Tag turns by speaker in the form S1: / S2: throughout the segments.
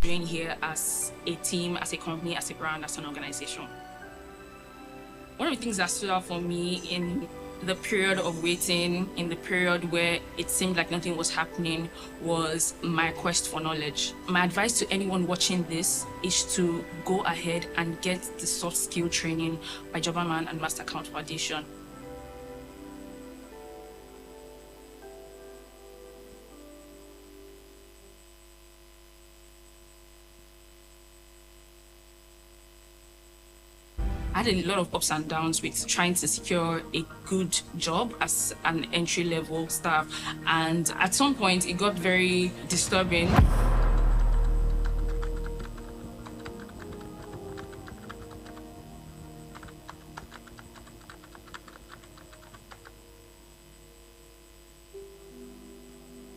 S1: doing here as a team, as a company, as a brand, as an organization. One of the things that stood out for me in the period of waiting, in the period where it seemed like nothing was happening, was my quest for knowledge. My advice to anyone watching this is to go ahead and get the soft skill training by Jobberman and Master Account Foundation. I had a lot of ups and downs with trying to secure a good job as an entry-level staff, and at some point it got very disturbing.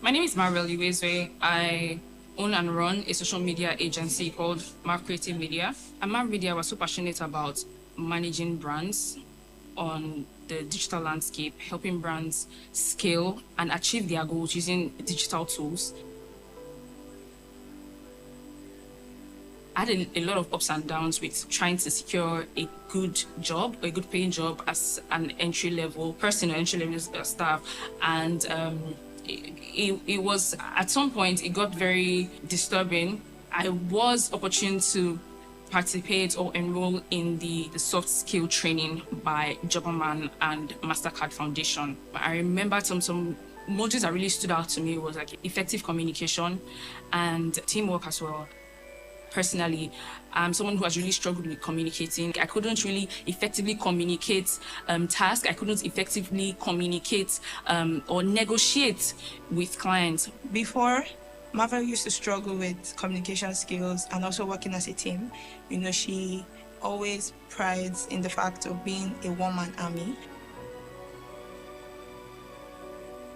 S1: My name is Marvel Iwezwe. I own and run a social media agency called Marv Creative Media. At Marv Media, we're so passionate about managing brands on the digital landscape, helping brands scale and achieve their goals using digital tools. I had a lot of ups and downs with trying to secure a good job, a good paying job as an entry-level person or entry-level staff. And it was, at some point, it got very disturbing. I was opportune to participate or enroll in the soft skill training by Jobberman and MasterCard Foundation. I remember some modules that really stood out to me was like effective communication and teamwork as well. Personally, I'm someone who has really struggled with communicating. I couldn't really effectively communicate tasks. I couldn't effectively communicate or negotiate with clients.
S2: Before, Marvel used to struggle with communication skills and also working as a team. You know, she always prides in the fact of being a one-man army.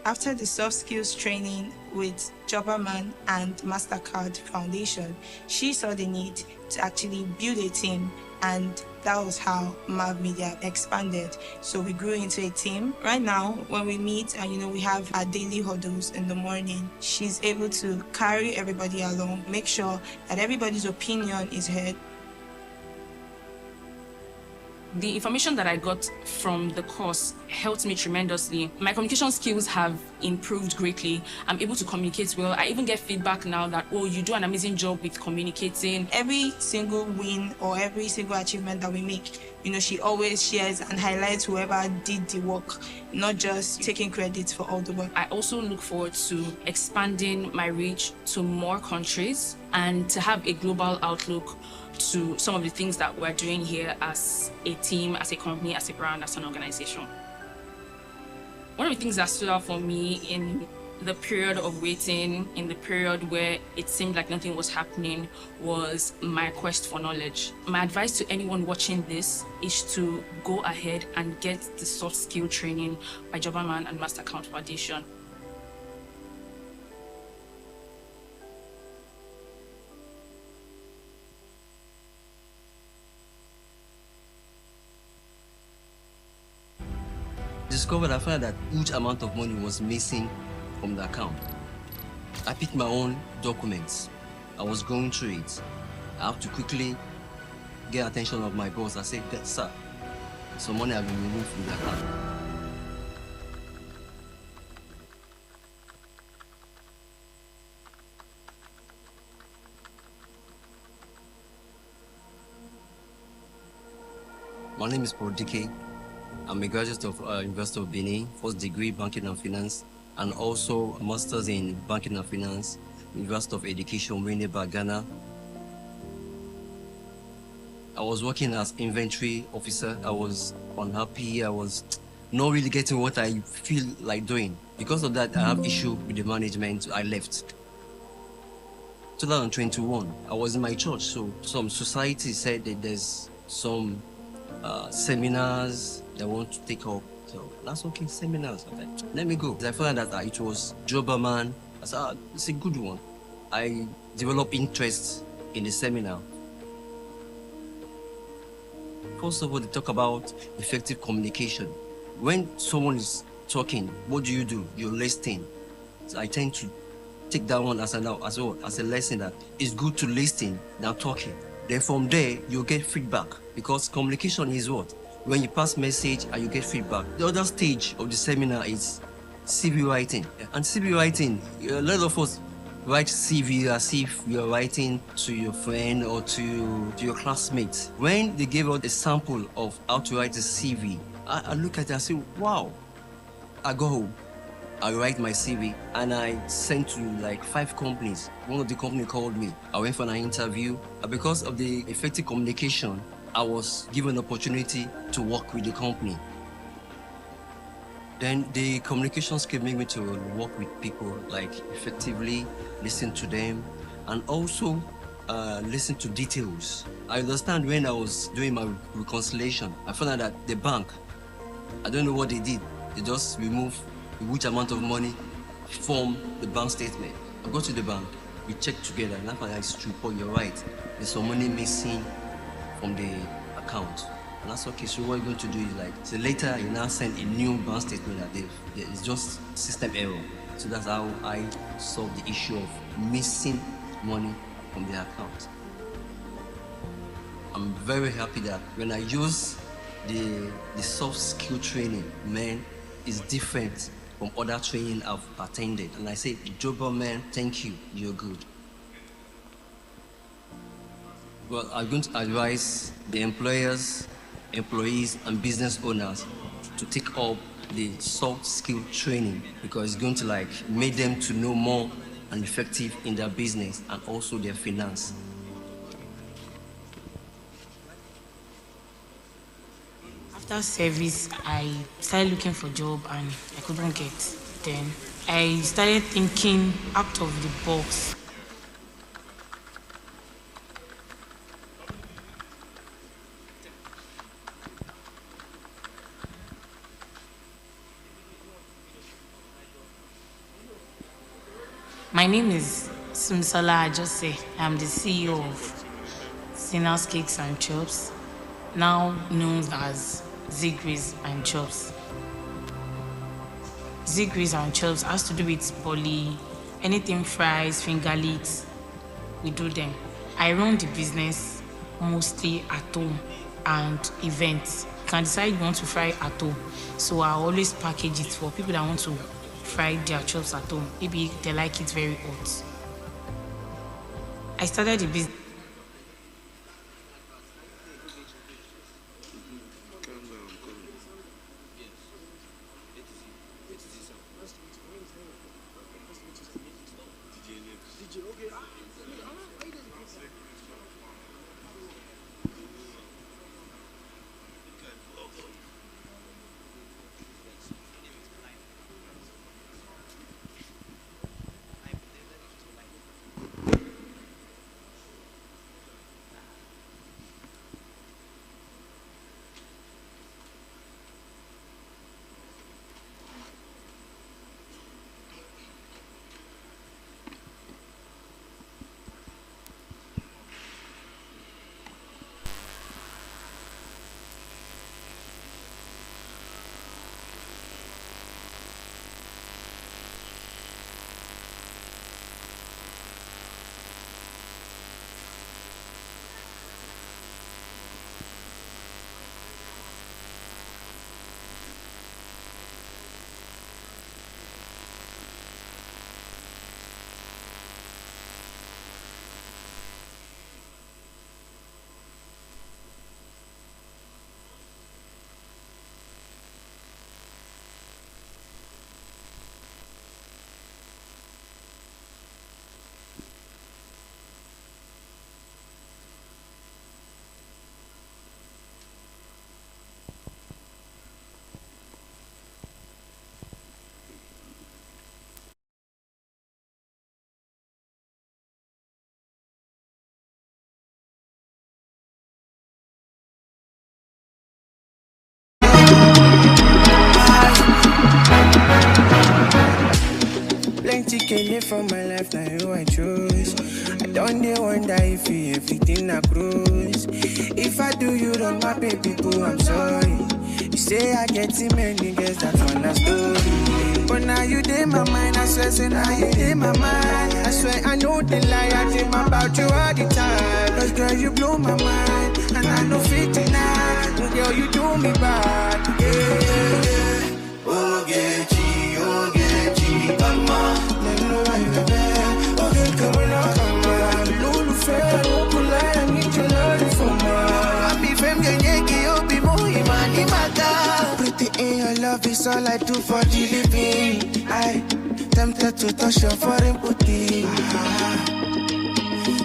S2: After the soft skills training with Jobberman and MasterCard Foundation, she saw the need to actually build a team, and that was how Marv Media expanded. So we grew into a team. Right now, when we meet and we have our daily huddles in the morning, she's able to carry everybody along, make sure that everybody's opinion is heard.
S1: The information that I got from the course helped me tremendously. My communication skills have improved greatly. I'm able to communicate well. I even get feedback now that, oh, you do an amazing job with communicating.
S2: Every single win or every single achievement that we make, she always shares and highlights whoever did the work, not just taking credit for all the work.
S1: I also look forward to expanding my reach to more countries and to have a global outlook to some of the things that we're doing here as a team, as a company, as a brand, as an organization. One of the things that stood out for me in the period of waiting, in the period where it seemed like nothing was happening, was my quest for knowledge. My advice to anyone watching this is to go ahead and get the soft skill training by Jobberman and Master Account Foundation.
S3: Discovered I found that huge amount of money was missing from the account. I picked my own documents. I was going through it. I have to quickly get attention of my boss. I said, sir, some money has been removed from the account. My name is Paul Dike. I'm a graduate of University of Benin, first degree Banking and Finance, and also a master's in Banking and Finance, University of Education, Winneba, Ghana. I was working as inventory officer. I was unhappy. I was not really getting what I feel like doing. Because of that, I have issue with the management. I left. 2021, I was in my church, so some society said that there's some seminars they want to take up. So that's okay, seminars. Okay, let me go. I found that it was Jobberman. I said, it's a good one. I developed interest in the seminar. First of all, they talk about effective communication. When someone is talking, what do? You're listening. So I tend to take that one as a lesson that it's good to listen than talking. Then from there, you get feedback, because communication is what? When you pass message and you get feedback. The other stage of the seminar is CV writing. And CV writing, a lot of us write CV as if you're writing to your friend or to your classmates. When they gave out a sample of how to write a CV, I look at it and say, wow. I go home, I write my CV, and I sent to like 5 companies. One of the company called me. I went for an interview. Because of the effective communication, I was given an opportunity to work with the company. Then the communication skill made me to work with people, like effectively listen to them, and also listen to details. I understand when I was doing my reconciliation, I found out that the bank, I don't know what they did. They just remove which amount of money from the bank statement. I go to the bank, we check together, and after that, it's true, Paul, you're right. There's some money missing from the account. And that's okay, so what you're going to do is like, so later you now send a new bank statement that it's just system error. So that's how I solve the issue of missing money from the account. I'm very happy that when I use the soft skill training, man, is different from other training I've attended. And I say, Jobberman, thank you, you're good. Well, I'm going to advise the employers, employees, and business owners to take up the soft skill training, because it's going to like make them to know more and effective in their business and also their finance.
S4: After service, I started looking for a job and I couldn't get. Then I started thinking out of the box. My name is Simsala Ajose. I'm the CEO of Sinner's Cakes and Chops, now known as Zigris and Chops. Zigris and Chops has to do with poly, anything fries, finger licks, we do them. I run the business mostly at home and events. You can decide you want to fry at home, so I always package it for people that want to fry their chops at home. Maybe they like it very hot. I started the business.
S5: Plenty can from my life, now who I choose. I don't dey wonder if you everything I cruise. If I do you wrong, my baby boo, I'm sorry. You say I get too many girls, that's one a story. But now you in my mind. I swear, say now you in my mind. I swear I know the lie. I dream about you all the time. Cause girl, you blow my mind. And I know fit tonight. Girl, you do me bad. Yeah. Ogechi, Ogechi, come on. Okay, come on, come on. Lulu fair, no polite. I need your love for more. I be femme, you'll be more money, my God. Pretty in your love is all I do for the living. I tempted to touch your foreign booty.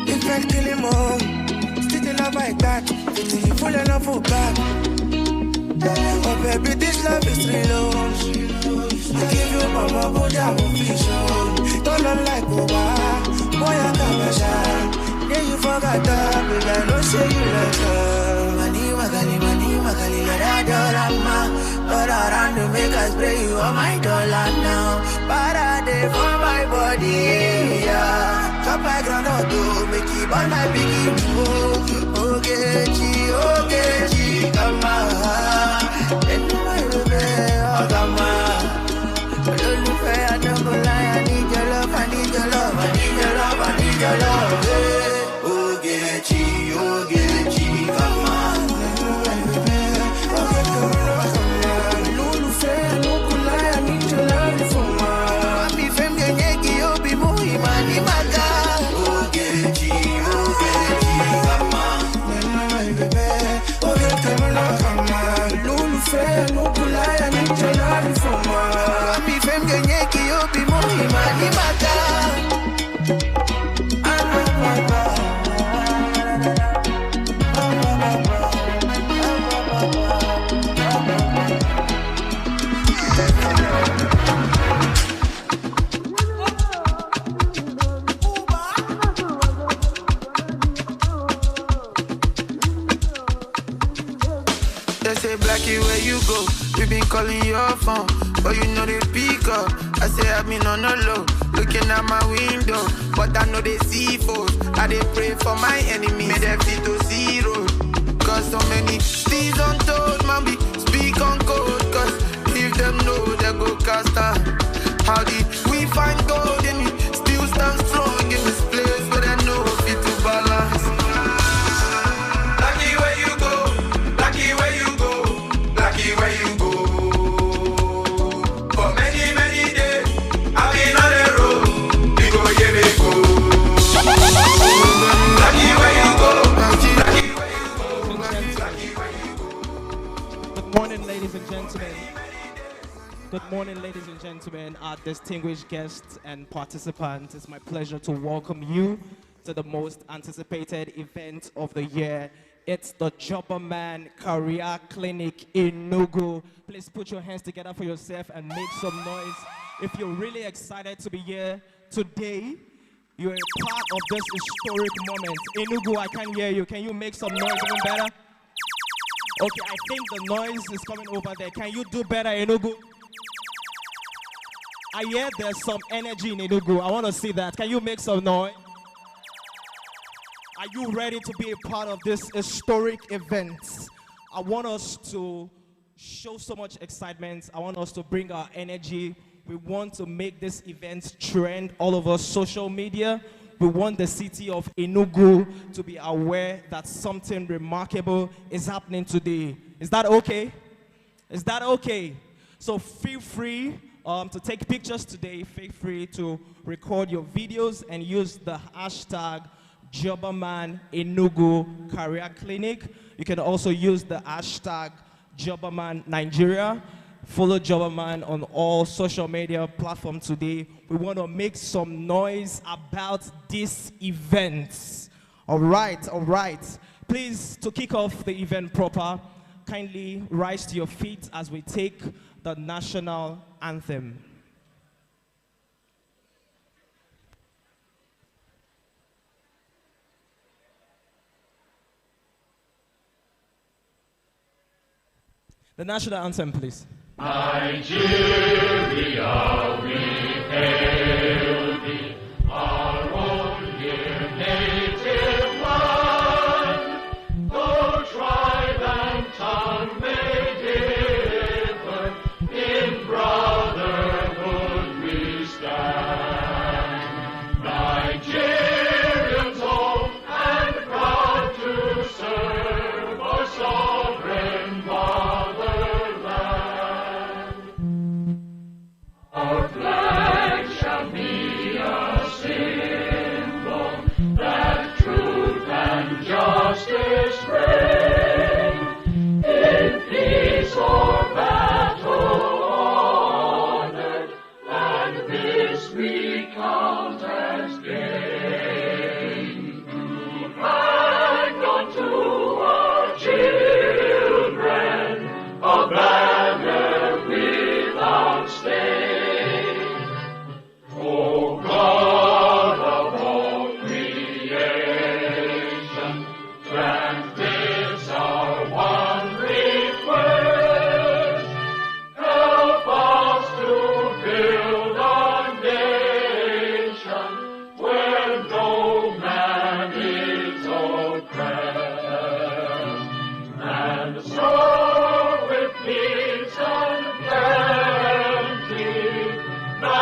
S5: If I kill him all, still the love like that. It's full of love for back. Oh baby, this love is real. I give you mama, but I won't be sure. Don't look like Boba, boy I got my shine. Yeah, you forgot that, baby, I don't say you like her. Money, magali, let her dollar, but around to make us spray you on my dollar now. But I did for my body, yeah. Come back ground or do, make it on my biggie. Ogechi, come on. And my baby, oh, come on. But don't you fair, I don't go lie. I need your love, I need your love, I need your love, I need your love. Ogechi, come on. No polite, I need your love for more. I be femme, you'll be more money, my God. They say, Blackie, where you go? We been calling your phone, but you know they pick up. I say, I've been on the low, looking at my window, but I know they see foes. I they pray for my enemies, made them fit to zero. Cause so many things untold, man, be speak on code. Cause if them know, they go cast out. How did we find gold and we still stand strong in this place where they know fit to balance? Lucky where you go, lucky where you go, lucky where you go. For many, many days, I've been on the road. We go, yeah, we go. Lucky where you go, lucky where you go, lucky where you go.
S6: Good morning, ladies and gentlemen. Good morning, ladies and gentlemen, our distinguished guests and participants. It's my pleasure to welcome you to the most anticipated event of the year. It's the Jobberman Career Clinic in Nugu. Please put your hands together for yourself and make some noise. If you're really excited to be here today, you're a part of this historic moment. Enugu, I can't hear you. Can you make some noise even better? Okay, I think the noise is coming over there. Can you do better, Enugu? I hear there's some energy in Enugu. I want to see that. Can you make some noise? Are you ready to be a part of this historic event? I want us to show so much excitement. I want us to bring our energy. We want to make this event trend all over social media. We want the city of Enugu to be aware that something remarkable is happening today. Is that okay? Is that okay? So feel free to take pictures today. Feel free to record your videos and use the hashtag Jobberman Enugu Career Clinic. You can also use the hashtag Jobberman Nigeria. Follow Jobberman on all social media platforms today. We want to make some noise about this event. All right, all right. Please, to kick off the event proper, kindly rise to your feet as we take the national anthem. The national anthem, please.
S7: Nigeria, we hail thee, our own dear native land. Though tribe and tongue may differ, in brotherhood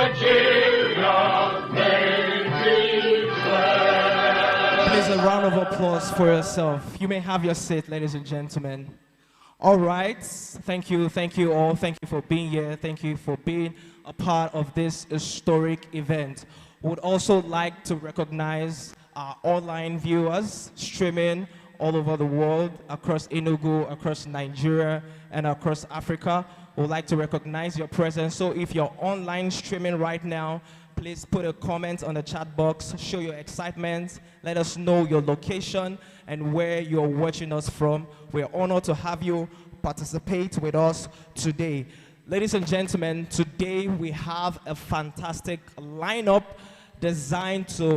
S7: Nigeria may declare.
S6: Please, a round of applause for yourself. You may have your seat, ladies and gentlemen. All right. Thank you all. Thank you for being here. Thank you for being a part of this historic event. We would also like to recognize our online viewers streaming all over the world, across Enugu, across Nigeria, and across Africa. We would like to recognize your presence. So if you're online streaming right now, please put a comment on the chat box, show your excitement, let us know your location and where you're watching us from. We're honored to have you participate with us today. Ladies and gentlemen, today we have a fantastic lineup designed to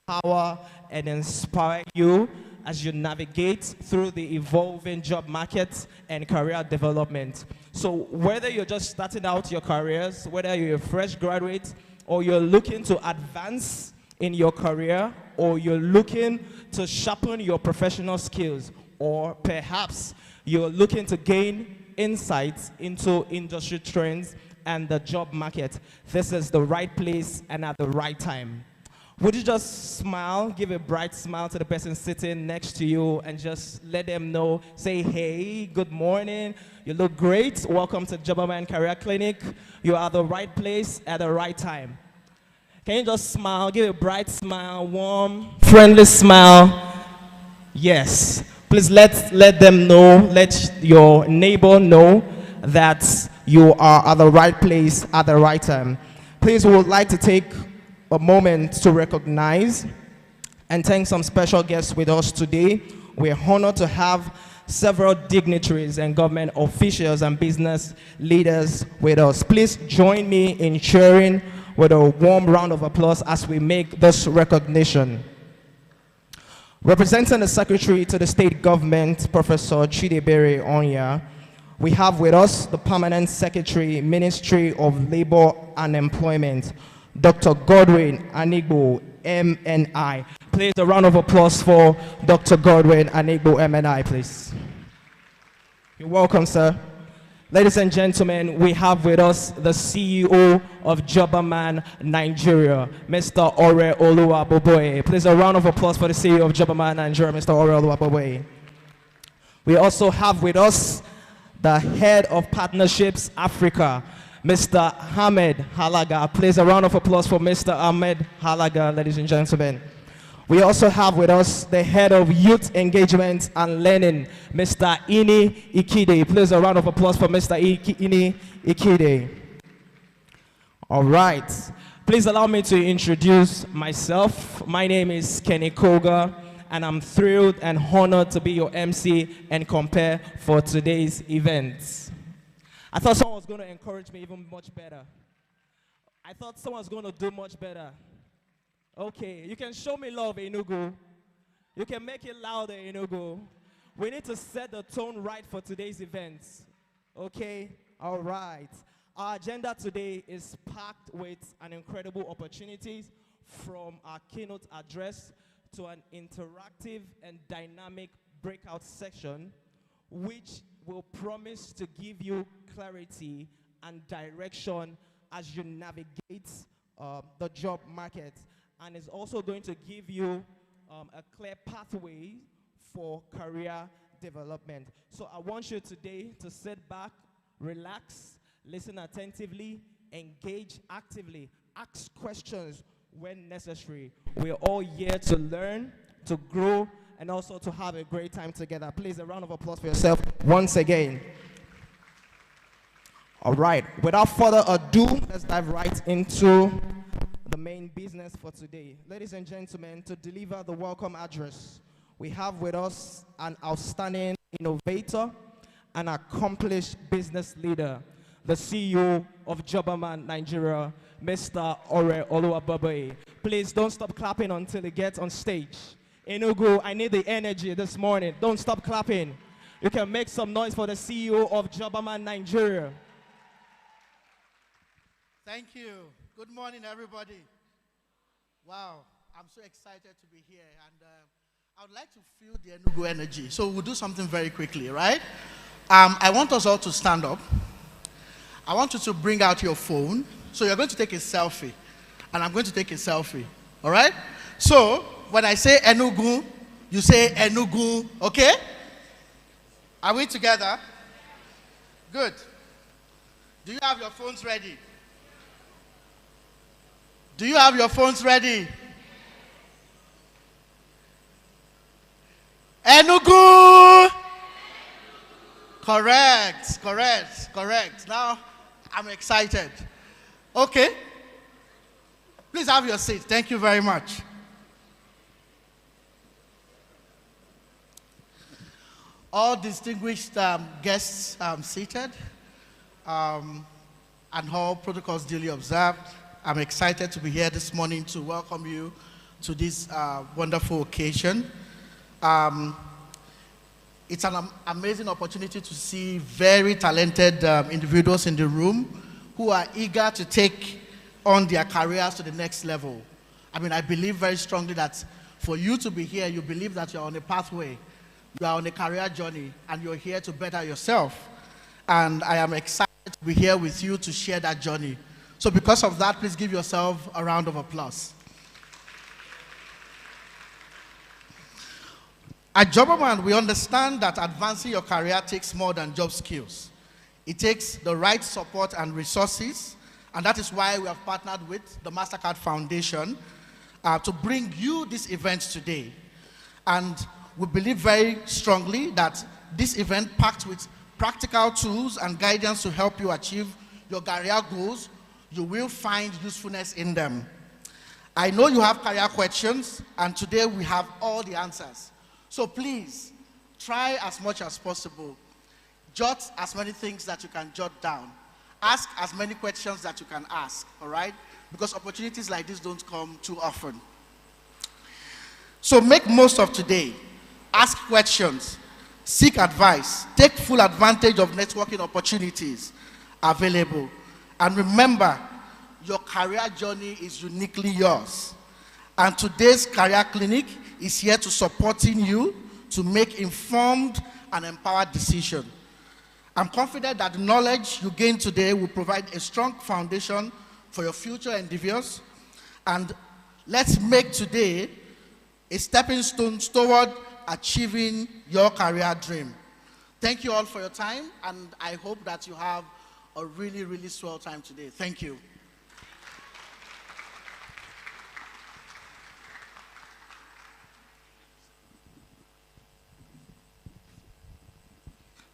S6: empower and inspire you as you navigate through the evolving job market and career development. So whether you're just starting out your careers, whether you're a fresh graduate, or you're looking to advance in your career, or you're looking to sharpen your professional skills, or perhaps you're looking to gain insights into industry trends and the job market, this is the right place and at the right time. Would you just smile, give a bright smile to the person sitting next to you and just let them know, say, hey, good morning, you look great, welcome to Jobberman Career Clinic, you are at the right place at the right time. Can you just smile, give a bright smile, warm, friendly smile? Yes. Please let them know, let your neighbor know that you are at the right place at the right time. Please, we would like to take a moment to recognize and thank some special guests with us today. We're honored to have several dignitaries and government officials and business leaders with us. Please join me in cheering with a warm round of applause as we make this recognition. Representing the Secretary to the State Government, Professor Chidebere Onya, we have with us the Permanent Secretary, Ministry of Labor and Employment, Dr. Godwin Anigbo, MNI. Please, a round of applause for Dr. Godwin Anigbo, MNI, please. You're welcome, sir. Ladies and gentlemen, we have with us the CEO of Jobberman Nigeria, Mr. Ore Oluwaboboye. Please, a round of applause for the CEO of Jobberman Nigeria, Mr. Ore Oluwaboboye. We also have with us the Head of Partnerships Africa, Mr. Ahmed Halaga. Please, a round of applause for Mr. Ahmed Halaga, ladies and gentlemen. We also have with us the Head of Youth Engagement and Learning, Mr. Ini Ikide. Please, a round of applause for Mr. Ini Ikide. All right. Please allow me to introduce myself. My name is Kenny Koga, and I'm thrilled and honored to be your MC and compare for today's event. I thought someone was going to encourage me even much better. I thought someone was going to do much better. Okay, you can show me love, Enugu. You can make it louder, Enugu. We need to set the tone right for today's event. Okay, all right. Our agenda today is packed with an incredible opportunities, from our keynote address to an interactive and dynamic breakout section, which will promise to give you clarity and direction as you navigate the job market, and is also going to give you a clear pathway for career development. So I want you today to sit back, relax, listen attentively, engage actively, ask questions when necessary. We're all here to learn, to grow, and also to have a great time together. Please, a round of applause for yourself once again. All right, without further ado, let's dive right into the main business for today. Ladies and gentlemen, to deliver the welcome address, we have with us an outstanding innovator, an accomplished business leader, the CEO of Jobberman Nigeria, Mr. Ore Oluwaboboye. Please don't stop clapping until he gets on stage. Enugu, I need the energy this morning. Don't stop clapping. You can make some noise for the CEO of Jobberman Nigeria.
S8: Thank you. Good morning, everybody. Wow, I'm so excited to be here, and I would like to feel the Enugu energy. So we'll do something very quickly, right? I want us all to stand up, I want you to bring out your phone. So you're going to take a selfie, and I'm going to take a selfie. All right? So when I say Enugu, you say Enugu, okay? Are we together? Good. Do you have your phones ready? Do you have your phones ready? Enugu! Correct, correct, correct. Now, I'm excited. Okay. Please have your seat. Thank you very much. All distinguished guests seated, and all protocols duly observed. I'm excited to be here this morning to welcome you to this wonderful occasion. It's an amazing opportunity to see very talented individuals in the room who are eager to take on their careers to the next level. I mean, I believe very strongly that for you to be here, you believe that you're on a pathway, you are on a career journey, and you're here to better yourself. And I am excited to be here with you to share that journey. So because of that, please give yourself a round of applause. At Jobberman, we understand that advancing your career takes more than job skills. It takes the right support and resources, and that is why we have partnered with the MasterCard Foundation to bring you this event today. And we believe very strongly that this event, packed with practical tools and guidance to help you achieve your career goals, you will find usefulness in them. I know you have career questions, and today we have all the answers. So please, try as much as possible. Jot as many things that you can jot down. Ask as many questions that you can ask, all right? Because opportunities like this don't come too often. So make most of today. Ask questions, seek advice, take full advantage of networking opportunities available. And remember, your career journey is uniquely yours. And today's career clinic is here to supporting you to make informed and empowered decisions. I'm confident that the knowledge you gain today will provide a strong foundation for your future endeavors. And let's make today a stepping stone toward achieving your career dream. Thank you all for your time, and I hope that you have a really, really swell time today. Thank you.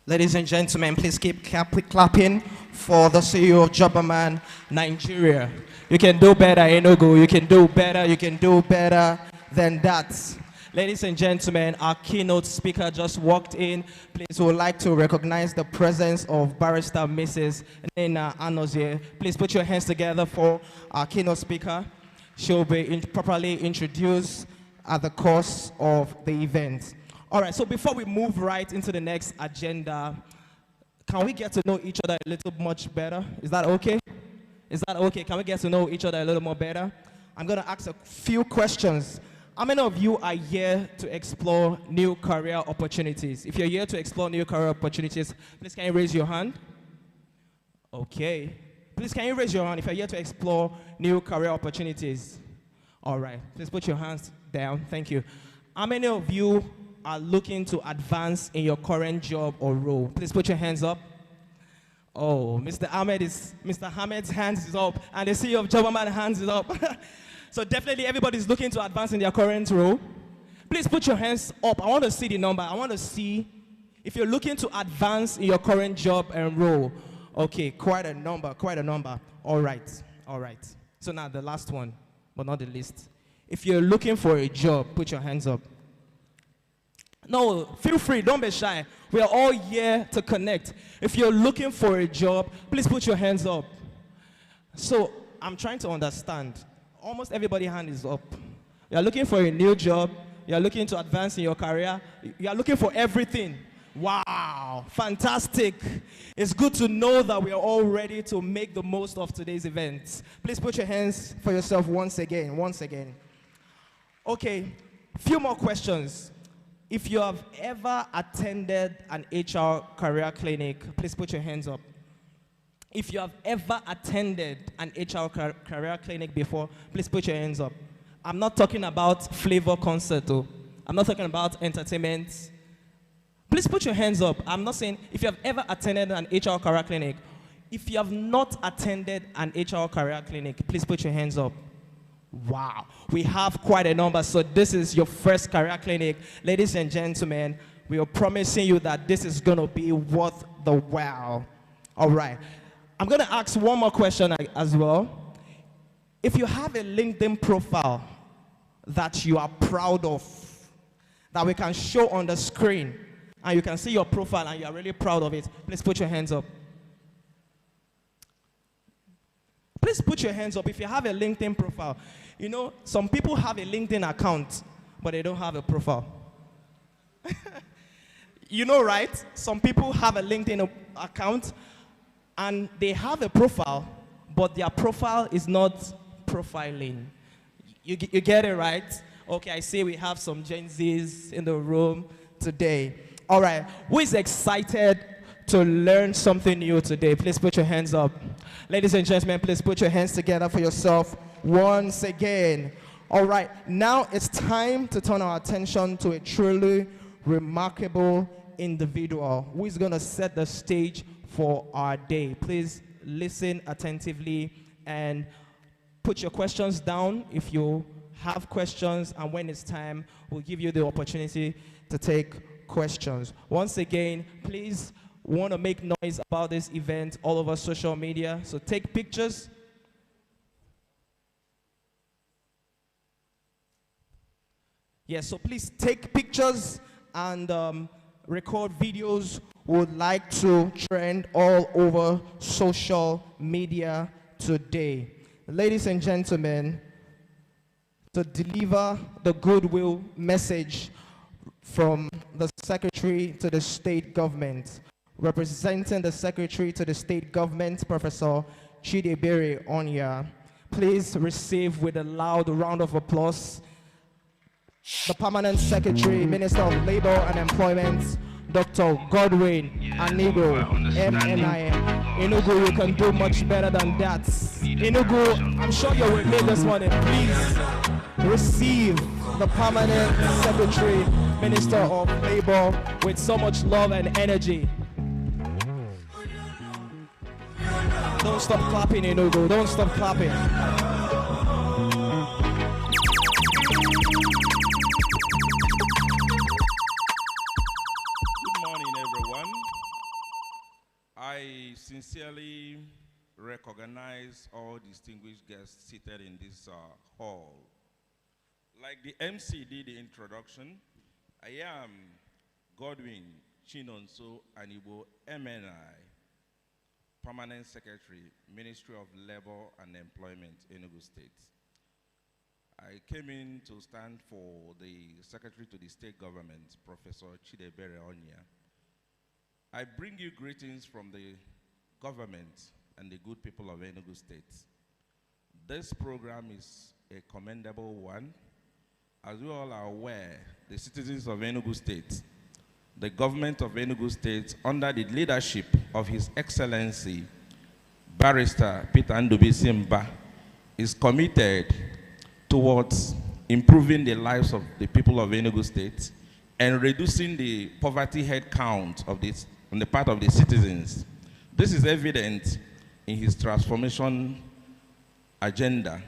S6: Ladies and gentlemen, please keep clapping for the CEO of Jobberman Nigeria. You can do better, Enugu. You can do better. You can do better than that. Ladies and gentlemen, our keynote speaker just walked in. Please, we would like to recognize the presence of Barrister Mrs. Nena Anozie. Please put your hands together for our keynote speaker. She'll be properly introduced at the course of the event. All right, so before we move right into the next agenda, can we get to know each other a little much better? Is that okay? Is that okay? Can we get to know each other a little more better? I'm going to ask a few questions. How many of you are here to explore new career opportunities? If you're here to explore new career opportunities, please can you raise your hand? Okay. Please can you raise your hand if you're here to explore new career opportunities? All right. Please put your hands down. Thank you. How many of you are looking to advance in your current job or role? Please put your hands up. Oh, Mr. Ahmed's hands is up, and the CEO of Jobberman hands is up. So definitely everybody's looking to advance in their current role. Please put your hands up. I want to see the number. I want to see if you're looking to advance in your current job and role. Okay, quite a number, quite a number. All right, all right. So now the last one, but not the least. If you're looking for a job, put your hands up. No, feel free, don't be shy. We are all here to connect. If you're looking for a job, please put your hands up. So I'm trying to understand. Almost everybody's hand is up. You're looking for a new job. You're looking to advance in your career. You're looking for everything. Wow, fantastic. It's good to know that we are all ready to make the most of today's event. Please put your hands for yourself once again, Okay, few more questions. If you have ever attended an HR career clinic, please put your hands up. If you have ever attended an HR career clinic before, please put your hands up. I'm not talking about flavor concert, though. I'm not talking about entertainment. Please put your hands up. I'm not saying if you have ever attended an HR career clinic. If you have not attended an HR career clinic, please put your hands up. Wow, we have quite a number. So this is your first career clinic. Ladies and gentlemen, we are promising you that this is going to be worth the while. All right. I'm going to ask one more question as well. If you have a LinkedIn profile that you are proud of, that we can show on the screen, and you can see your profile and you are really proud of it, please put your hands up. Please put your hands up if you have a LinkedIn profile. You know, some people have a LinkedIn account, but they don't have a profile. You know, right? Some people have a LinkedIn account, and they have a profile, but their profile is not profiling. You get it, right? Okay, I see we have some Gen Zs in the room today. All right, who is excited to learn something new today? Please put your hands up. Ladies and gentlemen, please put your hands together for yourself once again. All right, now it's time to turn our attention to a truly remarkable individual who is going to set the stage for our day. Please listen attentively and put your questions down if you have questions, and when it's time, we'll give you the opportunity to take questions. Once again, please want to make noise about this event all over social media, so take pictures. Yes, so please take pictures and record videos. We would like to trend all over social media today. Ladies and gentlemen, to deliver the goodwill message from the Secretary to the State Government, representing the Secretary to the State Government, Professor Chidebere Onya, please receive with a loud round of applause the Permanent Secretary, Minister of Labor and Employment, Dr. Godwin Anigo, MNI. Enugu, you can do much better than that. Enugu, I'm sure you're with me this morning. Please receive the Permanent Secretary, Minister of Labor, with so much love and energy. Don't stop clapping, Enugu. Don't stop clapping.
S9: I sincerely recognize all distinguished guests seated in this hall. Like the MC did the introduction, I am Godwin Chinonso Anibo, MNI, Permanent Secretary, Ministry of Labor and Employment, Enugu State. I came in to stand for the Secretary to the State Government, Professor Chidebere Onya. I bring you greetings from the government and the good people of Enugu State. This program is a commendable one. As you all are aware, the citizens of Enugu State, the government of Enugu State, under the leadership of His Excellency, Barrister Peter Ndubisi Mba, is committed towards improving the lives of the people of Enugu State and reducing the poverty head count of this on the part of the citizens. This is evident in his transformation agenda.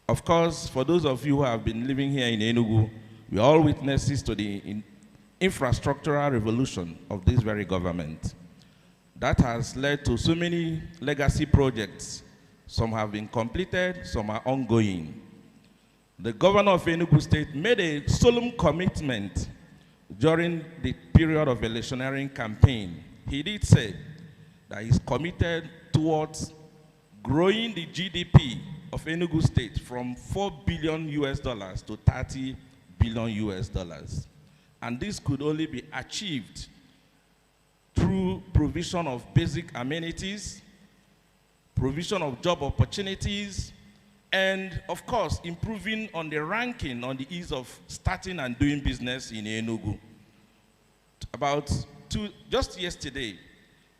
S9: Of course, for those of you who have been living here in Enugu, we are all witnesses to the infrastructural revolution of this very government. That has led to so many legacy projects. Some have been completed, some are ongoing. The governor of Enugu State made a solemn commitment during the period of electioneering campaign. He did say that he's committed towards growing the GDP of Enugu State from $4 billion to $30 billion. And this could only be achieved through provision of basic amenities, provision of job opportunities, and of course, improving on the ranking on the ease of starting and doing business in Enugu. Just yesterday,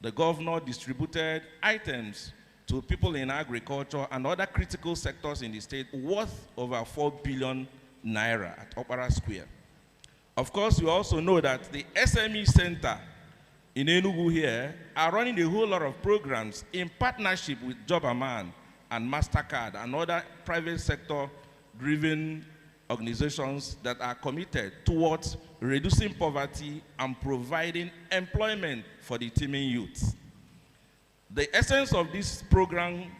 S9: The governor distributed items to people in agriculture and other critical sectors in the state worth over 4 billion naira at Opera Square. Of course, we also know that the SME Center in Enugu here are running a whole lot of programs in partnership with Jobberman and MasterCard and other private sector driven organizations that are committed towards reducing poverty and providing employment for the teeming youth. The essence of this program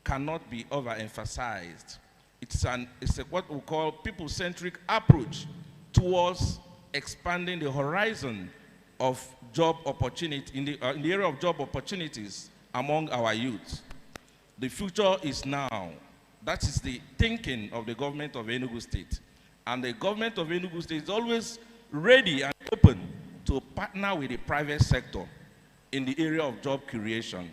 S9: cannot be overemphasized. It's what we call people-centric approach towards expanding the horizon of job opportunity in the area of job opportunities among our youth. The future is now. That is the thinking of the government of Enugu State. And the government of Enugu State is always ready and open to partner with the private sector in the area of job creation.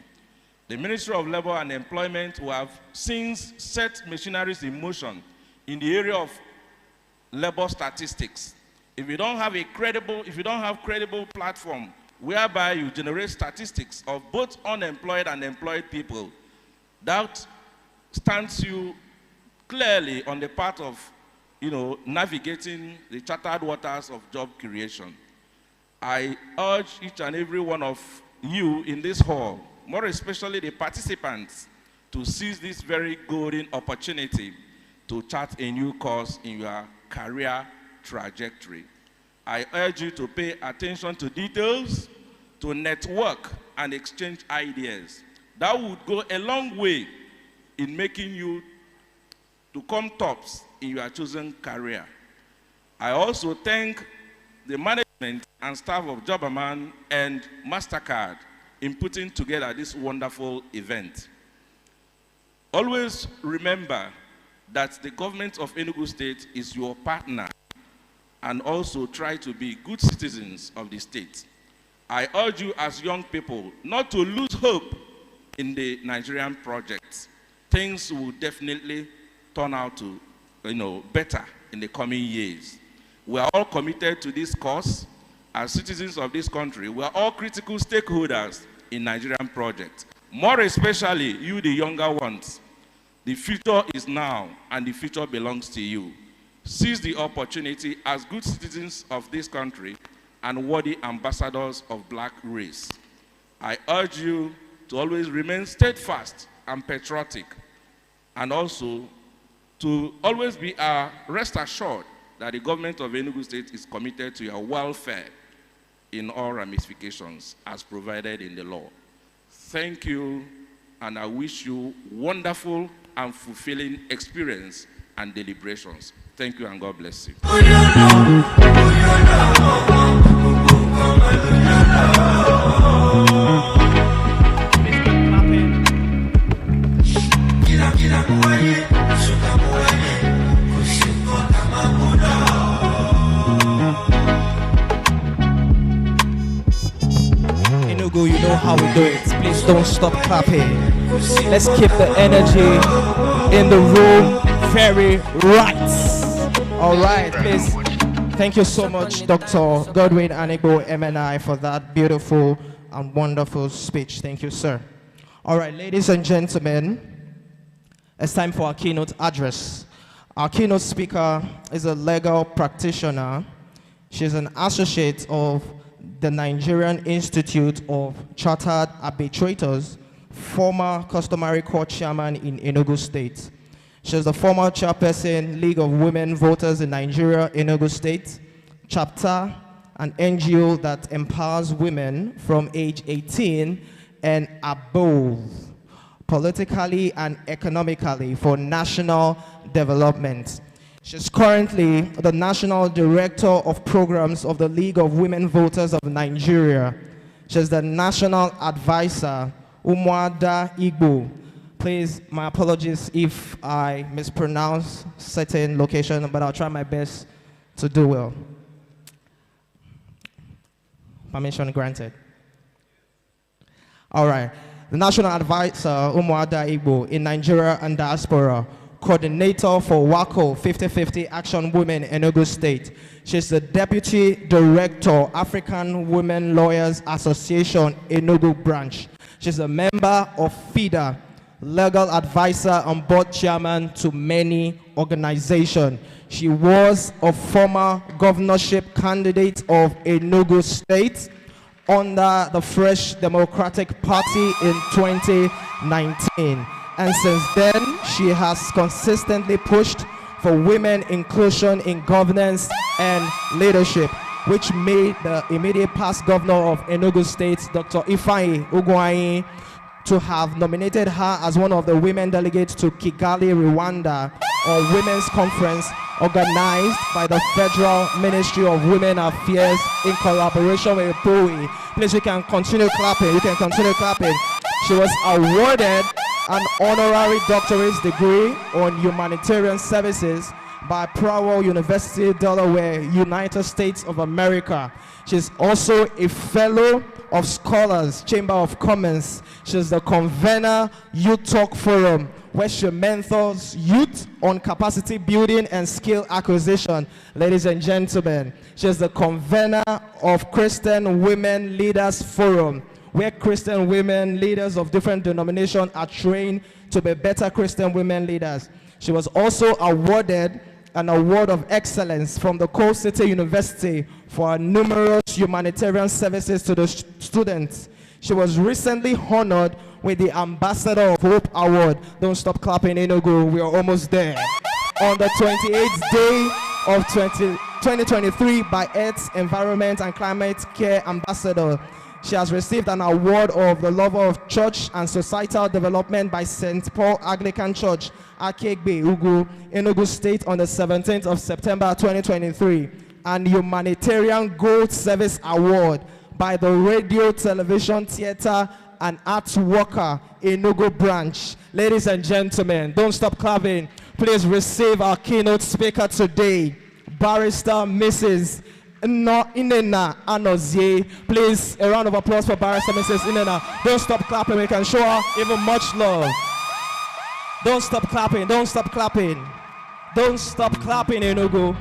S9: The Ministry of Labor and Employment will have since set machineries in motion in the area of labor statistics. If you don't have credible platform whereby you generate statistics of both unemployed and employed people, that stands you clearly on the path of, navigating the chartered waters of job creation. I urge each and every one of you in this hall, more especially the participants, to seize this very golden opportunity to chart a new course in your career trajectory. I urge you to pay attention to details, to network and exchange ideas. That would go a long way in making you to come tops in your chosen career. I also thank the management and staff of Jobberman and MasterCard in putting together this wonderful event. Always remember that the government of Enugu State is your partner, and also try to be good citizens of the state. I urge you as young people not to lose hope in the Nigerian project. Things will definitely turn out to, better in the coming years. We are all committed to this cause. As citizens of this country, we are all critical stakeholders in Nigerian project. More especially, you, the younger ones. The future is now, and the future belongs to you. Seize the opportunity as good citizens of this country and worthy ambassadors of black race. I urge you to always remain steadfast and patriotic, and also to always be rest assured that the government of Enugu State is committed to your welfare in all ramifications as provided in the law. Thank you, and I wish you wonderful and fulfilling experience and deliberations. Thank you, and God bless you.
S6: Enugu, you know how we do it. Please don't stop clapping. Let's keep the energy in the room very right. All right, please. Thank you so much, Dr. Godwin Anigbo, MNI, for that beautiful and wonderful speech. Thank you, sir. All right, ladies and gentlemen, it's time for our keynote address. Our keynote speaker is a legal practitioner. She's an associate of the Nigerian Institute of Chartered Arbitrators, former customary court chairman in Enugu State. She's the former chairperson, League of Women Voters in Nigeria, Enugu State, chapter, an NGO that empowers women from age 18 and above, politically and economically for national development. She's currently the National Director of Programs of the League of Women Voters of Nigeria. She's the National Advisor, Umuada Igbo. Please, my apologies if I mispronounce certain location, but I'll try my best to do well. Permission granted. All right. The National Advisor, Umuada Igbo, in Nigeria and diaspora, coordinator for WACO 50/50 Action Women Enugu State. She's the Deputy Director, African Women Lawyers Association Enugu Branch. She's a member of FIDA, legal advisor and board chairman to many organizations. She was a former governorship candidate of Enugu State under the Fresh Democratic Party in 2019. And since then, she has consistently pushed for women inclusion in governance and leadership, which made the immediate past governor of Enugu State, Dr. Ifeanyi Ugwuanyi, to have nominated her as one of the women delegates to Kigali, Rwanda, on Women's Conference organized by the Federal Ministry of Women Affairs in collaboration with POE. Please, you can continue clapping. You can continue clapping. She was awarded an honorary doctorate degree on humanitarian services by Prowell University, Delaware, United States of America. She's also a fellow of Scholars, Chamber of Commerce. She's the convener Youth Talk Forum, where she mentors youth on capacity building and skill acquisition. Ladies and gentlemen, she's the convener of Christian Women Leaders Forum, where Christian women leaders of different denominations are trained to be better Christian women leaders. She was also awarded an award of excellence from the Coal City University for her numerous humanitarian services to the students. She was recently honored with the Ambassador of Hope Award. Don't stop clapping, Enugu. We are almost there. On the 28th day of 2023 by Earth, Environment and Climate Care Ambassador. She has received an award of the Lover of Church and Societal Development by St. Paul Anglican Church, Akegbe, Ugu, Enugu State on the 17th of September 2023, and Humanitarian Gold Service Award by the Radio, Television, Theater, and Arts Worker Enugu Branch. Ladies and gentlemen, don't stop clapping. Please receive our keynote speaker today, Barrister Mrs. Inena Anozie. Please, a round of applause for Barrister Mrs. Inena. Don't stop clapping. We can show her even much love. Don't stop clapping. Don't stop clapping. Don't stop clapping, Enugu.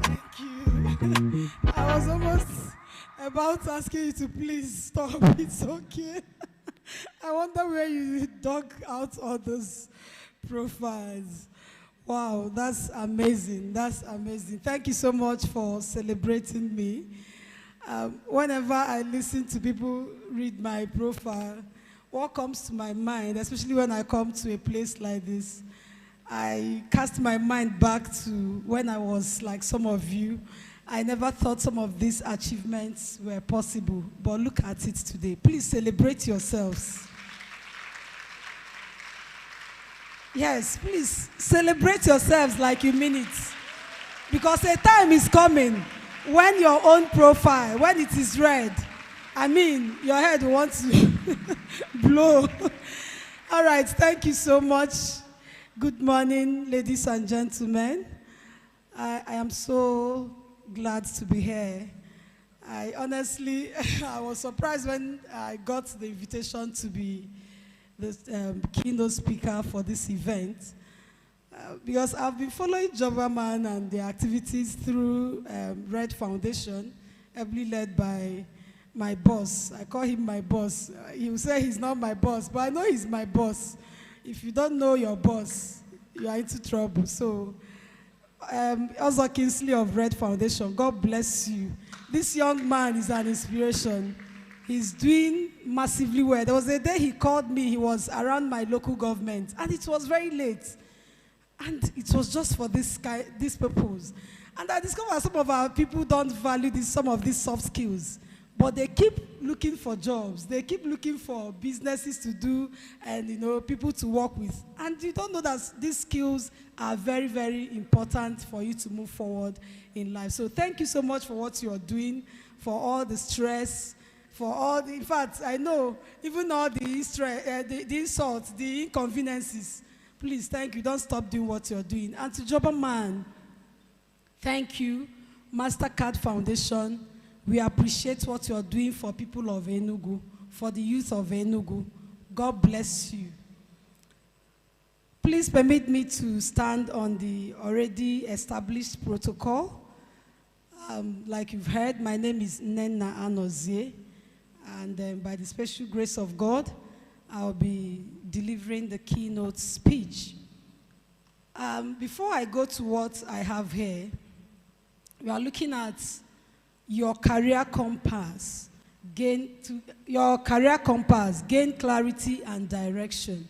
S10: Thank you. I was almost about asking you to please stop. It's okay. I wonder where you dug out all those profiles. Wow, that's amazing. That's amazing. Thank you so much for celebrating me. Whenever I listen to people read my profile, what comes to my mind, especially when I come to a place like this, I cast my mind back to when I was like some of you. I never thought some of these achievements were possible, but look at it today. Please celebrate yourselves. Yes, please celebrate yourselves like you mean it. Because a time is coming when your own profile, when it is read, I mean, your head wants to blow. All right, thank you so much. Good morning, ladies and gentlemen. I am so glad to be here. I honestly, I was surprised when I got the invitation to be the keynote speaker for this event, because I've been following Jobberman and the activities through Red Foundation, heavily led by my boss. I call him my boss. He will say he's not my boss, but I know he's my boss. If you don't know your boss, you are into trouble. So, also Kingsley of Red Foundation, God bless you. This young man is an inspiration. He's doing massively well. There was a day he called me, he was around my local government, and it was very late. And it was just for this purpose. And I discovered some of our people don't value some of these soft skills. But they keep looking for jobs. They keep looking for businesses to do and, people to work with. And you don't know that these skills are very, very important for you to move forward in life. So thank you so much for what you're doing, for all the stress, for all the, in fact, I know, even all the insults, the inconveniences. Please, thank you. Don't stop doing what you're doing. And to Jobberman, thank you. MasterCard Foundation, we appreciate what you're doing for people of Enugu, for the youth of Enugu. God bless you. Please permit me to stand on the already established protocol. Like you've heard, my name is Nena Anozie, and by the special grace of God, I'll be delivering the keynote speech. Before I go to what I have here, we are looking at your career compass. Gain clarity and direction.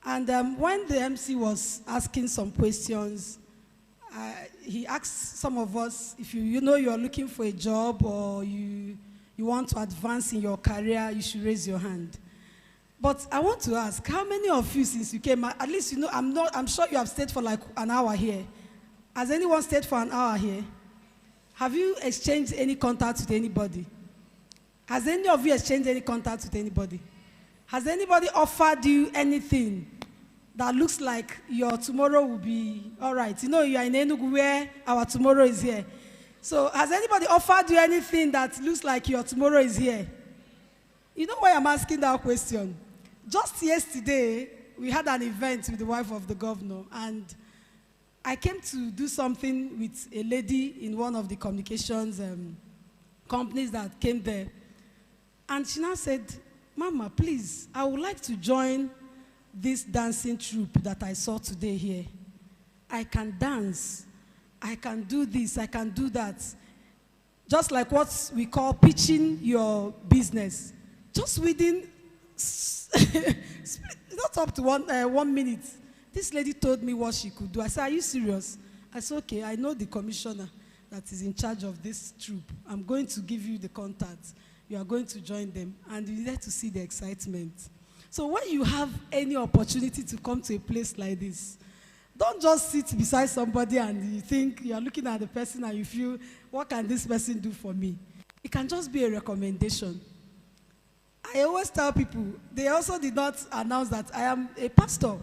S10: And when the MC was asking some questions, he asked some of us, if you know you're looking for a job or you want to advance in your career, you should raise your hand. But I want to ask, how many of you, since you came, at least you know, I'm sure you have stayed for like an hour here. Has anyone stayed for an hour here? Have you exchanged any contact with anybody? Has any of you exchanged any contact with anybody? Has anybody offered you anything that looks like your tomorrow will be all right? You know, you are in Enugu where our tomorrow is here. So has anybody offered you anything that looks like your tomorrow is here? You know why I'm asking that question? Just yesterday, we had an event with the wife of the governor, and I came to do something with a lady in one of the communications companies that came there. And she now said, Mama, please, I would like to join this dancing troupe that I saw today here. I can dance. I can do this. I can do that. Just like what we call pitching your business. Just within, not up to 1 minute, this lady told me what she could do. I said, are you serious? I said, okay, I know the commissioner that is in charge of this troupe. I'm going to give you the contact. You are going to join them, and you need to see the excitement. So when you have any opportunity to come to a place like this, don't just sit beside somebody and you think you are looking at the person and you feel, what can this person do for me? It can just be a recommendation. I always tell people, they also did not announce that I am a pastor.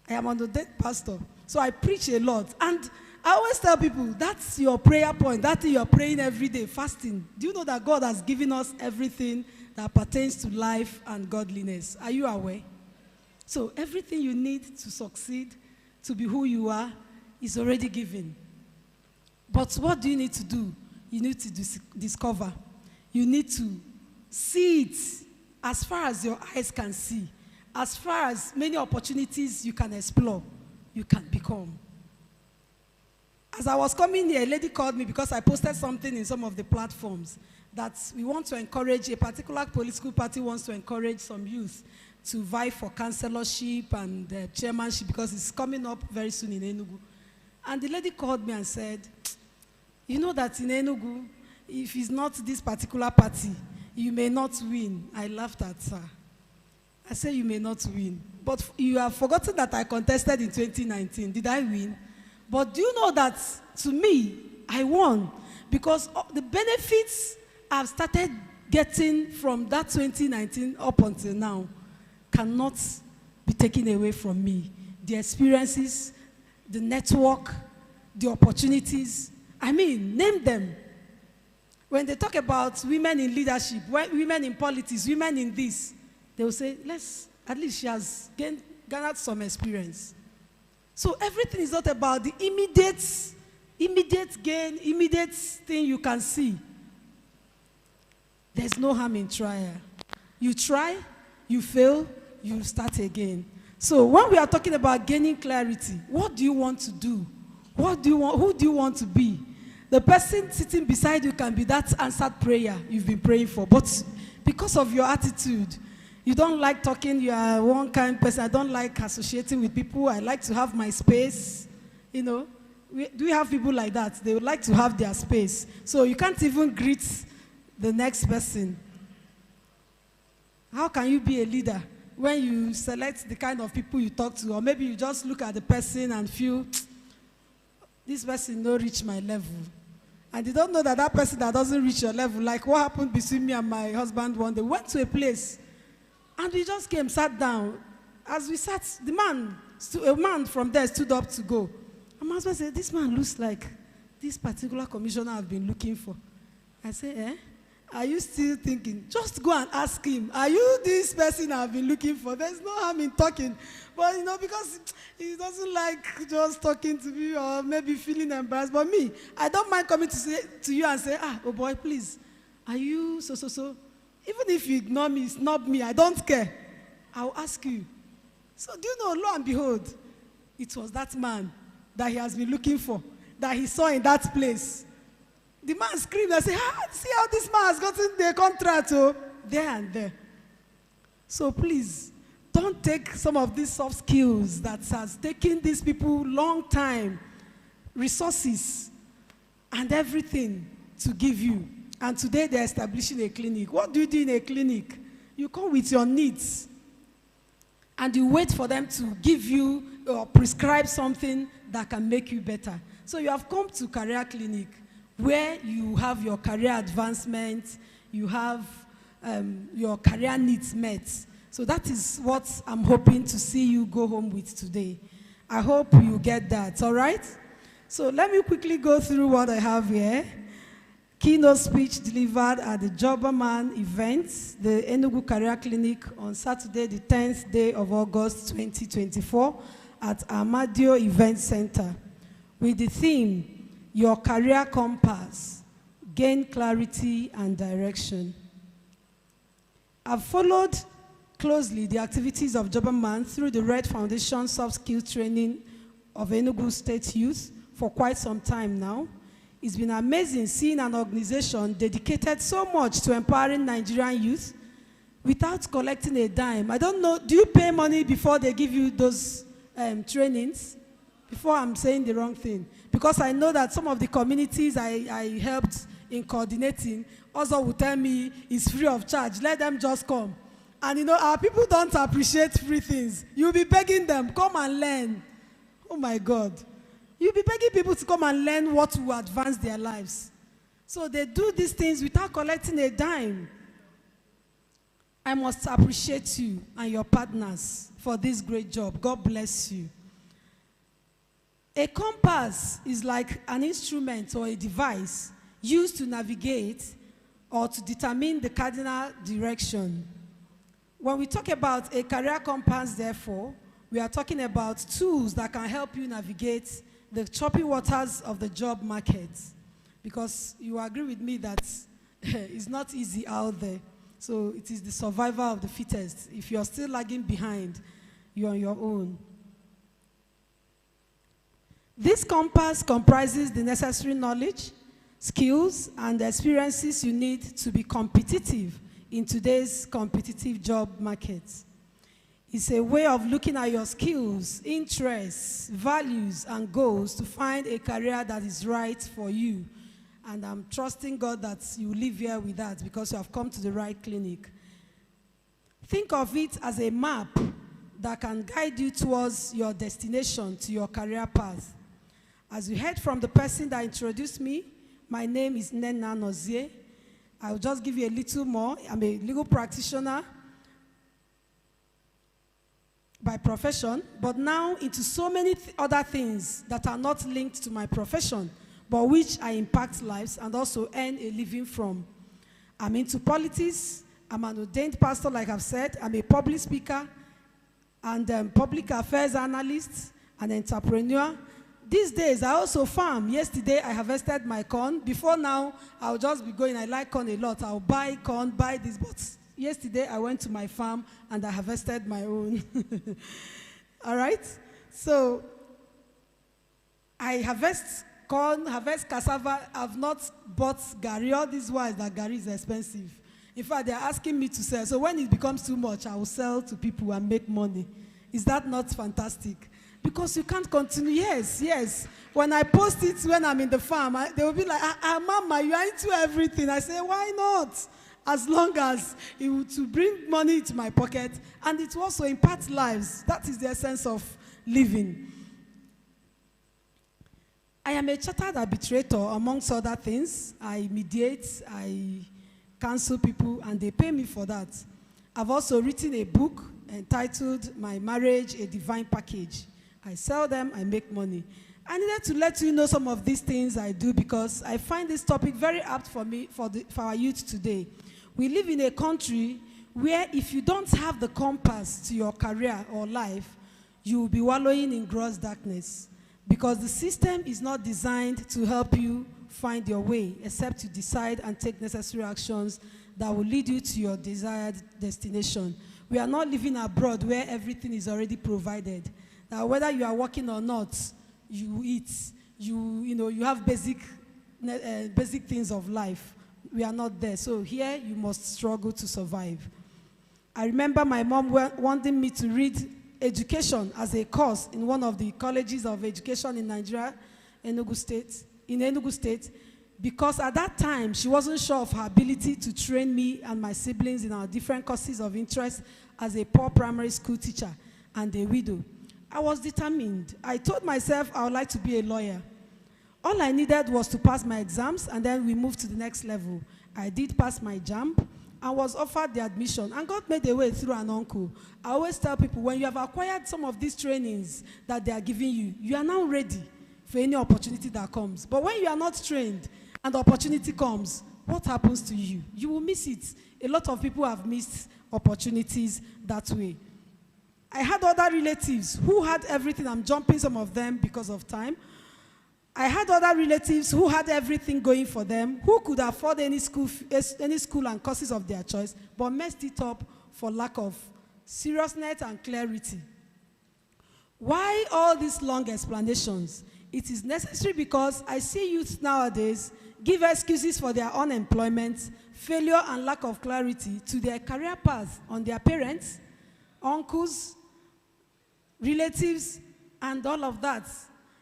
S10: I am an ordained pastor. So I preach a lot. And I always tell people, that's your prayer point. That thing you're praying every day, fasting. Do you know that God has given us everything that pertains to life and godliness? Are you aware? So everything you need to succeed, to be who you are, is already given. But what do you need to do? You need to discover. You need to see it as far as your eyes can see. As far as many opportunities you can explore, you can become. As I was coming here, a lady called me because I posted something in some of the platforms that we want to encourage, a particular political party wants to encourage some youth to vie for councillorship and chairmanship because it's coming up very soon in Enugu. And the lady called me and said, you know that in Enugu, if it's not this particular party, you may not win. I laughed at her. I said, you may not win. But you have forgotten that I contested in 2019. Did I win? But do you know that, to me, I won? Because the benefits I've started getting from that 2019 up until now cannot be taken away from me. The experiences, the network, the opportunities. I mean, name them. When they talk about women in leadership, women in politics, women in this, they will say, at least she has garnered some experience. So everything is not about the immediate gain, immediate thing you can see. There's no harm in trial. You try, you fail, you start again. So when we are talking about gaining clarity, what do you want to do? Who do you want to be? The person sitting beside you can be that answered prayer you've been praying for. But because of your attitude, you don't like talking, you are one kind of person. I don't like associating with people. I like to have my space. You know, do we have people like that? They would like to have their space. So you can't even greet the next person. How can you be a leader when you select the kind of people you talk to? Or maybe you just look at the person and feel, this person don't reach my level. And you don't know that that person that doesn't reach your level, like what happened between me and my husband one day, went to a place and we just came, sat down. As we sat, a man from there stood up to go. And my husband said, this man looks like this particular commissioner I've been looking for. I said, Are you still thinking? Just go and ask him. Are you this person I've been looking for? There's no harm in talking. But, because he doesn't like just talking to me or maybe feeling embarrassed. But me, I don't mind coming to you and say, oh boy, please, are you so? Even if you ignore me, it's not me. I don't care. I'll ask you. So do you know, lo and behold, it was that man that he has been looking for, that he saw in that place. The man screamed and said, see how this man has gotten the contract, there and there. So please, don't take some of these soft skills that has taken these people long time, resources, and everything to give you. And today they're establishing a clinic. What do you do in a clinic? You come with your needs, and you wait for them to give you or prescribe something that can make you better. So you have come to career clinic where you have your career advancement, you have your career needs met. So that is what I'm hoping to see you go home with today. I hope you get that, all right? So let me quickly go through what I have here. Keynote speech delivered at the Jobberman event, the Enugu Career Clinic on Saturday, the 10th day of August 2024 at Amadio Event Center with the theme, Your Career Compass, Gain Clarity and Direction. I've followed closely the activities of Jobberman through the Red Foundation Soft Skills Training of Enugu State Youth for quite some time now. It's been amazing seeing an organization dedicated so much to empowering Nigerian youth without collecting a dime. I don't know, do you pay money before they give you those trainings? Before I'm saying the wrong thing. Because I know that some of the communities I helped in coordinating also will tell me it's free of charge. Let them just come. And our people don't appreciate free things. You'll be begging them, come and learn. Oh my God. You'll be begging people to come and learn what will advance their lives. So they do these things without collecting a dime. I must appreciate you and your partners for this great job. God bless you. A compass is like an instrument or a device used to navigate or to determine the cardinal direction. When we talk about a career compass, therefore, we are talking about tools that can help you navigate the choppy waters of the job market. Because you agree with me that it's not easy out there. So it is the survival of the fittest. If you're still lagging behind, you're on your own. This compass comprises the necessary knowledge, skills, and experiences you need to be competitive in today's competitive job market. It's a way of looking at your skills, interests, values, and goals to find a career that is right for you. And I'm trusting God that you live here with that because you have come to the right clinic. Think of it as a map that can guide you towards your destination, to your career path. As you heard from the person that introduced me, my name is Nena Nozie. I'll just give you a little more. I'm a legal practitioner by profession, but now into so many other things that are not linked to my profession, but which I impact lives and also earn a living from. I'm into politics. I'm an ordained pastor, like I've said. I'm a public speaker and public affairs analyst, an entrepreneur. These days, I also farm. Yesterday, I harvested my corn. Before now, I'll just be going. I like corn a lot. I'll buy corn, buy this. But yesterday, I went to my farm and I harvested my own. All right? So, I harvest corn, harvest cassava. I've not bought gari. All these wise that gari is expensive. In fact, they're asking me to sell. So when it becomes too much, I will sell to people and make money. Is that not fantastic? Because you can't continue. Yes, yes. When I post it when I'm in the farm, they will be like, Mama, you are into everything. I say, why not? As long as it will to bring money into my pocket and it will also impact lives. That is the essence of living. I am a chartered arbitrator, amongst other things. I mediate, I counsel people, and they pay me for that. I've also written a book entitled My Marriage, a Divine Package. I sell them, I make money. I needed to let you know some of these things I do because I find this topic very apt for me, for our youth today. We live in a country where if you don't have the compass to your career or life, you will be wallowing in gross darkness because the system is not designed to help you find your way, except you decide and take necessary actions that will lead you to your desired destination. We are not living abroad where everything is already provided. Now, whether you are working or not, you eat, you have basic things of life. We are not there. So here you must struggle to survive. I remember my mom wanting me to read education as a course in one of the colleges of education in Nigeria, in Enugu State, because at that time she wasn't sure of her ability to train me and my siblings in our different courses of interest as a poor primary school teacher and a widow. I was determined. I told myself I would like to be a lawyer. All I needed was to pass my exams, and then we moved to the next level. I did pass my JAMB and was offered the admission, and God made a way through an uncle. I always tell people, when you have acquired some of these trainings that they are giving you, you are now ready for any opportunity that comes. But when you are not trained and the opportunity comes, what happens to you? You will miss it. A lot of people have missed opportunities that way. I had other relatives who had everything. I'm jumping some of them because of time. I had other relatives who had everything going for them, who could afford any school and courses of their choice, but messed it up for lack of seriousness and clarity. Why all these long explanations? It is necessary because I see youth nowadays give excuses for their unemployment, failure, and lack of clarity to their career path on their parents, uncles, relatives, and all of that.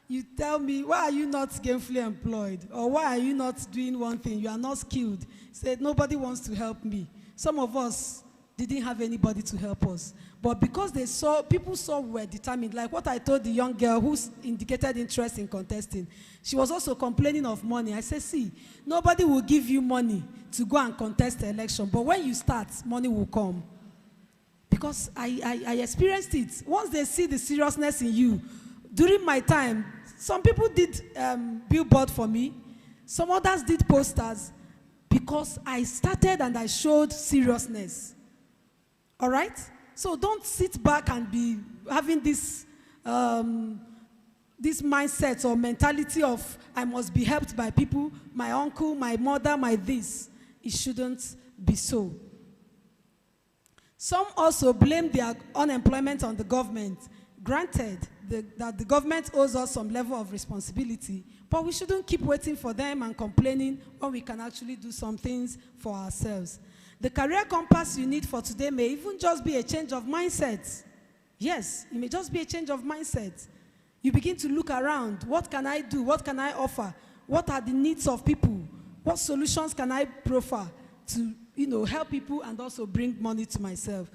S10: You tell me, why are you not gainfully employed? Or why are you not doing one thing? You are not skilled. Said, nobody wants to help me. Some of us didn't have anybody to help us. But because people saw we were determined, like what I told the young girl who indicated interest in contesting, she was also complaining of money. I said, see, nobody will give you money to go and contest the election. But when you start, money will come. Because I experienced it. Once they see the seriousness in you, during my time, some people did billboard for me. Some others did posters because I started and I showed seriousness. All right? So don't sit back and be having this mindset or mentality of I must be helped by people, my uncle, my mother, my this. It shouldn't be so. Some also blame their unemployment on the government. Granted that the government owes us some level of responsibility, but we shouldn't keep waiting for them and complaining when we can actually do some things for ourselves. The career compass you need for today may even just be a change of mindset. Yes, it may just be a change of mindset. You begin to look around. What can I do? What can I offer? What are the needs of people? What solutions can I proffer to help people and also bring money to myself?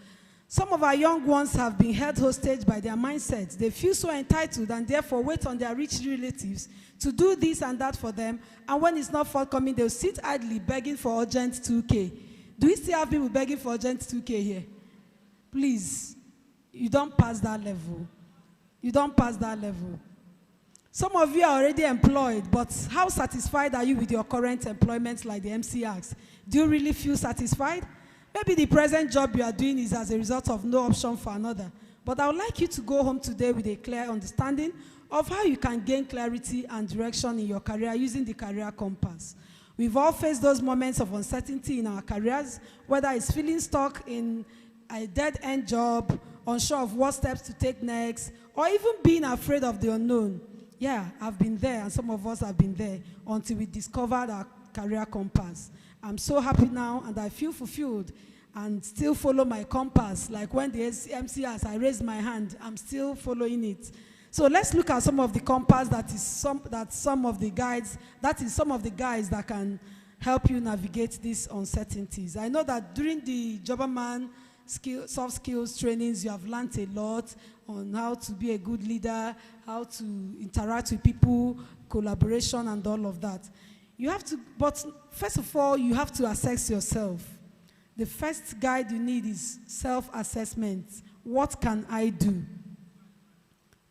S10: Some of our young ones have been held hostage by their mindsets. They feel so entitled and therefore wait on their rich relatives to do this and that for them. And when it's not forthcoming, they'll sit idly begging for urgent 2K. Do we still have people begging for urgent 2K here? Please, you don't pass that level. You don't pass that level. Some of you are already employed, but how satisfied are you with your current employment, like the MC asked? Do you really feel satisfied? Maybe the present job you are doing is as a result of no option for another. But I would like you to go home today with a clear understanding of how you can gain clarity and direction in your career using the career compass. We've all faced those moments of uncertainty in our careers, whether it's feeling stuck in a dead-end job, unsure of what steps to take next, or even being afraid of the unknown. Yeah, I've been there, and some of us have been there until we discovered our career compass. I'm so happy now, and I feel fulfilled and still follow my compass. Like when the MC asked, I raised my hand, I'm still following it. So let's look at some of the compass that is some of the guides that can help you navigate these uncertainties. I know that during the Jobberman soft skills trainings, you have learned a lot on how to be a good leader, how to interact with people, collaboration, and all of that. But first of all, you have to assess yourself. The first guide you need is self-assessment. What can I do?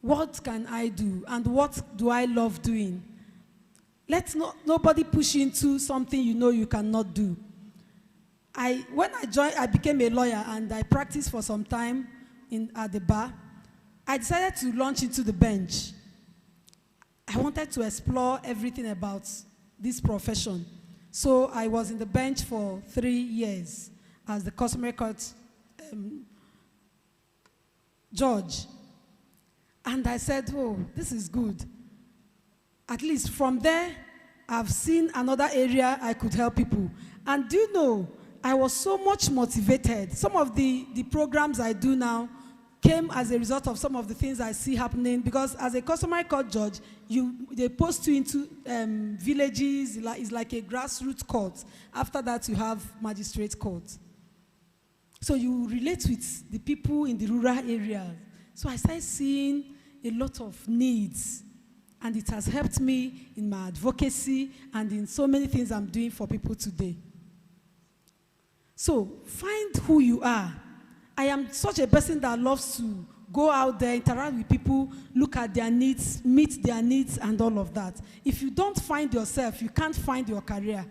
S10: What can I do? And what do I love doing? Nobody push you into something you know you cannot do. When I joined, I became a lawyer and I practiced for some time at the bar. I decided to launch into the bench. I wanted to explore everything about this profession. So I was in the bench for 3 years as the customary court judge. And I said, oh, this is good. At least from there, I've seen another area I could help people. And do you know, I was so much motivated. Some of the programs I do now came as a result of some of the things I see happening, because as a customary court judge, they post you into villages. It's like a grassroots court. After that, you have magistrate court. So you relate with the people in the rural areas. So I started seeing a lot of needs, and it has helped me in my advocacy and in so many things I'm doing for people today. So find who you are. I am such a person that loves to go out there, interact with people, look at their needs, meet their needs, and all of that. If you don't find yourself, you can't find your career.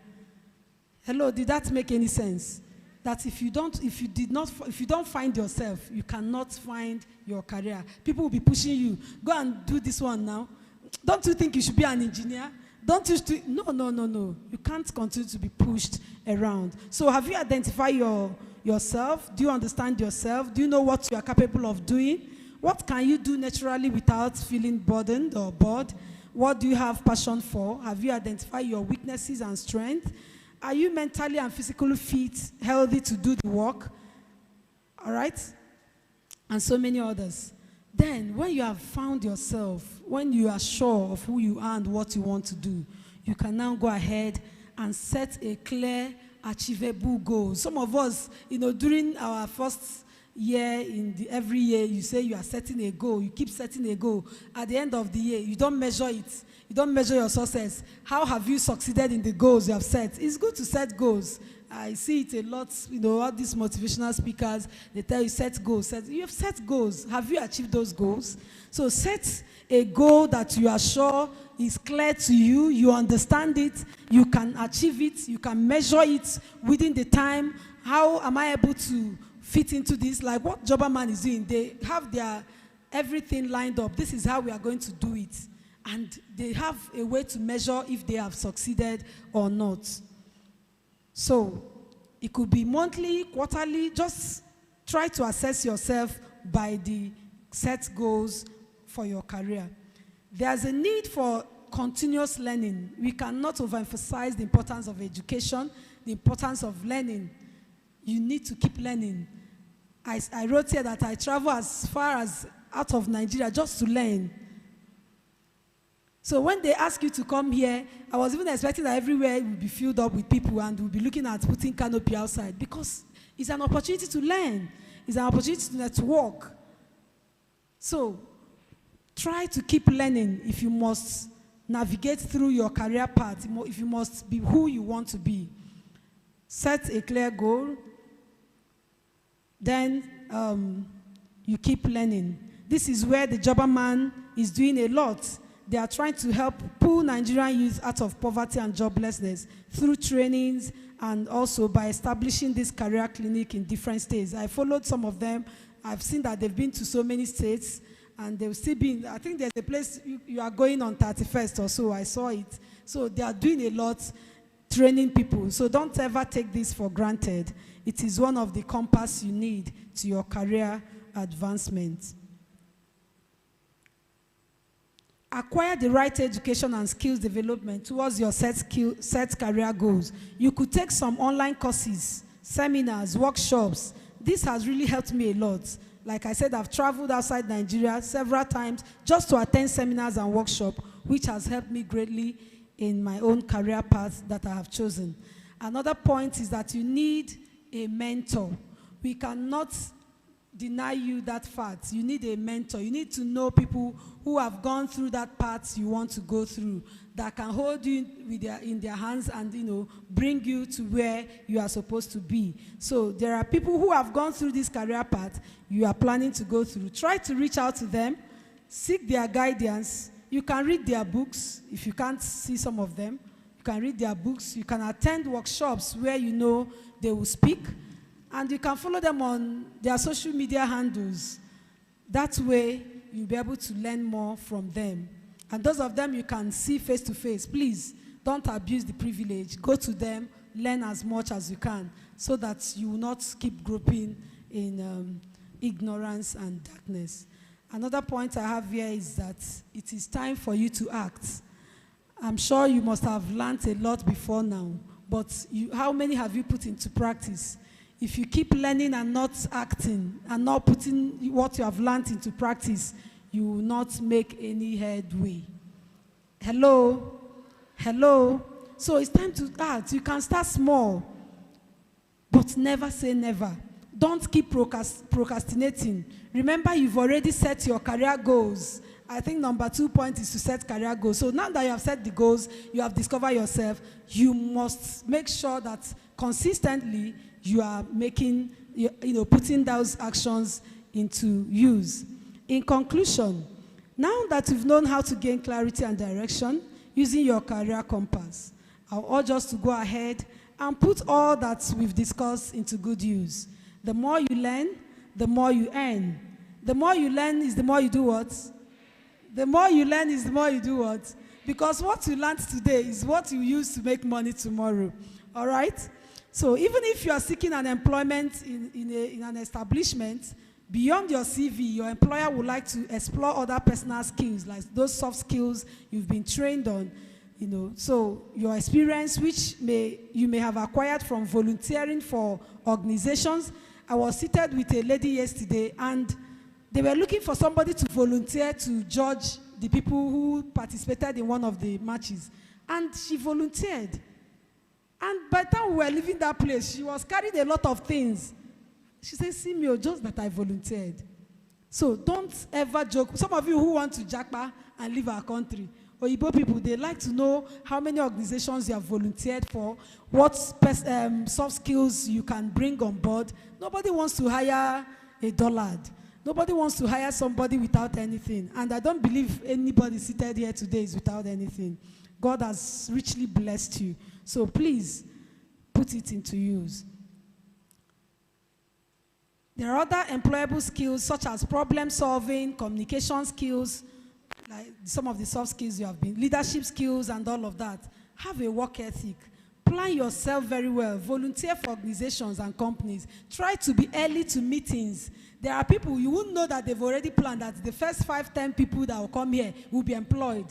S10: Hello, did that make any sense? That if you don't find yourself, you cannot find your career. People will be pushing you. Go and do this one now. Don't you think you should be an engineer? Don't you no. You can't continue to be pushed around. So have you identified yourself? Do you understand yourself? Do you know what you are capable of doing? What can you do naturally without feeling burdened or bored? What do you have passion for? Have you identified your weaknesses and strengths? Are you mentally and physically fit, healthy to do the work? All right? And so many others. Then, when you have found yourself, when you are sure of who you are and what you want to do, you can now go ahead and set a clear, achievable goal. Some of us, during our first year, every year, you say you are setting a goal. You keep setting a goal. At the end of the year, you don't measure it. You don't measure your success. How have you succeeded in the goals you have set? It's good to set goals. I see it a lot, all these motivational speakers, they tell you set goals. You have set goals. Have you achieved those goals? So set a goal that you are sure is clear to you, you understand it, you can achieve it, you can measure it within the time. How am I able to fit into this? Like what Jobberman is doing, they have their everything lined up. This is how we are going to do it. And they have a way to measure if they have succeeded or not. So it could be monthly, quarterly. Just try to assess yourself by the set goals for your career. There's a need for continuous learning. We cannot overemphasize the importance of education, the importance of learning. You need to keep learning. I wrote here that I travel as far as out of Nigeria just to learn. So when they ask you to come here, I was even expecting that everywhere will be filled up with people and we'll be looking at putting canopy outside, because it's an opportunity to learn. It's an opportunity to network. So try to keep learning if you must navigate through your career path, if you must be who you want to be. Set a clear goal. Then you keep learning. This is where the Jobberman is doing a lot. They are trying to help pull Nigerian youth out of poverty and joblessness through trainings and also by establishing this career clinic in different states. I followed some of them. I've seen that they've been to so many states, and they've still been, I think there's a place you are going on 31st or so, I saw it. So they are doing a lot, training people. So don't ever take this for granted. It is one of the compass you need to your career advancement. Acquire the right education and skills development towards your set career goals. You could take some online courses, seminars, workshops. This has really helped me a lot. Like I said, I've traveled outside Nigeria several times just to attend seminars and workshops, which has helped me greatly in my own career path that I have chosen. Another point is that you need a mentor. We cannot deny you that fact. You need a mentor. You need to know people who have gone through that path you want to go through, that can hold you in their hands and bring you to where you are supposed to be. So there are people who have gone through this career path you are planning to go through. Try to reach out to them, seek their guidance. You can read their books if you can't see some of them. You can read their books. You can attend workshops where you know they will speak. And you can follow them on their social media handles. That way, you'll be able to learn more from them. And those of them you can see face to face, please don't abuse the privilege. Go to them, learn as much as you can so that you will not keep groping in ignorance and darkness. Another point I have here is that it is time for you to act. I'm sure you must have learned a lot before now, but how many have you put into practice? If you keep learning and not acting and not putting what you have learned into practice, you will not make any headway. Hello? Hello? So it's time to act. You can start small, but never say never. Don't keep procrastinating. Remember, you've already set your career goals. I think number 2 point is to set career goals. So now that you have set the goals, you have discovered yourself, you must make sure that consistently you are making, putting those actions into use. In conclusion, now that you've known how to gain clarity and direction using your career compass, I'll urge us to go ahead and put all that we've discussed into good use. The more you learn, the more you earn. The more you learn is the more you do what? The more you learn is the more you do what? Because what you learned today is what you use to make money tomorrow. All right? So even if you are seeking an employment in an establishment, beyond your CV, your employer would like to explore other personal skills, like those soft skills you've been trained on. So your experience, which you may have acquired from volunteering for organizations. I was seated with a lady yesterday, and they were looking for somebody to volunteer to judge the people who participated in one of the matches. And she volunteered. And by the time we were leaving that place, she was carrying a lot of things. She said, see me, just that I volunteered. So don't ever joke. Some of you who want to jackpot and leave our country, Oyibo people, they like to know how many organizations you have volunteered for, what soft skills you can bring on board. Nobody wants to hire a dullard. Nobody wants to hire somebody without anything. And I don't believe anybody seated here today is without anything. God has richly blessed you. So please, put it into use. There are other employable skills such as problem solving, communication skills, like some of the soft skills you have been, leadership skills and all of that. Have a work ethic. Plan yourself very well. Volunteer for organizations and companies. Try to be early to meetings. There are people, you wouldn't know that they've already planned that the first 5-10 people that will come here will be employed.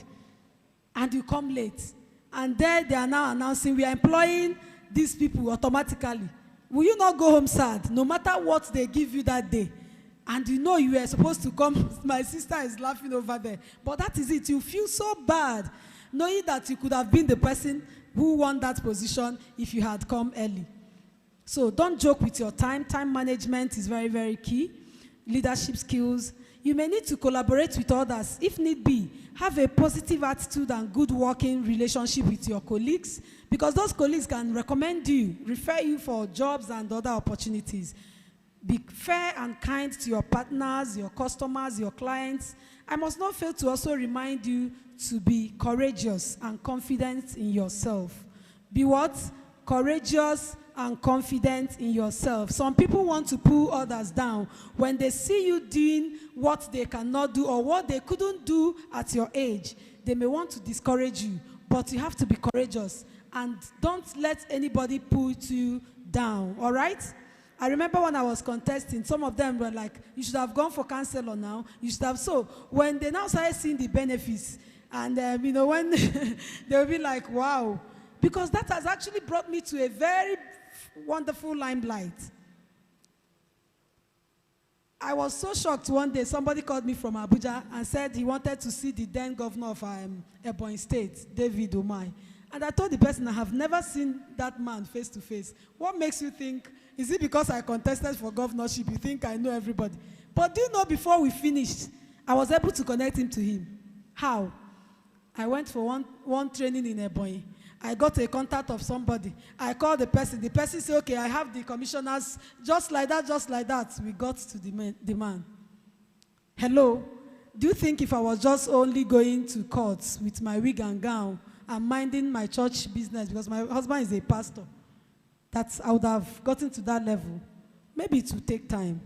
S10: And you come late. And there they are now announcing, we are employing these people automatically. Will you not go home sad, no matter what they give you that day? And you know you were supposed to come. My sister is laughing over there. But that is it. You feel so bad, knowing that you could have been the person who won that position if you had come early. So don't joke with your time. Time management is very, very key. Leadership skills. You may need to collaborate with others if need be. Have a positive attitude and good working relationship with your colleagues, because those colleagues can recommend you, refer you for jobs and other opportunities. Be fair and kind to your partners, your customers, your clients. I must not fail to also remind you to be courageous and confident in yourself. Be what? Courageous and confident in yourself. Some people want to pull others down. When they see you doing what they cannot do or what they couldn't do at your age, they may want to discourage you. But you have to be courageous and don't let anybody pull you down, all right? I remember when I was contesting, some of them were like, you should have gone for counselor now. You should have. So when they now started seeing the benefits, and when they will be like, wow. Because that has actually brought me to a very wonderful limelight. I was so shocked one day. Somebody called me from Abuja and said he wanted to see the then governor of Ebonyi State, David Umai. And I told the person, I have never seen that man face to face. What makes you think, is it because I contested for governorship, you think I know everybody? But do you know, before we finished, I was able to connect him to him. How? I went for one training in Ebonyi. I got a contact of somebody. I called the person. The person said, okay, I have the commissioners. Just like that, we got to the man. Hello? Do you think if I was just only going to courts with my wig and gown and minding my church business, because my husband is a pastor, that I would have gotten to that level? Maybe it will take time.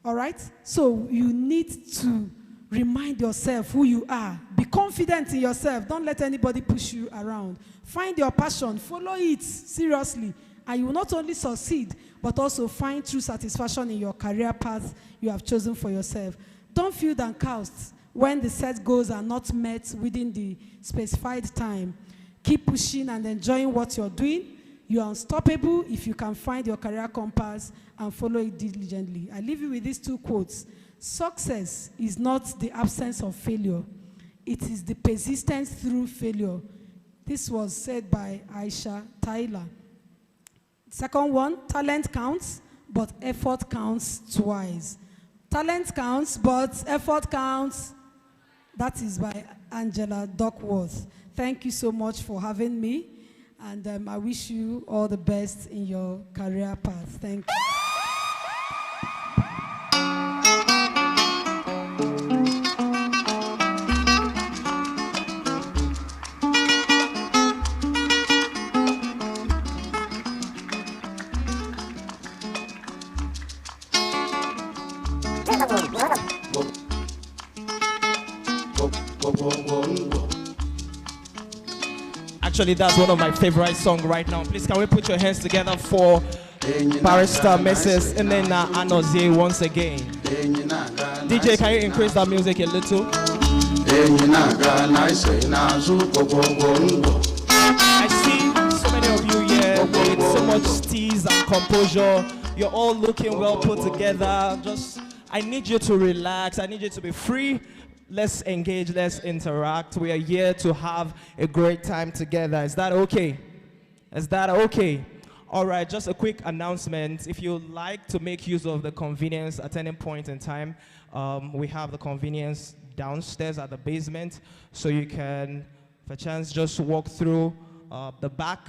S10: All right? So you need to remind yourself who you are. Be confident in yourself. Don't let anybody push you around. Find your passion. Follow it seriously. And you will not only succeed, but also find true satisfaction in your career path you have chosen for yourself. Don't feel downcast when the set goals are not met within the specified time. Keep pushing and enjoying what you're doing. You are unstoppable if you can find your career compass and follow it diligently. I leave you with these two quotes. Success is not the absence of failure. It is the persistence through failure. This was said by Aisha Tyler. Second one, talent counts, but effort counts twice. Talent counts, but effort counts. That is by Angela Duckworth. Thank you so much for having me. And I wish you all the best in your career path. Thank you.
S6: Actually, that's one of my favorite songs right now. Please, can we put your hands together for Barrister Mrs. Inena Anozie once again. DJ, can you increase that music a little? I see so many of you here with so much steeze and composure. You're all looking well put together. I need you to relax. I need you to be free. Let's engage, let's interact. We are here to have a great time together. Is that okay? Is that okay? All right, just a quick announcement. If you like to make use of the convenience at any point in time, we have the convenience downstairs at the basement, so you can, for chance, just walk through the back,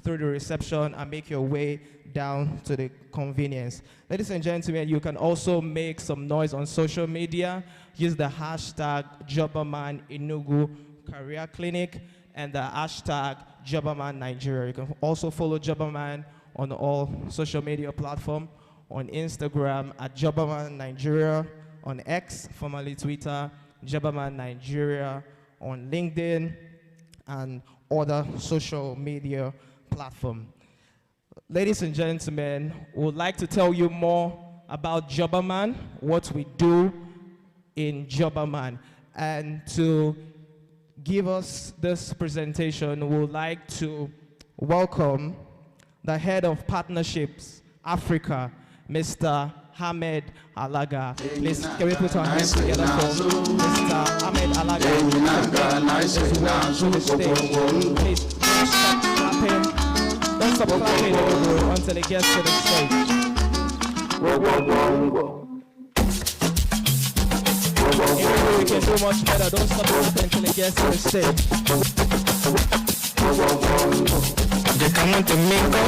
S6: through the reception, and make your way down to the convenience. Ladies and gentlemen, you can also make some noise on social media. Use the hashtag Jobberman Enugu Career Clinic and the hashtag Jobberman Nigeria. You can also follow Jobberman on all social media platforms, on Instagram at Jobberman Nigeria, on X, formerly Twitter, Jobberman Nigeria, on LinkedIn, and other social media platforms. Ladies and gentlemen, we would like to tell you more about Jobberman, what we do in Jobberman. And to give us this presentation, we would like to welcome the head of partnerships, Africa, Mr. Ahmed Alaga. Please, can we put our hands together for Mr. Ahmed Alaga? To the stage. Please, don't stop clapping. Don't stop clapping until it gets to the stage. We can do much better. Don't stop clapping until it gets to the stage.
S11: They come on to me, go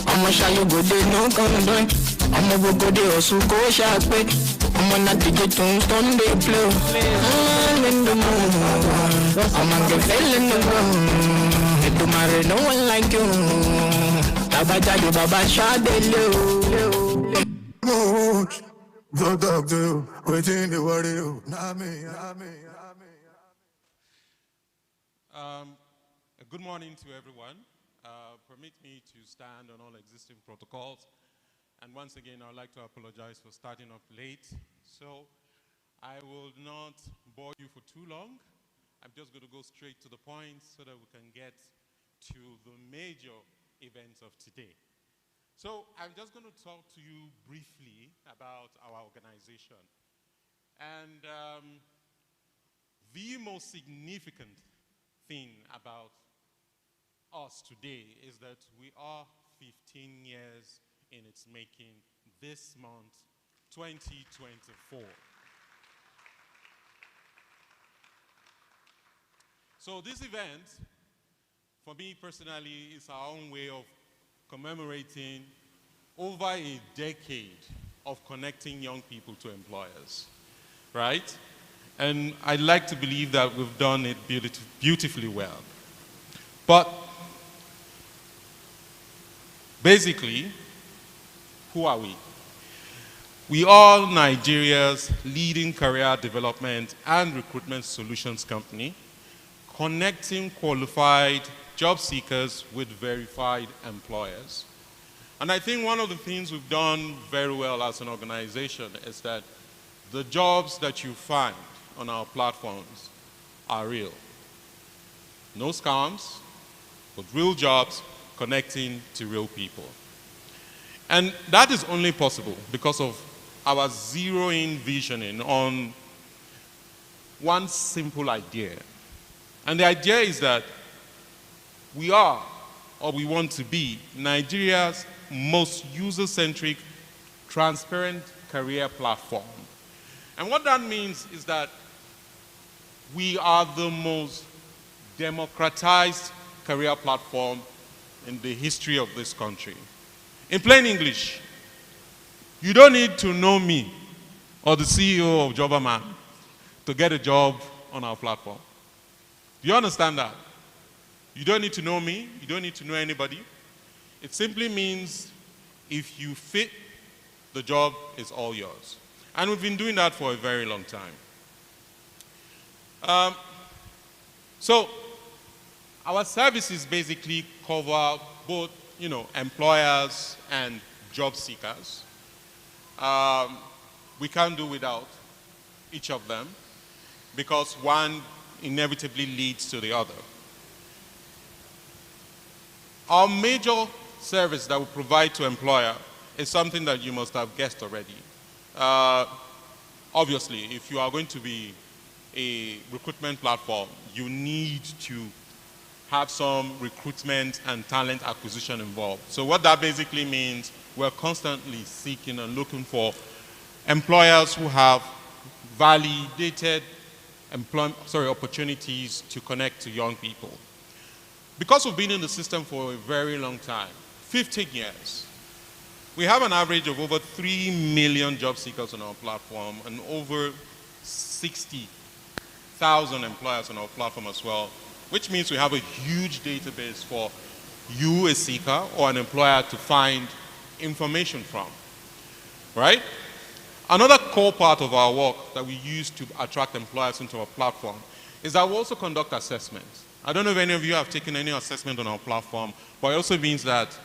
S11: I'ma show you good, they no condone. I'ma go there, also go sharp. I'ma not to get stone, they play. I'm in the mood. I'ma get fell in the ground. To marry no one like you. Tabaja, Baba Shah, they live.
S5: Don't talk to you, waiting to worry you.
S12: Good morning to everyone. Permit me to stand on all existing protocols. And once again, I would like to apologize for starting up late. So I will not bore you for too long. I'm just going to go straight to the point so that we can get to the major events of today. So I'm just going to talk to you briefly about our organization. And the most significant thing about us today is that we are 15 years in its making this month, 2024. So this event, for me personally, is our own way of commemorating over a decade of connecting young people to employers, right? And I'd like to believe that we've done it beautifully well. But basically, who are we? We are Nigeria's leading career development and recruitment solutions company, connecting qualified job seekers with verified employers. And I think one of the things we've done very well as an organization is that the jobs that you find on our platforms are real. No scams, but real jobs connecting to real people. And that is only possible because of our zeroing visioning on one simple idea. And the idea is that we are, or we want to be, Nigeria's most user-centric, transparent career platform. And what that means is that we are the most democratized career platform in the history of this country. In plain English, you don't need to know me or the CEO of Jobberman to get a job on our platform. Do you understand that? You don't need to know me, you don't need to know anybody. It simply means if you fit, the job is all yours. And we've been doing that for a very long time. So our services basically cover both, employers and job seekers. We can't do without each of them because one inevitably leads to the other. Our major service that we provide to employer is something that you must have guessed already. Obviously, if you are going to be a recruitment platform, you need to have some recruitment and talent acquisition involved. So what that basically means, we're constantly seeking and looking for employers who have validated opportunities to connect to young people. Because we've been in the system for a very long time, 15 years, we have an average of over 3 million job seekers on our platform and over 60,000 employers on our platform as well, which means we have a huge database for you, a seeker, or an employer to find information from, right? Another core part of our work that we use to attract employers into our platform is that we also conduct assessments. I don't know if any of you have taken any assessment on our platform, but it also means that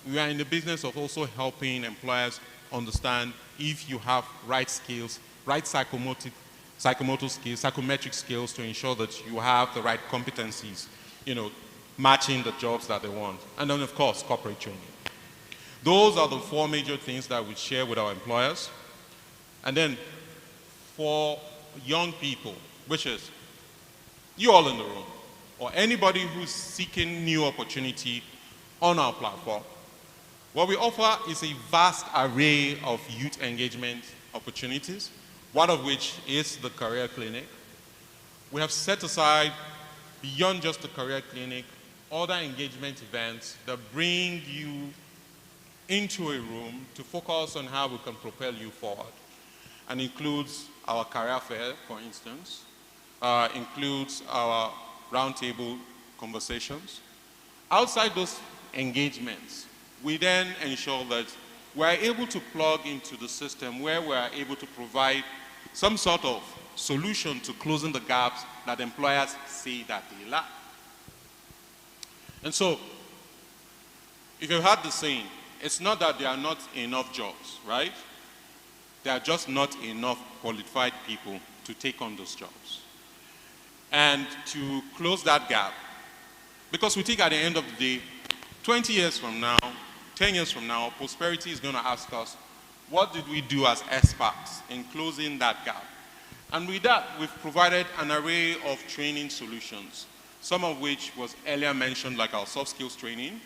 S12: we are in the business of also helping employers understand if you have right skills, right psychomotor skills, psychometric skills to ensure that you have the right competencies, matching the jobs that they want. And then, of course, corporate training. Those are the 4 major things that we share with our employers. And then for young people, which is you all in the room, or anybody who's seeking new opportunity on our platform, what we offer is a vast array of youth engagement opportunities, one of which is the Career Clinic. We have set aside, beyond just the Career Clinic, other engagement events that bring you into a room to focus on how we can propel you forward. And includes our career fair, for instance, includes our roundtable conversations. Outside those engagements, we then ensure that we're able to plug into the system where we're able to provide some sort of solution to closing the gaps that employers say that they lack. And so, if you've heard the saying, it's not that there are not enough jobs, right? There are just not enough qualified people to take on those jobs. And to close that gap, because we think at the end of the day, 20 years from now, 10 years from now, prosperity is going to ask us, what did we do as experts in closing that gap? And with that, we've provided an array of training solutions, some of which was earlier mentioned, like our soft skills training.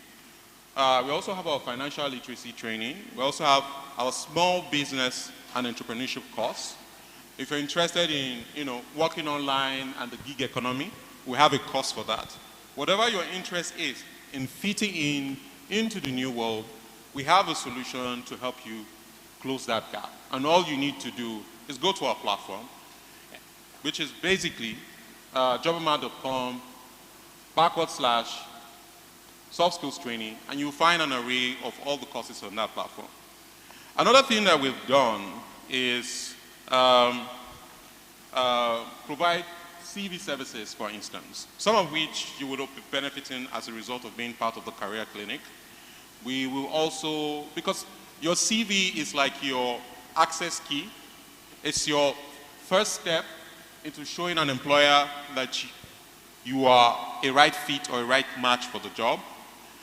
S12: We also have our financial literacy training. We also have our small business and entrepreneurship course. If you're interested in, working online and the gig economy, we have a course for that. Whatever your interest is in fitting into the new world, we have a solution to help you close that gap. And all you need to do is go to our platform, which is basically jobberman.com / soft skills training, and you'll find an array of all the courses on that platform. Another thing that we've done is provide CV services, for instance, some of which you would be benefiting as a result of being part of the career clinic. We will also, because your CV is like your access key, it's your first step into showing an employer that you are a right fit or a right match for the job.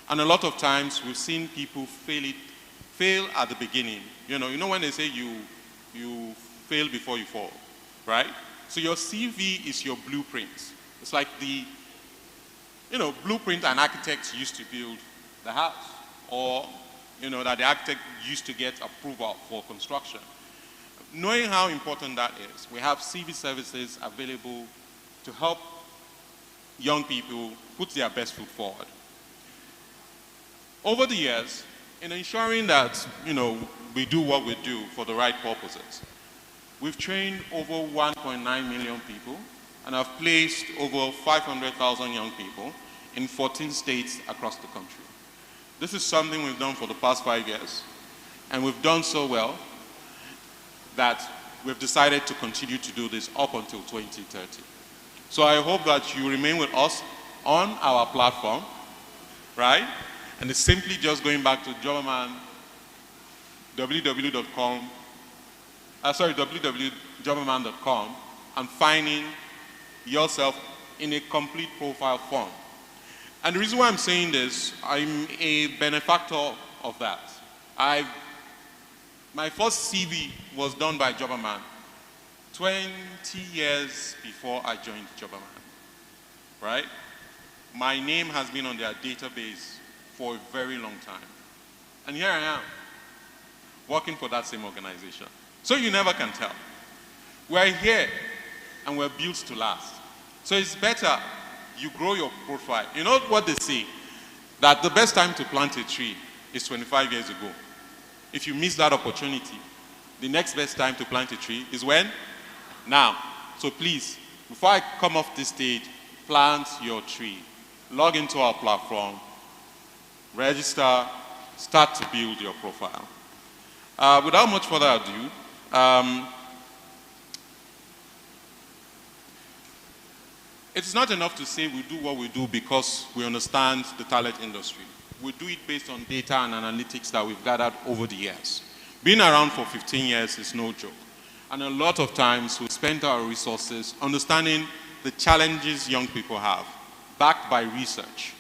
S12: And a lot of times we've seen people fail at the beginning. You know when they say you fail before you fall, right? So your CV is your blueprint. It's like the blueprint an architect used to build the house, or that the architect used to get approval for construction. Knowing how important that is, we have CV services available to help young people put their best foot forward. Over the years, in ensuring that we do what we do for the right purposes, we've trained over 1.9 million people and have placed over 500,000 young people in 14 states across the country. This is something we've done for the past 5 years, and we've done so well that we've decided to continue to do this up until 2030. So I hope that you remain with us on our platform, right? And it's simply just going back to Jobberman, www.jobberman.com, and finding yourself in a complete profile form. And the reason why I'm saying this, I'm a benefactor of that. My first CV was done by Jobberman 20 years before I joined Jobberman, right? My name has been on their database for a very long time. And here I am, working for that same organization. So you never can tell. We're here, and we're built to last. So it's better you grow your profile. You know what they say? That the best time to plant a tree is 25 years ago. If you miss that opportunity, the next best time to plant a tree is when? Now. So please, before I come off this stage, plant your tree. Log into our platform, register, start to build your profile. Without much further ado, it's not enough to say we do what we do because we understand the talent industry. We do it based on data and analytics that we've gathered over the years. Being around for 15 years is no joke. And a lot of times we spend our resources understanding the challenges young people have, backed by research.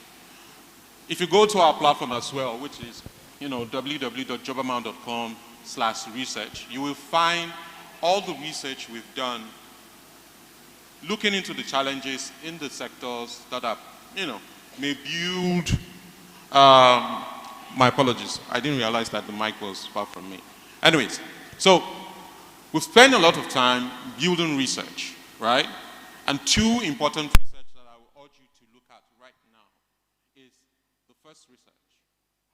S12: If you go to our platform as well, which is www.jobberman.com/research, you will find all the research we've done looking into the challenges in the sectors that are, may build, my apologies, I didn't realize that the mic was far from me. Anyways, so we've spent a lot of time building research, right? And two important research that I will urge you to look at right now is the first research,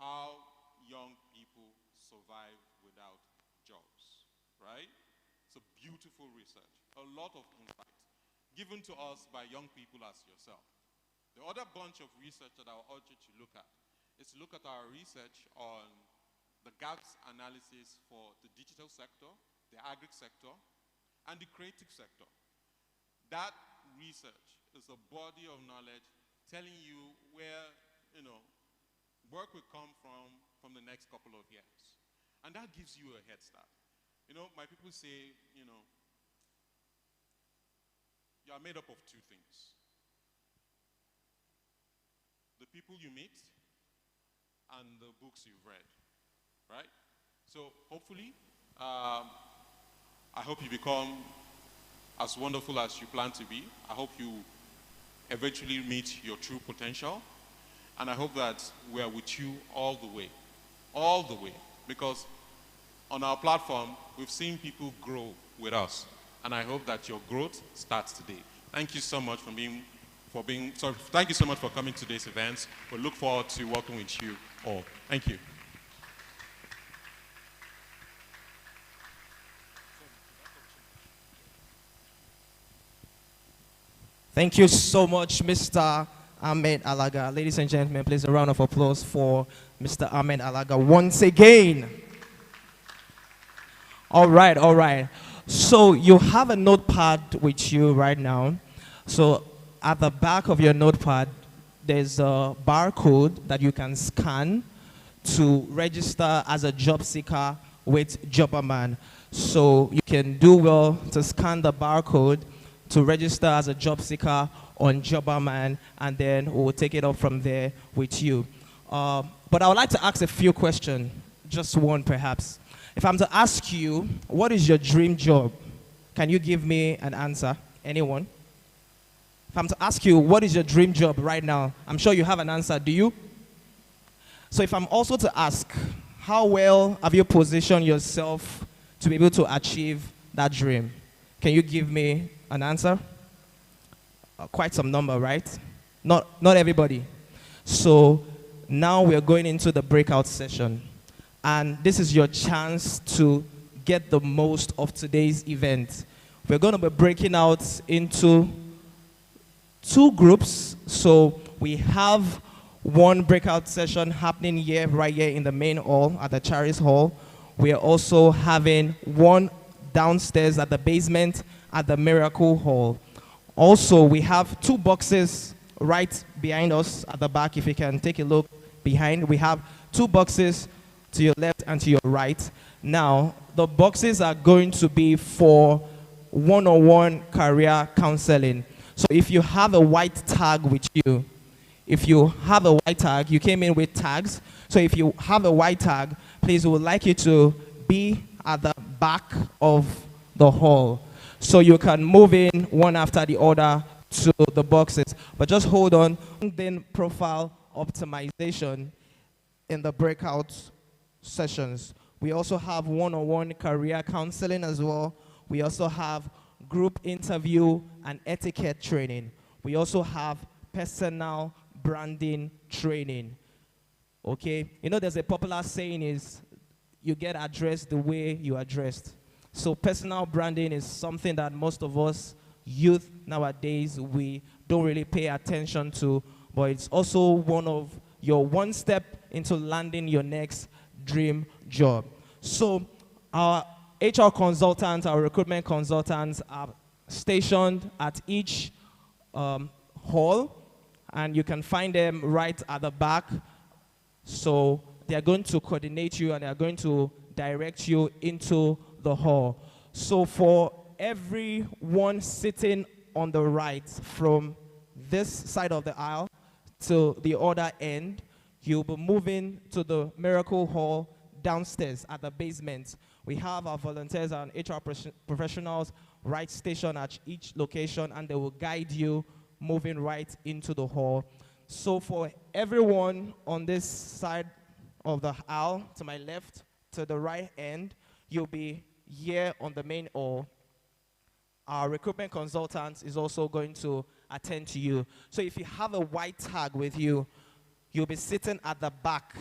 S12: how young people survive without jobs, right? It's a beautiful research, a lot of insight given to us by young people as yourself. The other bunch of research that I will urge you to look at is to look at our research on the gaps analysis for the digital sector, the agri sector, and the creative sector. That research is a body of knowledge telling you where, work will come from the next couple of years. And that gives you a head start. My people say, you are made up of two things. The people you meet and the books you've read, right? So hopefully, I hope you become as wonderful as you plan to be. I hope you eventually meet your true potential. And I hope that we are with you all the way, because on our platform, we've seen people grow with us. And I hope that your growth starts today. Thank you so much thank you so much for coming to today's events. We look forward to working with you all. Thank you.
S6: Thank you so much, Mr. Ahmed Alaga. Ladies and gentlemen, please a round of applause for Mr. Ahmed Alaga once again. All right, all right. So you have a notepad with you right now. So at the back of your notepad, there's a barcode that you can scan to register as a job seeker with Jobberman. So you can do well to scan the barcode to register as a job seeker on Jobberman, and then we'll take it up from there with you. But I would like to ask a few questions, just one perhaps. If I'm to ask you, what is your dream job? Can you give me an answer? Anyone? If I'm to ask you, what is your dream job right now? I'm sure you have an answer. Do you? So if I'm also to ask, how well have you positioned yourself to be able to achieve that dream? Can you give me an answer? Quite some number, right? Not everybody. So now we're going into the breakout session. And this is your chance to get the most of today's event. We're going to be breaking out into 2 groups. So we have one breakout session happening here, right here in the main hall at the Charis Hall. We are also having one downstairs at the basement at the Miracle Hall. Also, we have 2 boxes right behind us at the back. If you can take a look behind, we have 2 boxes to your left and to your right. Now, the boxes are going to be for one-on-one career counseling. So if you have a white tag with you, if you have a white tag, you came in with tags. So if you have a white tag, please, we would like you to be at the back of the hall. So you can move in one after the other to the boxes. But just hold on. Then profile optimization in the breakout sessions. We also have one-on-one career counseling as well. We also have group interview and etiquette training. We also have personal branding training. Okay? You know, there's a popular saying is, you get addressed the way you are dressed. So personal branding is something that most of us youth nowadays, we don't really pay attention to, but it's also one of your one step into landing your next dream job. So our HR consultants, our recruitment consultants are stationed at each hall, and you can find them right at the back. So they are going to coordinate you and they are going to direct you into the hall. So for everyone sitting on the right from this side of the aisle to the other end, you'll be moving to the Miracle Hall downstairs at the basement. We have our volunteers and HR professionals right stationed at each location, and they will guide you moving right into the hall. So for everyone on this side of the aisle, to my left, to the right end, you'll be here on the main hall. Our recruitment consultant is also going to attend to you. So if you have a white tag with you, you'll be sitting at the back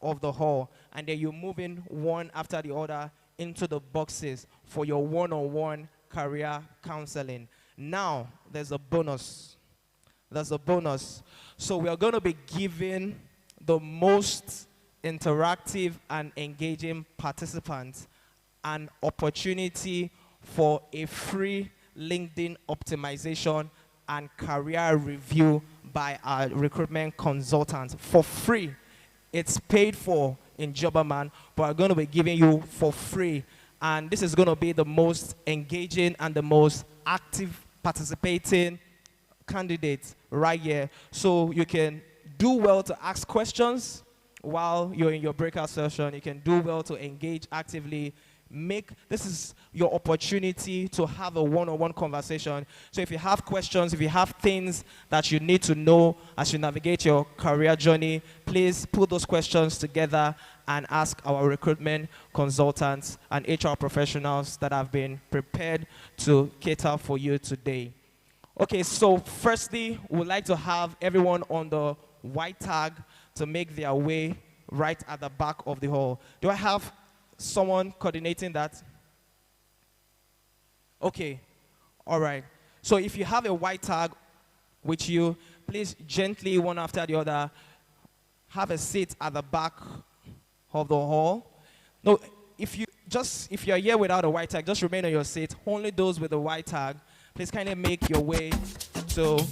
S6: of the hall, and then you're moving one after the other into the boxes for your one-on-one career counseling. Now, there's a bonus. There's a bonus. So we are going to be giving the most interactive and engaging participants an opportunity for a free LinkedIn optimization and career review by our recruitment consultants for free. It's paid for in Jobberman, but we're going to be giving you for free. And this is going to be the most engaging and the most active participating candidates right here. So you can do well to ask questions while you're in your breakout session. You can do well to engage actively. This is your opportunity to have a one-on-one conversation. So if you have questions, if you have things that you need to know as you navigate your career journey, please put those questions together and ask our recruitment consultants and HR professionals that have been prepared to cater for you today. Okay, so firstly, we'd like to have everyone on the white tag to make their way right at the back of the hall. Do I have someone coordinating that? Okay, all right. So if you have a white tag, with you. Please gently, one after the other, have a seat at the back of the hall. No, if you're here without a white tag, just remain on your seat. Only those with a white tag, please kindly make your way to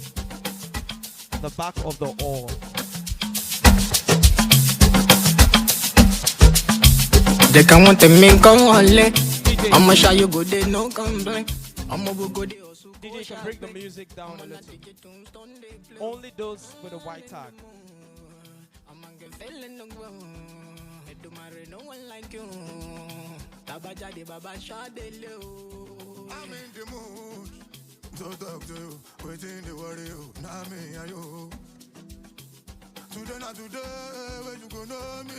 S6: the back of the hall.
S11: They can want to make go ole. I'ma show you good, they no complain. I'ma go there.
S6: DJ, can bring the music down a little. Only those with a white tag.
S11: No one like you. Tabajade Baba Shadele.
S5: I'm in the mood to talk to you, waiting the worry you. Now me and you. Today not today, where you gonna know me?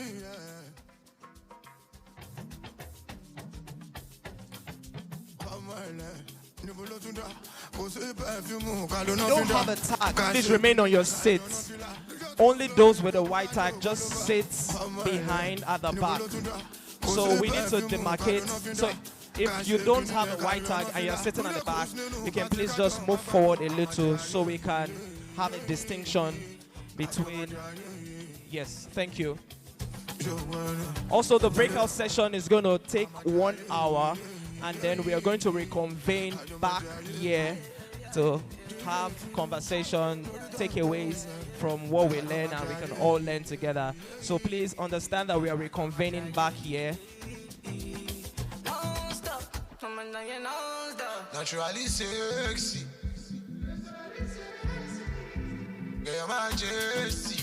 S6: If you don't have a tag, please remain on your seat. Only those with a white tag just sit behind at the back. So we need to demarcate. So if you don't have a white tag and you're sitting at the back, you can please just move forward a little so we can have a distinction between. Yes, thank you. Also, the breakout session is going to take 1 hour, and then we are going to reconvene back here to have conversation, takeaways from what we learn, and we can all learn together. So please understand that we are reconvening back here.
S5: Naturally sexy. Your majesty.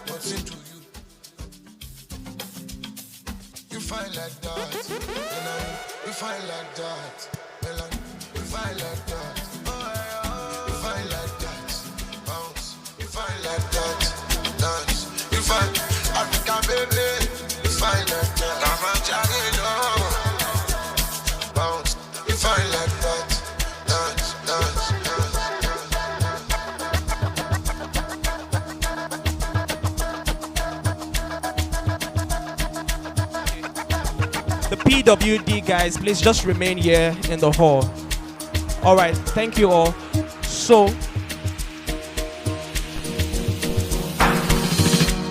S5: What's into you? You fine like that. You fine like that. You fine like that. You fine like that. Bounce. You fine like that. Dance. You fine. African baby. You fine like that. I'm a jagged. Bounce. You fine like that. Dance. Dance.
S6: The PWD guys, please just remain here in the hall. All right, thank you all. So,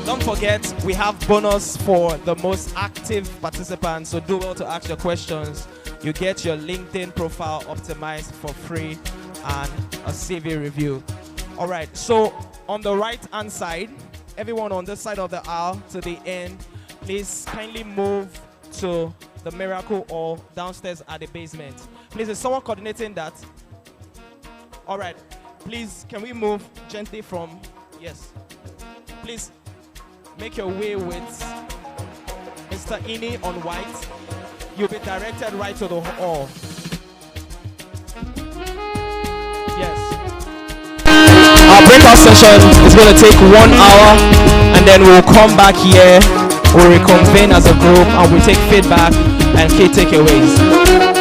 S6: don't forget, we have bonus for the most active participants, so do well to ask your questions. You get your LinkedIn profile optimized for free and a CV review. All right, so on the right-hand side, everyone on this side of the aisle to the end, please kindly move to the Miracle Hall downstairs at the basement. Please, is someone coordinating that? All right, please, can we move gently from, yes. Please, make your way with Mr. Ini on white. You'll be directed right to the hall. Yes. Our breakout session is going to take 1 hour, and then we'll come back here. We'll reconvene as a group, and we'll take feedback and key takeaways.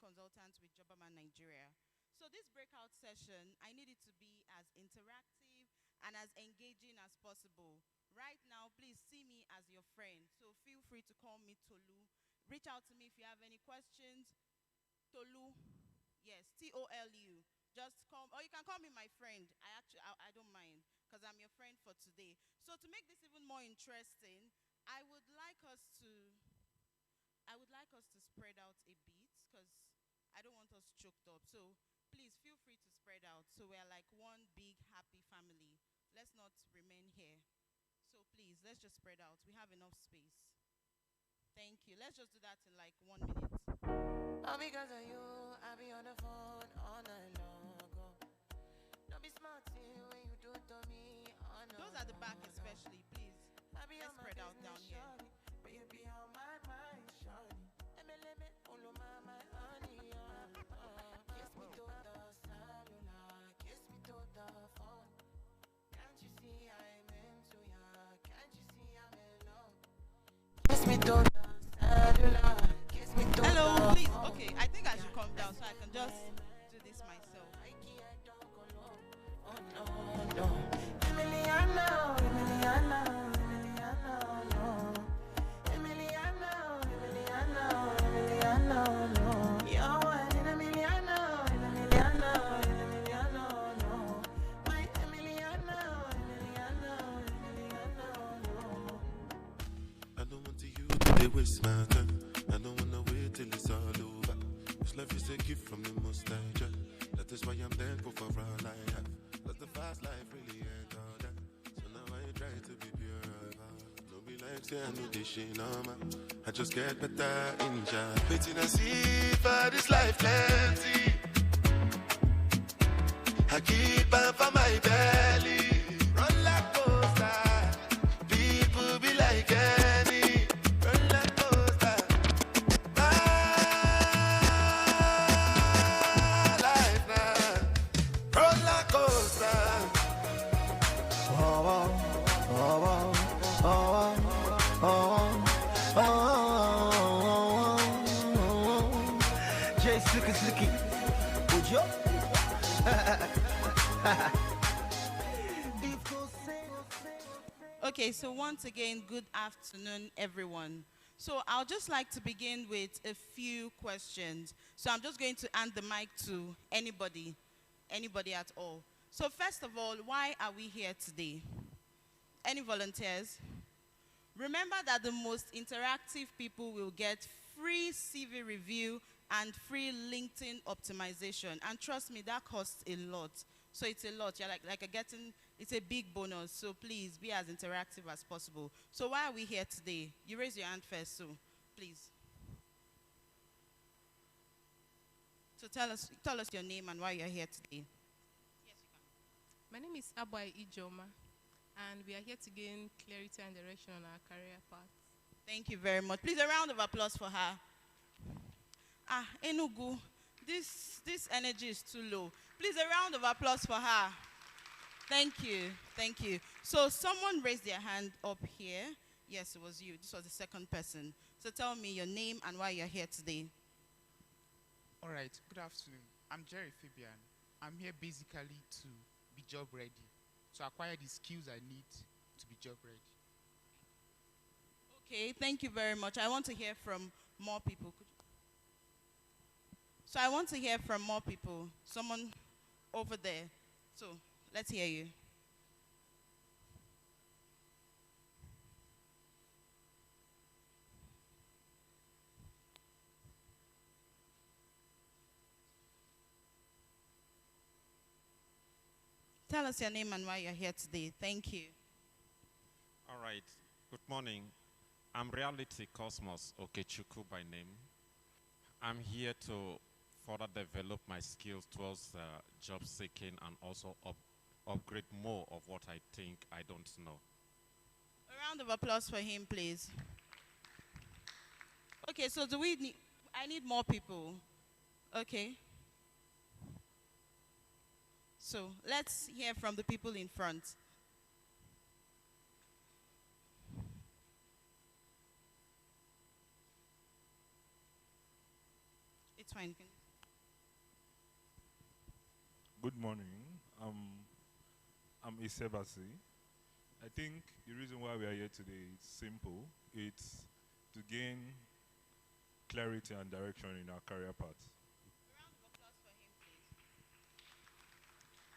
S13: consultant with Jobberman Nigeria. So this breakout session, I need it to be as interactive and as engaging as possible. Right now, please see me as your friend. So feel free to call me Tolu. Reach out to me if you have any questions. Tolu, yes, T-O-L-U. Just call, or you can call me my friend. I don't mind, because I'm your friend for today. So to make this even more interesting, I would like us to I would like us to spread out a bit because I don't want us choked up. So please feel free to spread out. So we are like one big happy family. Let's not remain here. So please, let's just spread out. We have enough space. Thank you. Let's just do that in like 1 minute.
S11: All because of you, I be on the phone all night long. Don't be smart when you do it to me. Oh, no,
S13: Those at the back especially, please. Let's spread out down here.
S11: But you be on my mind, shawty. Let me follow my honey. Kiss me to the cellular, kiss me to the phone. Can't you see I'm into ya? Can't you see I'm in love? Kiss me to the cellular, kiss me to
S13: Hello,
S11: the
S13: please.
S11: phone.
S13: Okay, I think I should come down so I can just do this myself.
S11: Oh no, no. Emiliano, Emiliano, Emiliano, no. Emiliano, Emiliano, Emiliano, no. You're one in Emiliano, Emiliano, Emiliano, no. My Emiliano, Emiliano, Emiliano, no.
S14: I don't want to you to waste my time. I don't wanna wait till it's all over. This life is a gift from the Most High. That is why I'm thankful for all I have. Cause the fast life really ain't all that. So now I try to be pure. No be like say I know this shit normal. I just get better in job. Waiting and see for this life plenty. I keep on for my belly. Roller coaster. People be like any roller coaster. My life now. Roller coaster.
S5: Oh, oh, oh, oh, oh, oh, oh, oh. Jay Slicky, would you?
S13: Okay, so once again, good afternoon, everyone. So I'll just like to begin with a few questions. So I'm just going to hand the mic to anybody at all. So first of all, why are we here today? Any volunteers? Remember that the most interactive people will get free CV review and free LinkedIn optimization. And trust me, that costs a lot. So it's a lot. You're it's a big bonus. So please be as interactive as possible. So why are we here today? You raise your hand first, so please. So tell us your name and why you're here today.
S15: My name is Abai Ijoma, and we are here to gain clarity and direction on our career path.
S13: Thank you very much. Please, a round of applause for her. Enugu, this energy is too low. Please, a round of applause for her. Thank you. Thank you. So someone raised their hand up here. Yes, it was you. This was the second person. So tell me your name and why you're here today.
S16: All right, good afternoon. I'm Jerry Fabian. I'm here basically to be job ready, to acquire the skills I need to be job ready.
S13: Okay, thank you very much. I want to hear from more people. So I want to hear from more people. Someone over there. So let's hear you. Tell us your name and why you're here today. Thank you.
S17: All right. Good morning. I'm Reality Cosmos Okechukwu by name. I'm here to further develop my skills towards job seeking and also upgrade more of what I think I don't know.
S13: A round of applause for him, please. Okay, so I need more people. Okay. So let's hear from the people in front. It's fine.
S18: Good morning. I'm Isebasi. I think the reason why we are here today is simple. It's to gain clarity and direction in our career path.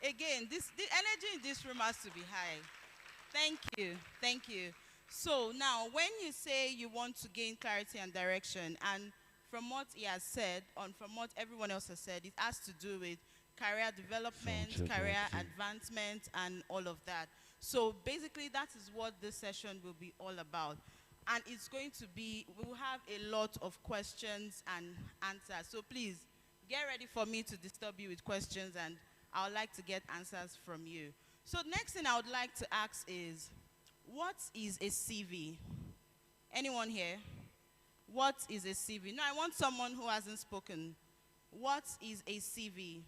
S13: Again, the energy in this room has to be high. Thank you. Thank you. So now, when you say you want to gain clarity and direction, and from what he has said, and from what everyone else has said, it has to do with career development, career advancement, and all of that. So basically, that is what this session will be all about. And it's going to be, we will have a lot of questions and answers. So please, get ready for me to disturb you with questions, and I would like to get answers from you. So the next thing I would like to ask is, what is a CV? Anyone here? What is a CV? No, I want someone who hasn't spoken. What is a CV?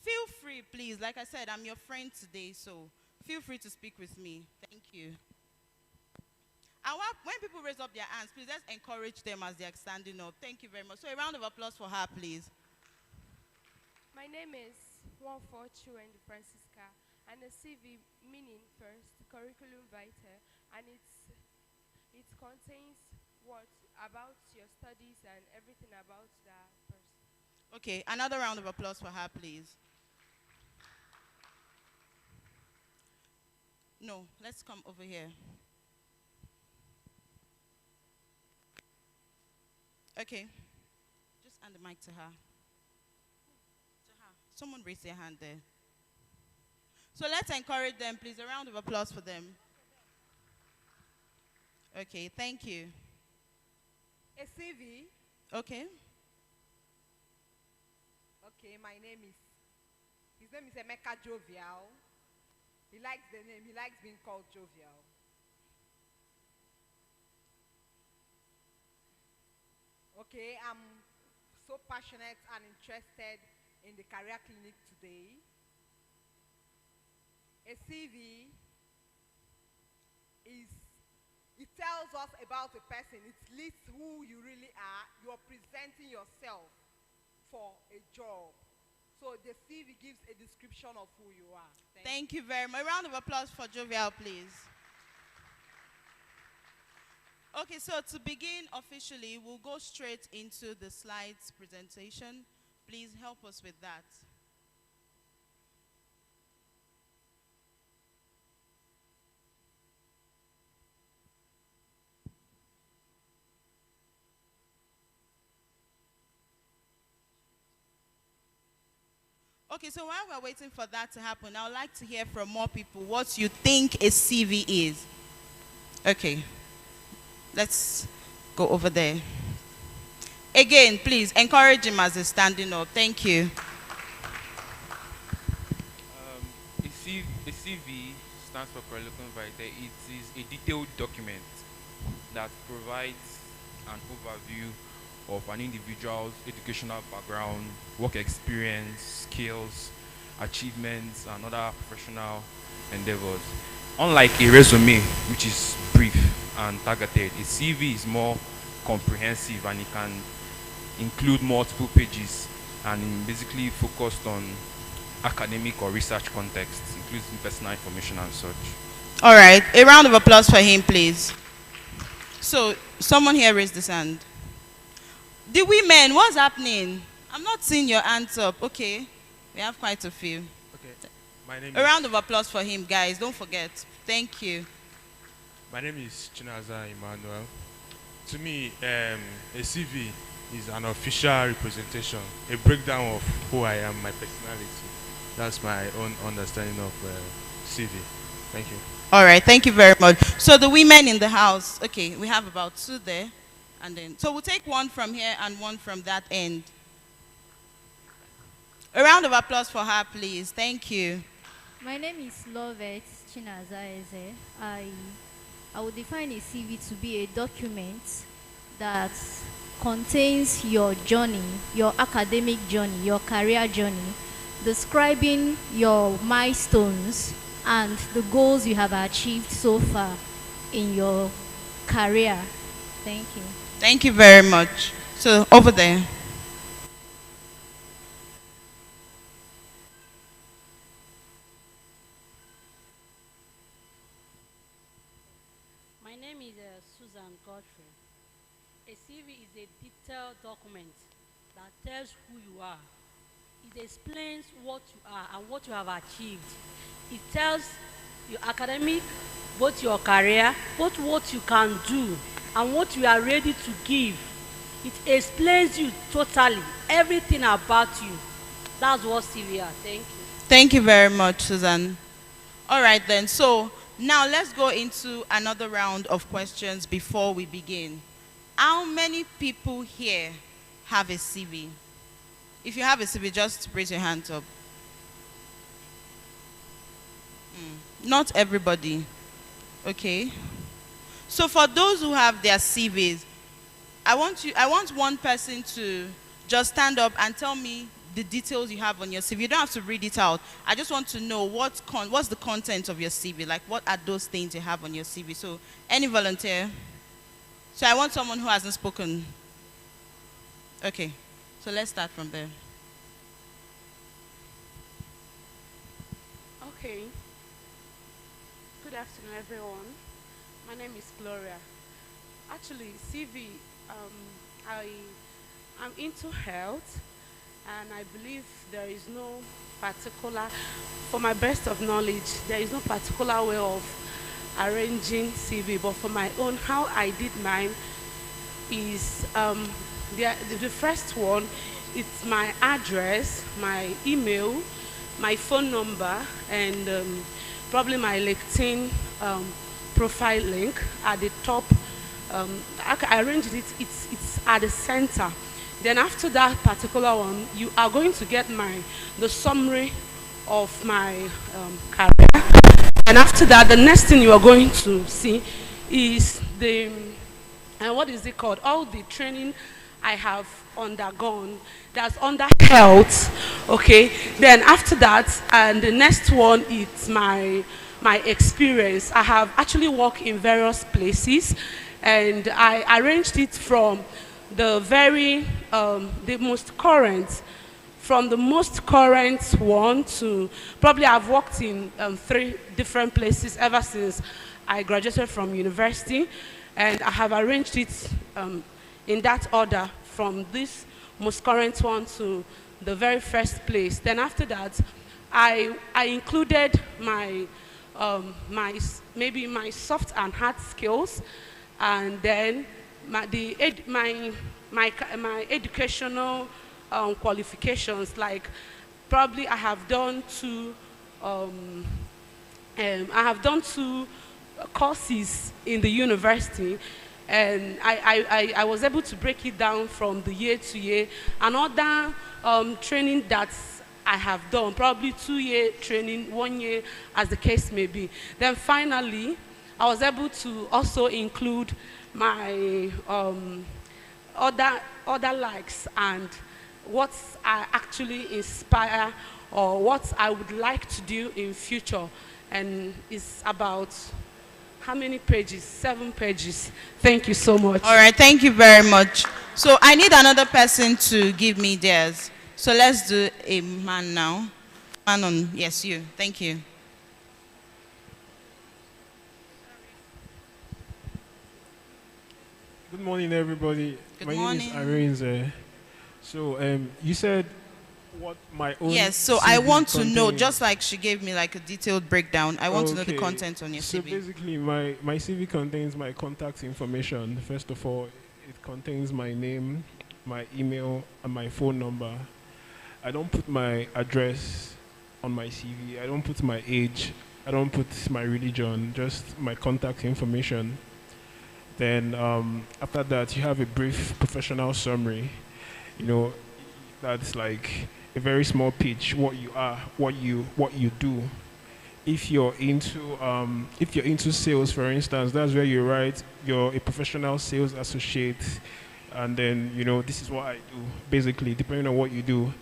S13: Feel free, please. Like I said, I'm your friend today, so feel free to speak with me. Thank you. When people raise up their hands, please let's encourage them as they're standing up. Thank you very much. So a round of applause for her, please.
S19: My name is Wanfochu and Francisca, and the CV meaning first, curriculum vitae, and it contains what about your studies and everything about that person.
S13: Okay, another round of applause for her, please. No, let's come over here. Okay, just hand the mic to her. Someone raise their hand there. So let's encourage them, please. A round of applause for them. Okay, thank you.
S20: A CV.
S13: Okay.
S20: Okay, his name is Emeka Jovial. He likes the name, he likes being called Jovial. Okay, I'm so passionate and interested in the career clinic today. A CV it tells us about a person. It lists who you really are. You're presenting yourself for a job. So the CV gives a description of who you are.
S13: Thank you very much. A round of applause for Jovial, please. Okay, so to begin officially, we'll go straight into the slides presentation. Please help us with that. Okay, so while we're waiting for that to happen, I would like to hear from more people what you think a CV is. Okay, let's go over there. Again, please, encourage him as he's standing up. Thank you.
S21: A CV stands for curriculum vitae. It is a detailed document that provides an overview of an individual's educational background, work experience, skills, achievements, and other professional endeavors. Unlike a resume, which is brief and targeted, a CV is more comprehensive and it can include multiple pages and basically focused on academic or research context, including personal information and such.
S13: All right, a round of applause for him, please. So, someone here raised his hand. The women, what's happening? I'm not seeing your hands up. Okay, we have quite a few.
S22: Okay, my name
S13: A round of applause for him, guys. Don't forget. Thank you.
S22: My name is Chinaza Emmanuel. To me, a CV is an official representation, a breakdown of who I am, my personality. That's my own understanding of CV. Thank you.
S13: All right, thank you very much. So the women in the house, okay, we have about two there. And then, so we'll take one from here and one from that end. A round of applause for her, please. Thank you.
S23: My name is Lovett Chinaza Eze. I would define a CV to be a document that contains your journey, your academic journey, your career journey, describing your milestones and the goals you have achieved so far in your career. Thank you.
S13: Thank you very much. So, over there.
S24: My name is Susan Godfrey. A CV is a detailed document that tells who you are. It explains what you are and what you have achieved. It tells your academic, both your career, both what you can do and what you are ready to give. It explains you totally, everything about you. That's what CV are. Thank you.
S13: Thank you very much, Susan. All right then, so now let's go into another round of questions before we begin. How many people here have a CV? If you have a CV, just raise your hand up. Not everybody. Okay. So for those who have their CVs, I want one person to just stand up and tell me the details you have on your CV. You don't have to read it out. I just want to know what's the content of your CV. Like, what are those things you have on your CV? So, any volunteer? So I want someone who hasn't spoken. Okay. So let's start from there.
S24: Okay. Good afternoon, everyone. My name is Gloria. Actually, CV, I'm into health, and I believe there is no particular, for my best of knowledge, there is no particular way of arranging CV, but for my own, how I did mine is the first one, it's my address, my email, my phone number, and probably my LinkedIn profile link at the top. I arranged it, it's at the center. Then after that particular one, you are going to get the summary of my career. And after that, the next thing you are going to see is what is it called? All the training I have undergone that's under health. Okay. Then after that, and the next one is my experience. I have actually worked in various places, and I arranged it from the most current one to probably I've worked in 3 different places ever since I graduated from university, and I have arranged it in that order from this most current one to the very first place. Then after that, I included my maybe my soft and hard skills, and then my educational qualifications. Like probably I have done 2 courses in the university, and I was able to break it down from the year to year. Another training that I have done, probably 2-year training, 1 year, as the case may be. Then finally, I was able to also include my other likes and what I actually inspire or what I would like to do in future. And it's about how many pages? 7 pages. Thank you so much.
S13: All right, thank you very much. So I need another person to give me theirs. So let's do a man now. Yes, you. Thank you.
S1: Good morning, everybody.
S13: Good
S1: My
S13: morning.
S1: name is Arinze. So you said what my own.
S13: Yes, so I want to know, just like she gave me like a detailed breakdown, I want to know the content on your CV.
S1: So basically, my CV contains my contact information. First of all, it contains my name, my email, and my phone number. I don't put my address on my CV. I don't put my age. I don't put my religion, just my contact information. Then after that, you have a brief professional summary. You know, that's like a very small pitch, what you are, what you do. If you're into sales, for instance, that's where you write you're a professional sales associate, and then this is what I do, basically, depending on what you do.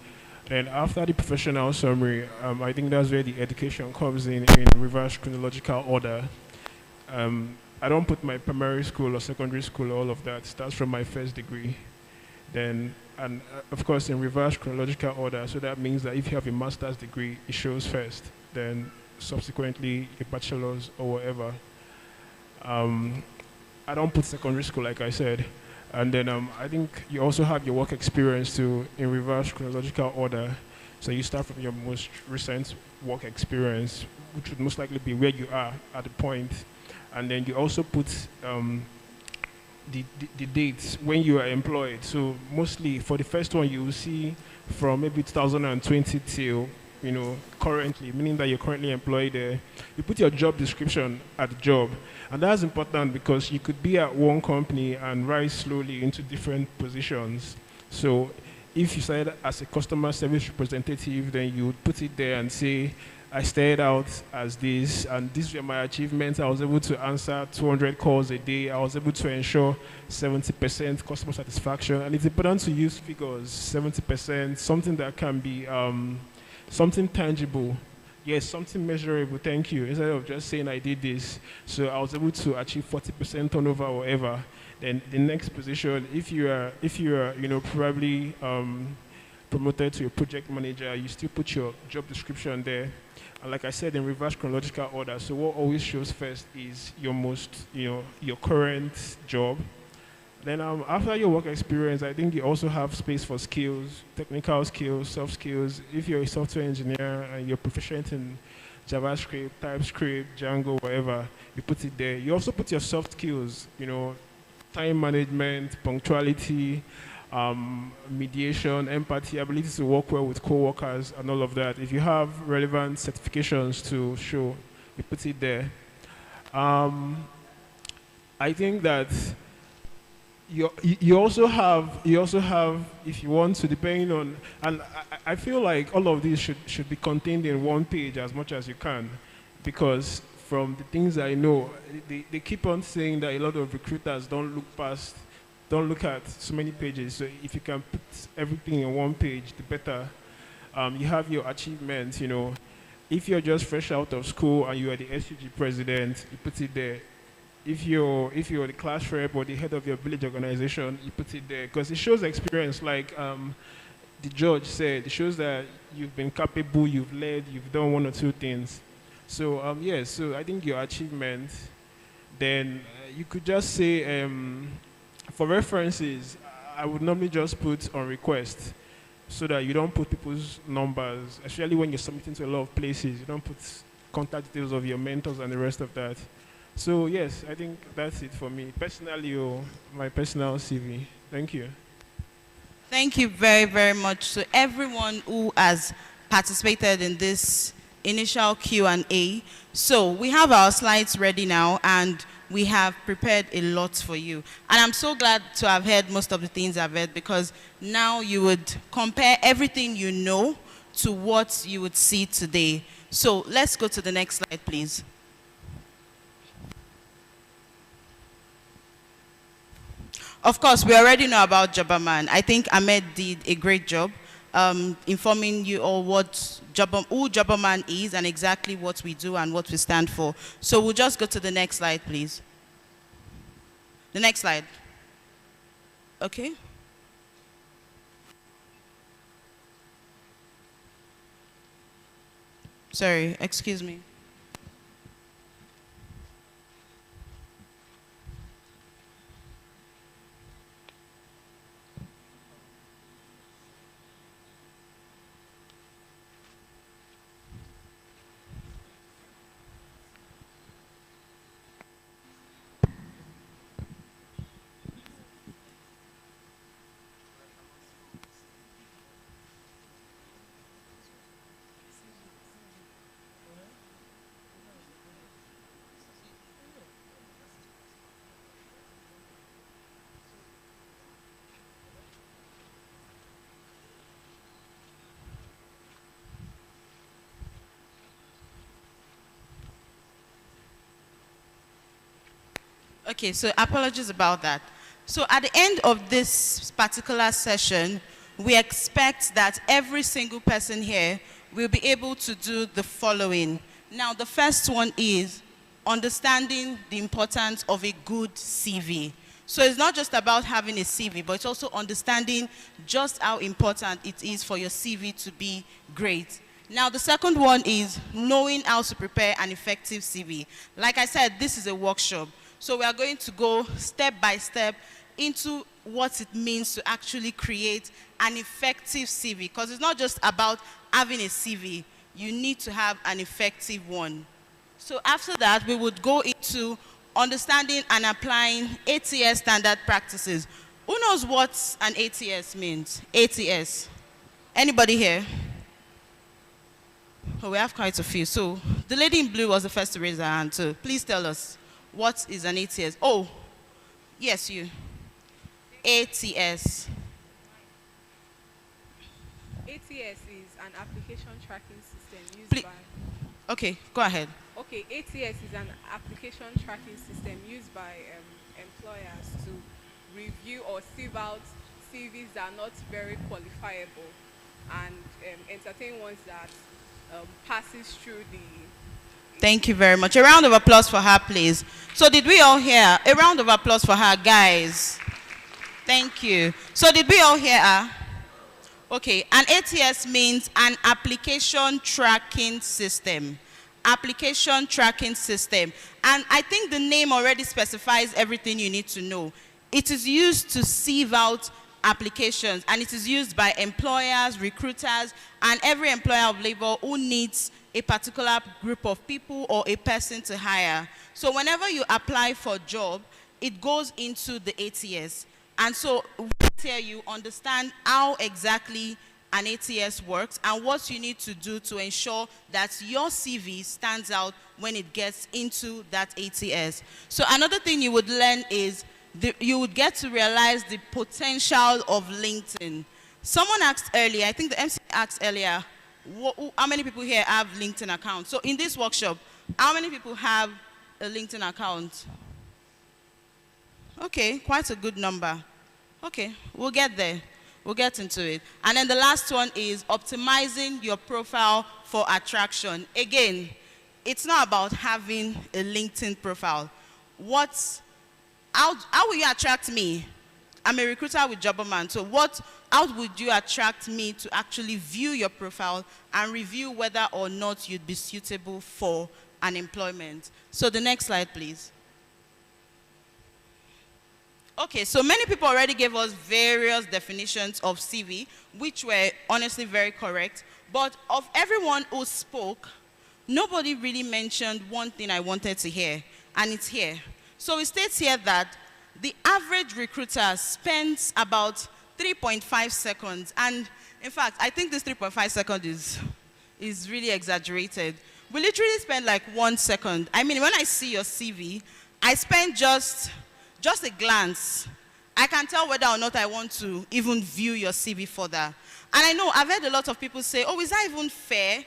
S1: Then after the professional summary, I think that's where the education comes in reverse chronological order. I don't put my primary school or secondary school, all of that. It starts from my first degree. Then, and of course, in reverse chronological order. So that means that if you have a master's degree, it shows first. Then, subsequently, a bachelor's or whatever. I don't put secondary school, like I said. And then I think you also have your work experience too in reverse chronological order. So you start from your most recent work experience, which would most likely be where you are at the point. And then you also put the dates when you are employed. So mostly for the first one, you will see from maybe 2020 till, currently, meaning that you're currently employed there. You put your job description at the job. And that's important because you could be at one company and rise slowly into different positions. So if you started as a customer service representative, then you would put it there and say, I started out as this, and these were my achievements. I was able to answer 200 calls a day. I was able to ensure 70% customer satisfaction. And it's important to use figures, 70%, something that can be something tangible. Yes, something measurable, thank you. Instead of just saying I did this. So I was able to achieve 40% turnover or whatever. Then the next position, if you are probably promoted to a project manager, you still put your job description there. And like I said, in reverse chronological order. So what always shows first is your your current job. Then after your work experience, I think you also have space for skills, technical skills, soft skills. If you're a software engineer and you're proficient in JavaScript, TypeScript, Django, whatever, you put it there. You also put your soft skills, time management, punctuality, mediation, empathy, ability to work well with coworkers, and all of that. If you have relevant certifications to show, you put it there. I think that you also have, if you want to, depending on, and I feel like all of these should be contained in one page as much as you can, because from the things I know, they keep on saying that a lot of recruiters don't look at so many pages. So if you can put everything in one page, the better. You have your achievements, If you're just fresh out of school and you are the SUG president, you put it there. If you're the class rep or the head of your village organization, you put it there. Because it shows experience, like the judge said, it shows that you've been capable, you've led, you've done one or two things. So so I think your achievement, then you could just say, for references, I would normally just put on request so that you don't put people's numbers, especially when you're submitting to a lot of places. You don't put contact details of your mentors and the rest of that. So yes, I think that's it for me. Personally, my personal CV. Thank you.
S13: Thank you very, very much to everyone who has participated in this initial Q&A. So we have our slides ready now, and we have prepared a lot for you. And I'm so glad to have heard most of the things I've heard, because now you would compare everything you know to what you would see today. So let's go to the next slide, please. Of course, we already know about Jobberman. I think Ahmed did a great job informing you all who Jobberman is and exactly what we do and what we stand for. So we'll just go to the next slide, please. The next slide. Okay. Sorry, excuse me. Okay, so apologies about that. So at the end of this particular session, we expect that every single person here will be able to do the following. Now, the first one is understanding the importance of a good CV. So it's not just about having a CV, but it's also understanding just how important it is for your CV to be great. Now, the second one is knowing how to prepare an effective CV. Like I said, this is a workshop. So we are going to go step by step into what it means to actually create an effective CV, because it's not just about having a CV, you need to have an effective one. So after that, we would go into understanding and applying ATS standard practices. Who knows what an ATS means? ATS. Anybody here? Oh, we have quite a few. So the lady in blue was the first to raise her hand. So please tell us, what is an ATS? Oh, yes, you. ATS.
S2: ATS is an application tracking system used by...
S13: Okay, go ahead.
S2: Okay, ATS is an application tracking system used by employers to review or sieve out CVs that are not very qualifiable and entertain ones that passes through the...
S13: Thank you very much. A round of applause for her, please. So did we all hear? A round of applause for her, guys. Thank you. So did we all hear her? Okay, an ATS means an application tracking system. Application tracking system. And I think the name already specifies everything you need to know. It is used to sieve out applications, and it is used by employers, recruiters, and every employer of labor who needs a particular group of people or a person to hire. So whenever you apply for a job, it goes into the ATS. And so here you understand how exactly an ATS works and what you need to do to ensure that your CV stands out when it gets into that ATS. So another thing you would learn is you would get to realize the potential of LinkedIn. Someone asked earlier, I think the MC asked earlier, how many people here have LinkedIn accounts? So in this workshop, how many people have a LinkedIn account? Okay, quite a good number. Okay, we'll get there. We'll get into it. And then the last one is optimizing your profile for attraction. Again, it's not about having a LinkedIn profile. How will you attract me? I'm a recruiter with Jobberman. So how would you attract me to actually view your profile and review whether or not you'd be suitable for an employment? So the next slide, please. Okay, so many people already gave us various definitions of CV, which were honestly very correct. But of everyone who spoke, nobody really mentioned one thing I wanted to hear, and it's here. So it states here that the average recruiter spends about 3.5 seconds. And in fact, I think this 3.5 seconds is really exaggerated. We literally spend like 1 second. I mean, when I see your CV, I spend just a glance. I can tell whether or not I want to even view your CV further. And I know I've heard a lot of people say, oh, is that even fair?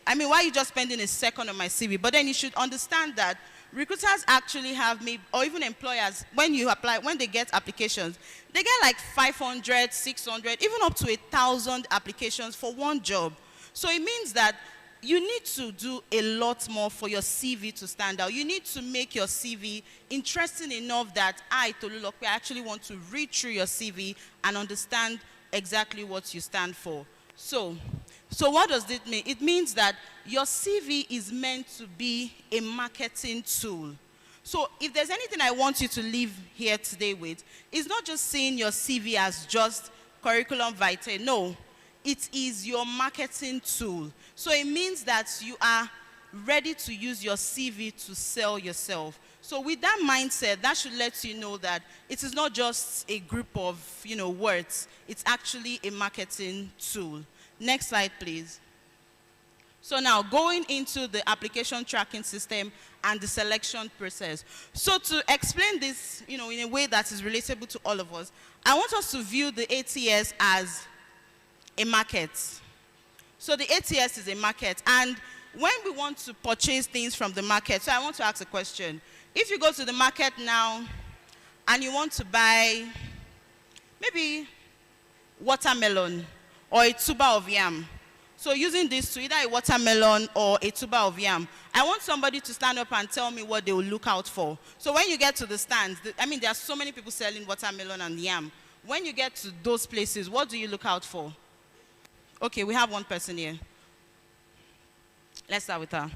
S13: I mean, why are you just spending a second on my CV? But then you should understand that recruiters actually have, maybe, or even employers, when you apply, when they get applications, they get like 500, 600, even up to 1,000 applications for one job. So it means that you need to do a lot more for your CV to stand out. You need to make your CV interesting enough that I, Tolulokwe, actually want to read through your CV and understand exactly what you stand for. So what does it mean? It means that your CV is meant to be a marketing tool. So if there's anything I want you to leave here today with, it's not just seeing your CV as just curriculum vitae. No, it is your marketing tool. So it means that you are ready to use your CV to sell yourself. So with that mindset, that should let you know that it is not just a group of words. It's actually a marketing tool. Next slide, please. So now going into the application tracking system and the selection process. So to explain this, in a way that is relatable to all of us, I want us to view the ATS as a market. So the ATS is a market, and when we want to purchase things from the market, so I want to ask a question. If you go to the market now and you want to buy maybe watermelon or a tuber of yam, so using this to either a watermelon or a tuber of yam, I want somebody to stand up and tell me what they will look out for. So when you get to the stands, there are so many people selling watermelon and yam. When you get to those places, what do you look out for? Okay, we have one person here. Let's start with her.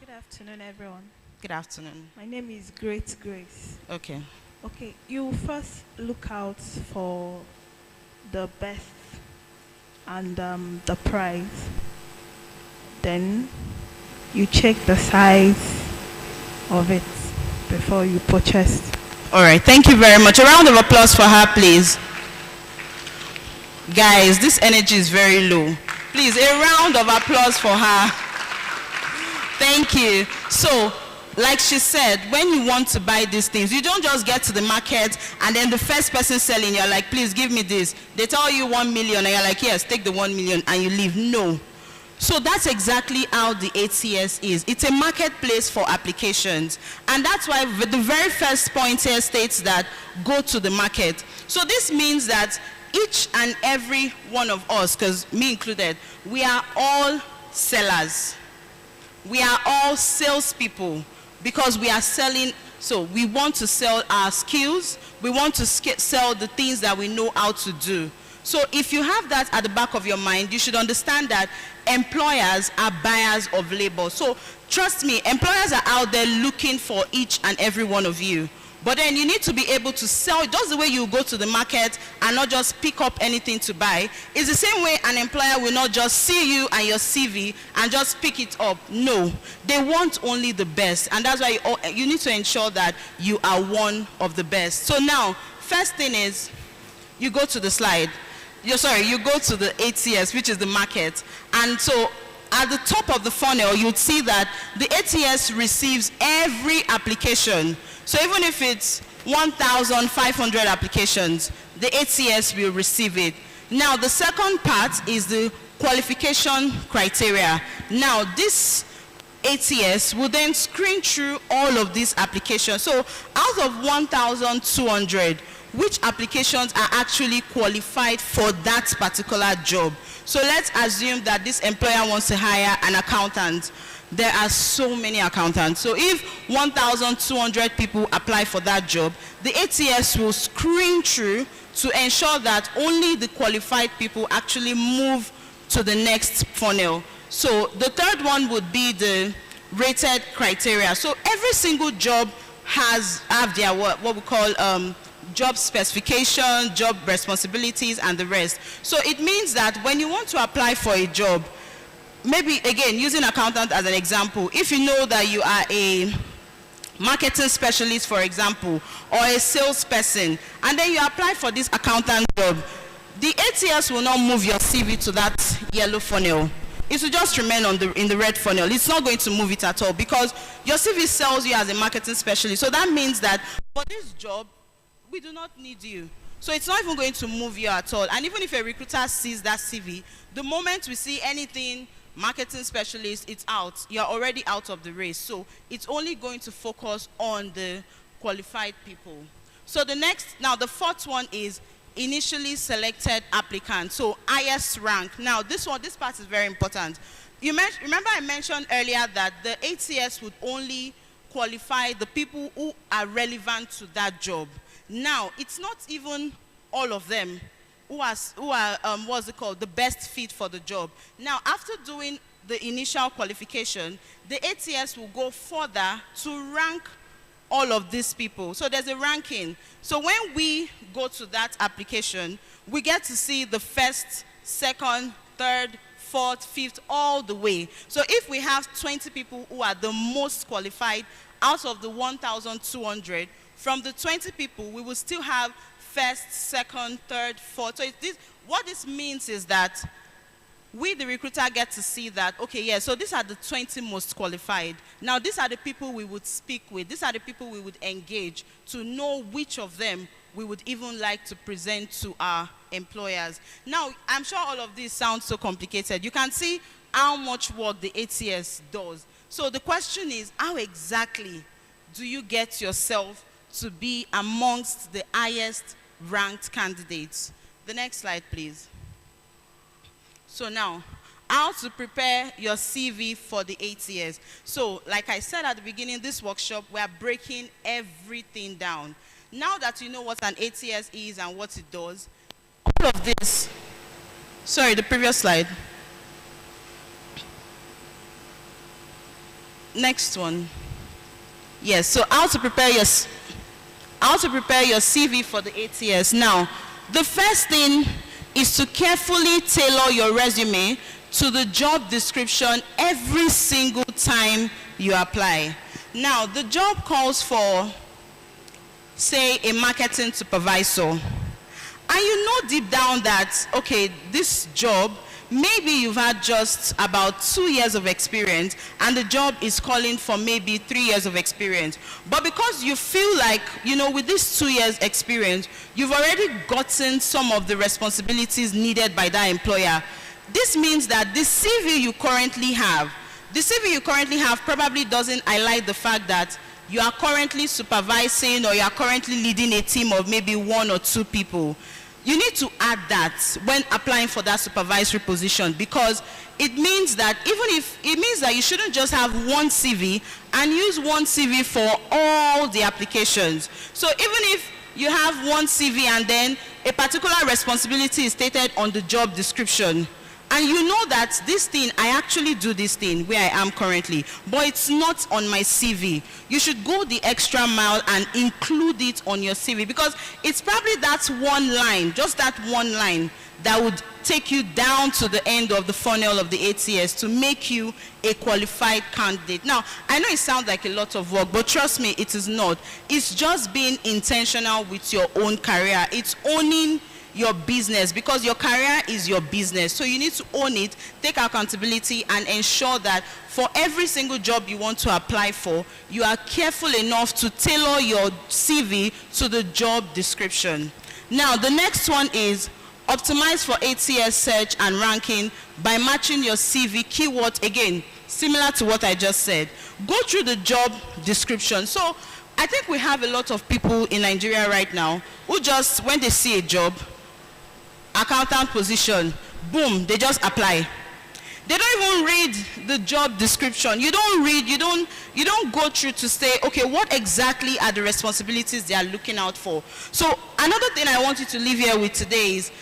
S3: Good afternoon, everyone.
S13: Good afternoon.
S3: My name is Great Grace.
S13: Okay.
S3: Okay, you first look out for the best and the price. Then you check the size of it before you purchase.
S13: All right, thank you very much. A round of applause for her, please. Guys, this energy is very low. Please, a round of applause for her. Thank you. So, like she said, when you want to buy these things, you don't just get to the market and then the first person selling, you're like, please give me this. They tell you 1 million and you're like, yes, take the 1 million, and you leave. No. So that's exactly how the ATS is. It's a marketplace for applications. And that's why the very first point here states that go to the market. So this means that each and every one of us, because me included, we are all sellers. We are all salespeople because we are selling. So we want to sell our skills. We want to sell the things that we know how to do. So if you have that at the back of your mind, you should understand that employers are buyers of labor. So trust me, employers are out there looking for each and every one of you. But then you need to be able to sell just the way you go to the market and not just pick up anything to buy. It's the same way an employer will not just see you and your CV and just pick it up. No, they want only the best. And that's why you need to ensure that you are one of the best. So now, first thing is, you go to the slide. You go to the ATS, which is the market. And so at the top of the funnel, you'd see that the ATS receives every application. So even if it's 1,500 applications, the ATS will receive it. Now, the second part is the qualification criteria. Now, this ATS will then screen through all of these applications. So out of 1,200, which applications are actually qualified for that particular job? So let's assume that this employer wants to hire an accountant. There are so many accountants. So if 1,200 people apply for that job, the ATS will screen through to ensure that only the qualified people actually move to the next funnel. So the third one would be the rated criteria. So every single job have their what we call job specification, job responsibilities, and the rest. So it means that when you want to apply for a job, maybe again using accountant as an example, if you know that you are a marketing specialist, for example, or a salesperson, and then you apply for this accountant job, the ATS will not move your CV to that yellow funnel. It will just remain in the red funnel. It's not going to move it at all because your CV sells you as a marketing specialist. So that means that for this job, we do not need you. So it's not even going to move you at all. And even if a recruiter sees that CV, the moment we see anything marketing specialist, it's out. You're already out of the race. So it's only going to focus on the qualified people. So the fourth one is initially selected applicant. So highest rank. Now this part is very important. Remember I mentioned earlier that the ATS would only qualify the people who are relevant to that job. Now, it's not even all of them who are the best fit for the job. Now, after doing the initial qualification, the ATS will go further to rank all of these people. So there's a ranking. So when we go to that application, we get to see the first, second, third, fourth, fifth, all the way. So if we have 20 people who are the most qualified out of the 1,200, from the 20 people, we will still have first, second, third, fourth. So what this means is that we, the recruiter, get to see that, okay, yeah, so these are the 20 most qualified. Now, these are the people we would speak with. These are the people we would engage to know which of them we would even like to present to our employers. Now, I'm sure all of this sounds so complicated. You can see how much work the ATS does. So the question is, how exactly do you get yourself to be amongst the highest ranked candidates? The next slide, please. So now, how to prepare your CV for the ATS. So, like I said at the beginning of this workshop, we are breaking everything down. Now that you know what an ATS is and what it does, all of this, sorry, the previous slide. Next one. Yes, so how to prepare your CV for the ATS. Now, the first thing is to carefully tailor your resume to the job description every single time you apply. Now, the job calls for, say, a marketing supervisor. And you know deep down that, okay, this job, maybe you've had just about 2 years of experience and the job is calling for maybe 3 years of experience. But because you feel like, you know, with this 2 years experience, you've already gotten some of the responsibilities needed by that employer. This means that the CV you currently have probably doesn't highlight the fact that you are currently supervising or you are currently leading a team of maybe 1 or 2 people. You need to add that when applying for that supervisory position, because it means that you shouldn't just have one CV and use one CV for all the applications. So even if you have one CV and then a particular responsibility is stated on the job description, and you know that this thing, I actually do this thing where I am currently, but it's not on my CV. You should go the extra mile and include it on your CV, because it's probably that one line, just that one line, that would take you down to the end of the funnel of the ATS to make you a qualified candidate. Now, I know it sounds like a lot of work, but trust me, it is not. It's just being intentional with your own career. It's owning your business, because your career is your business. So you need to own it, take accountability, and ensure that for every single job you want to apply for, you are careful enough to tailor your CV to the job description. Now, the next one is optimize for ATS search and ranking by matching your CV keywords, again, similar to what I just said. Go through the job description. So I think we have a lot of people in Nigeria right now who just, when they see a job, accountant position, boom, they just apply. They don't even read the job description. You don't read, you don't go through to say, okay, what exactly are the responsibilities they are looking out for. So another thing I want you to leave here with today is,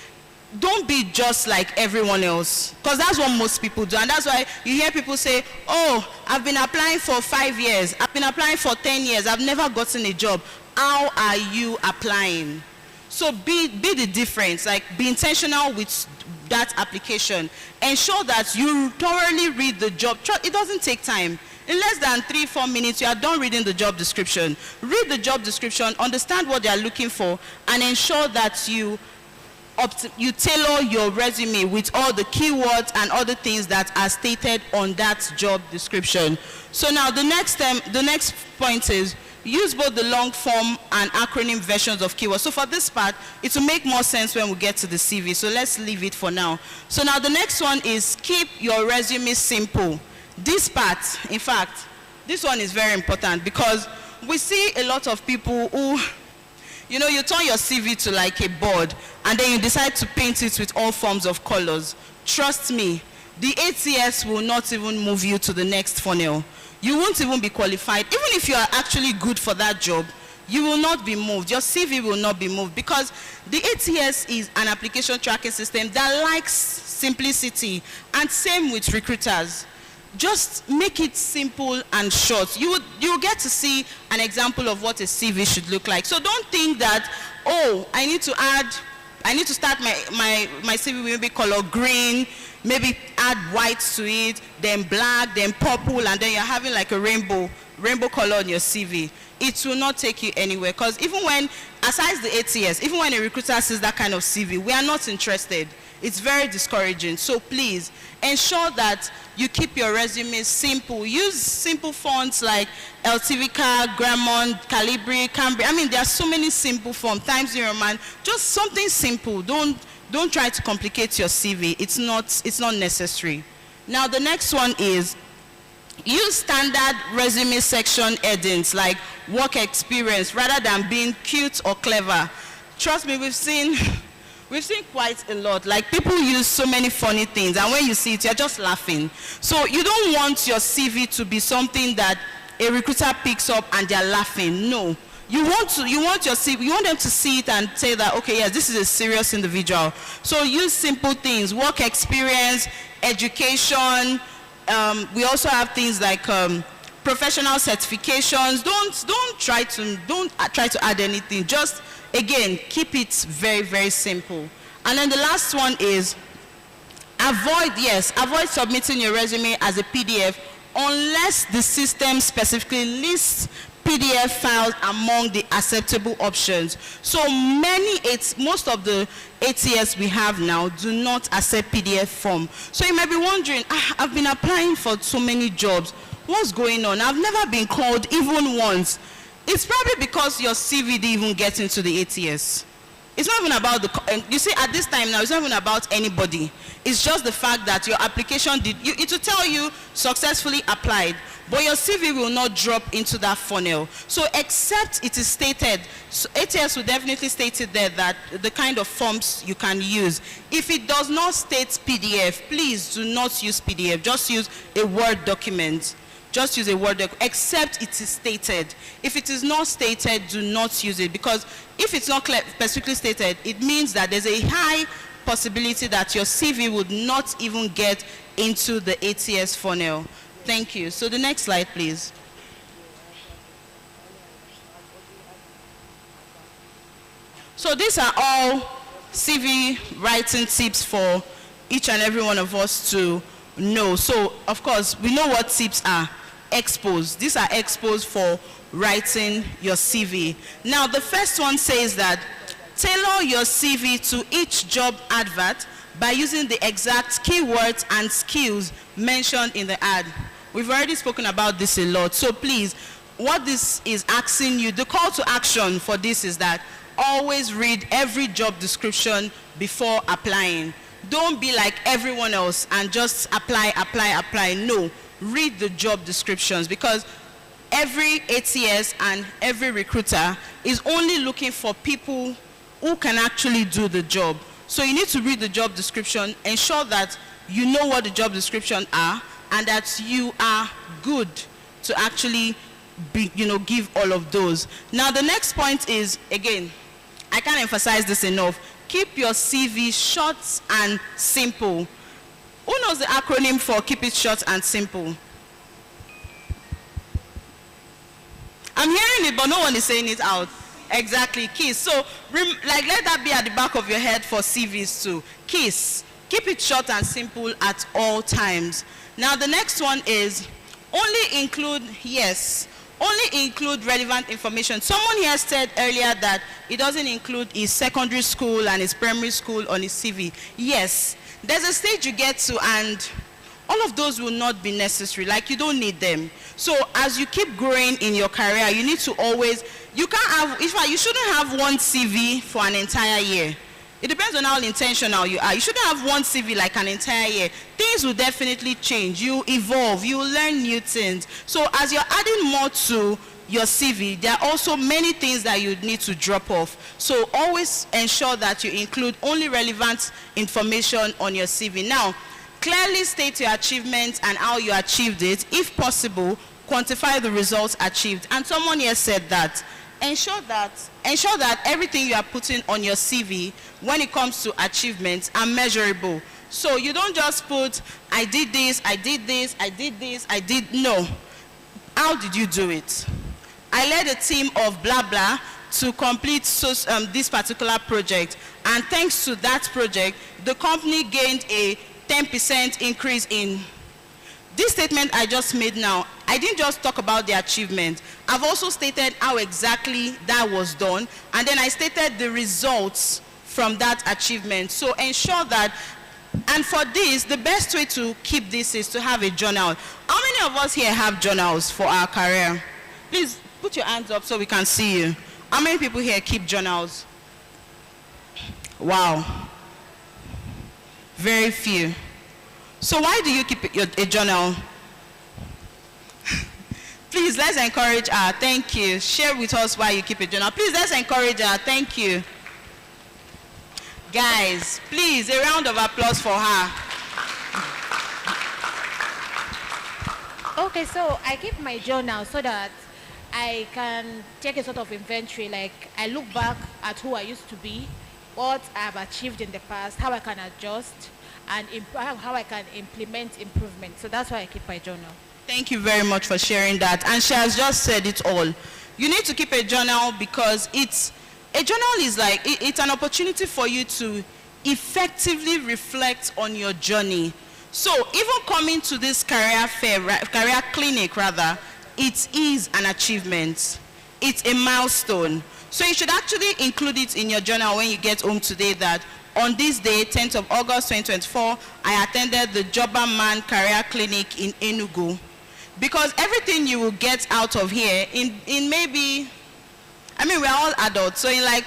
S13: don't be just like everyone else, because that's what most people do. And that's why you hear people say, oh, I've been applying for 5 years, I've been applying for 10 years, I've never gotten a job. How are you applying? So be the difference, like be intentional with that application. Ensure that you thoroughly read the job. It doesn't take time. In less than 3-4 minutes, you are done reading the job description. Read the job description, understand what they are looking for, and ensure that you tailor your resume with all the keywords and other things that are stated on that job description. So now the next point is, use both the long form and acronym versions of keywords. So for this part, it will make more sense when we get to the CV. So let's leave it for now. So now the next one is, keep your resume simple. This part, in fact, this one is very important, because we see a lot of people who, you know, you turn your CV to like a board and then you decide to paint it with all forms of colors. Trust me, the ATS will not even move you to the next funnel. You won't even be qualified. Even if you are actually good for that job, you will not be moved. Your CV will not be moved, because the ATS is an application tracking system that likes simplicity, and same with recruiters. Just make it simple and short. You will get to see an example of what a CV should look like. So don't think that, oh, I need to start my CV with maybe color green, maybe add white to it, then black, then purple, and then you're having like a rainbow color on your CV. It will not take you anywhere, because even when, aside the ATS, even when a recruiter sees that kind of CV, we are not interested. It's very discouraging. So please ensure that you keep your resume simple. Use simple fonts like Eltivica, Grammont, Calibri, Cambria. I mean, there are so many simple fonts, Times New Roman. Just something simple. Don't try to complicate your CV. It's not necessary. Now the next one is, use standard resume section headings like work experience rather than being cute or clever. Trust me, we've seen quite a lot. Like, people use so many funny things, and when you see it, you're just laughing. So you don't want your CV to be something that a recruiter picks up and they're laughing. No. You want your CV, you want them to see it and say that, okay, yes, this is a serious individual. So use simple things, work experience, education. We also have things like professional certifications. Don't try to add anything. Just again, keep it very, very simple. And then the last one is avoid submitting your resume as a PDF unless the system specifically lists PDF files among the acceptable options. So most of the ATS we have now do not accept PDF form. So you might be wondering, I've been applying for so many jobs. What's going on? I've never been called even once. It's probably because your CV didn't even get into the ATS. It's not even about you see, at this time now, it's not even about anybody. It's just the fact that your application it will tell you successfully applied, but your CV will not drop into that funnel. So except it is stated, so ATS will definitely state it there that the kind of forms you can use. If it does not state PDF, please do not use PDF. Just use a Word document. Just use a Word document, except it is stated. If it is not stated, do not use it, because if it's not specifically stated, it means that there's a high possibility that your CV would not even get into the ATS funnel. Thank you. So the next slide, please. So these are all CV writing tips for each and every one of us to know. So, of course, we know what tips are. Expose. These are expos for writing your CV. Now, the first one says that tailor your CV to each job advert by using the exact keywords and skills mentioned in the ad. We've already spoken about this a lot. So please, what this is asking you, the call to action for this is that always read every job description before applying. Don't be like everyone else and just apply. No, read the job descriptions, because every ATS and every recruiter is only looking for people who can actually do the job. So you need to read the job description, ensure that you know what the job description are, and that you are good to actually give all of those. Now the next point is, again, I can't emphasize this enough, keep your CV short and simple. Who knows the acronym for keep it short and simple? I'm hearing it, but no one is saying it out. Exactly, KISS. So, let that be at the back of your head for CVs too. KISS. Keep it short and simple at all times. Now, the next one is only include relevant information. Someone here said earlier that it doesn't include his secondary school and his primary school on his CV. Yes, there's a stage you get to, and all of those will not be necessary. Like, you don't need them. So as you keep growing in your career, you need to always, you shouldn't have one CV for an entire year. It depends on how intentional you are. You shouldn't have one CV like an entire year. Things will definitely change. You evolve. You learn new things. So as you're adding more to your CV, there are also many things that you need to drop off. So always ensure that you include only relevant information on your CV. Now, clearly state your achievements and how you achieved it. If possible, quantify the results achieved. And someone here said that. Ensure that everything you are putting on your CV when it comes to achievements are measurable. So you don't just put, I did this, no. How did you do it? I led a team of blah blah to complete this particular project, and thanks to that project, the company gained a 10% increase in. This statement I just made now, I didn't just talk about the achievement. I've also stated how exactly that was done, and then I stated the results from that achievement. So ensure that, and for this, the best way to keep this is to have a journal. How many of us here have journals for our career? Please put your hands up so we can see you. How many people here keep journals? Wow. Very few. So why do you keep a journal? Please, let's encourage her. Thank you. Share with us why you keep a journal. Please, let's encourage her. Thank you. Guys, please, a round of applause for her.
S4: Okay, so I keep my journal so that I can take a sort of inventory. Like, I look back at who I used to be, what I've achieved in the past, how I can adjust, and how I can implement improvement. So that's why I keep my journal.
S13: Thank you very much for sharing that. And she has just said it all. You need to keep a journal because a journal is like, it's an opportunity for you to effectively reflect on your journey. So even coming to this career fair, career clinic rather, it is an achievement. It's a milestone. So you should actually include it in your journal when you get home today that on this day, 10th of August 2024, I attended the Jobberman Career Clinic in Enugu. Because everything you will get out of here in maybe, I mean, we're all adults, so in like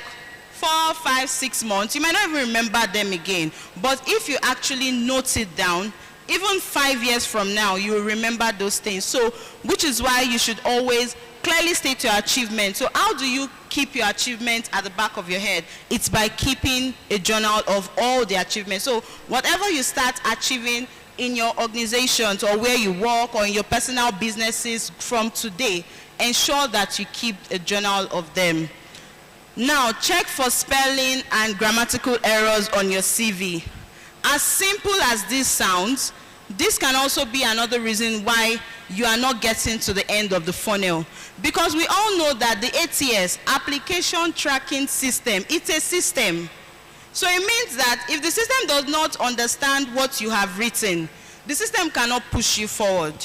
S13: 4, 5, 6 months, you might not even remember them again. But if you actually note it down, even 5 years from now, you will remember those things. So, which is why you should always clearly state your achievement. So how do you keep your achievement at the back of your head? It's by keeping a journal of all the achievements. So whatever you start achieving in your organizations or where you work or in your personal businesses from today, ensure that you keep a journal of them. Now, check for spelling and grammatical errors on your CV. As simple as this sounds, this can also be another reason why you are not getting to the end of the funnel. Because we all know that the ATS, Application Tracking System, it's a system. So it means that if the system does not understand what you have written, the system cannot push you forward.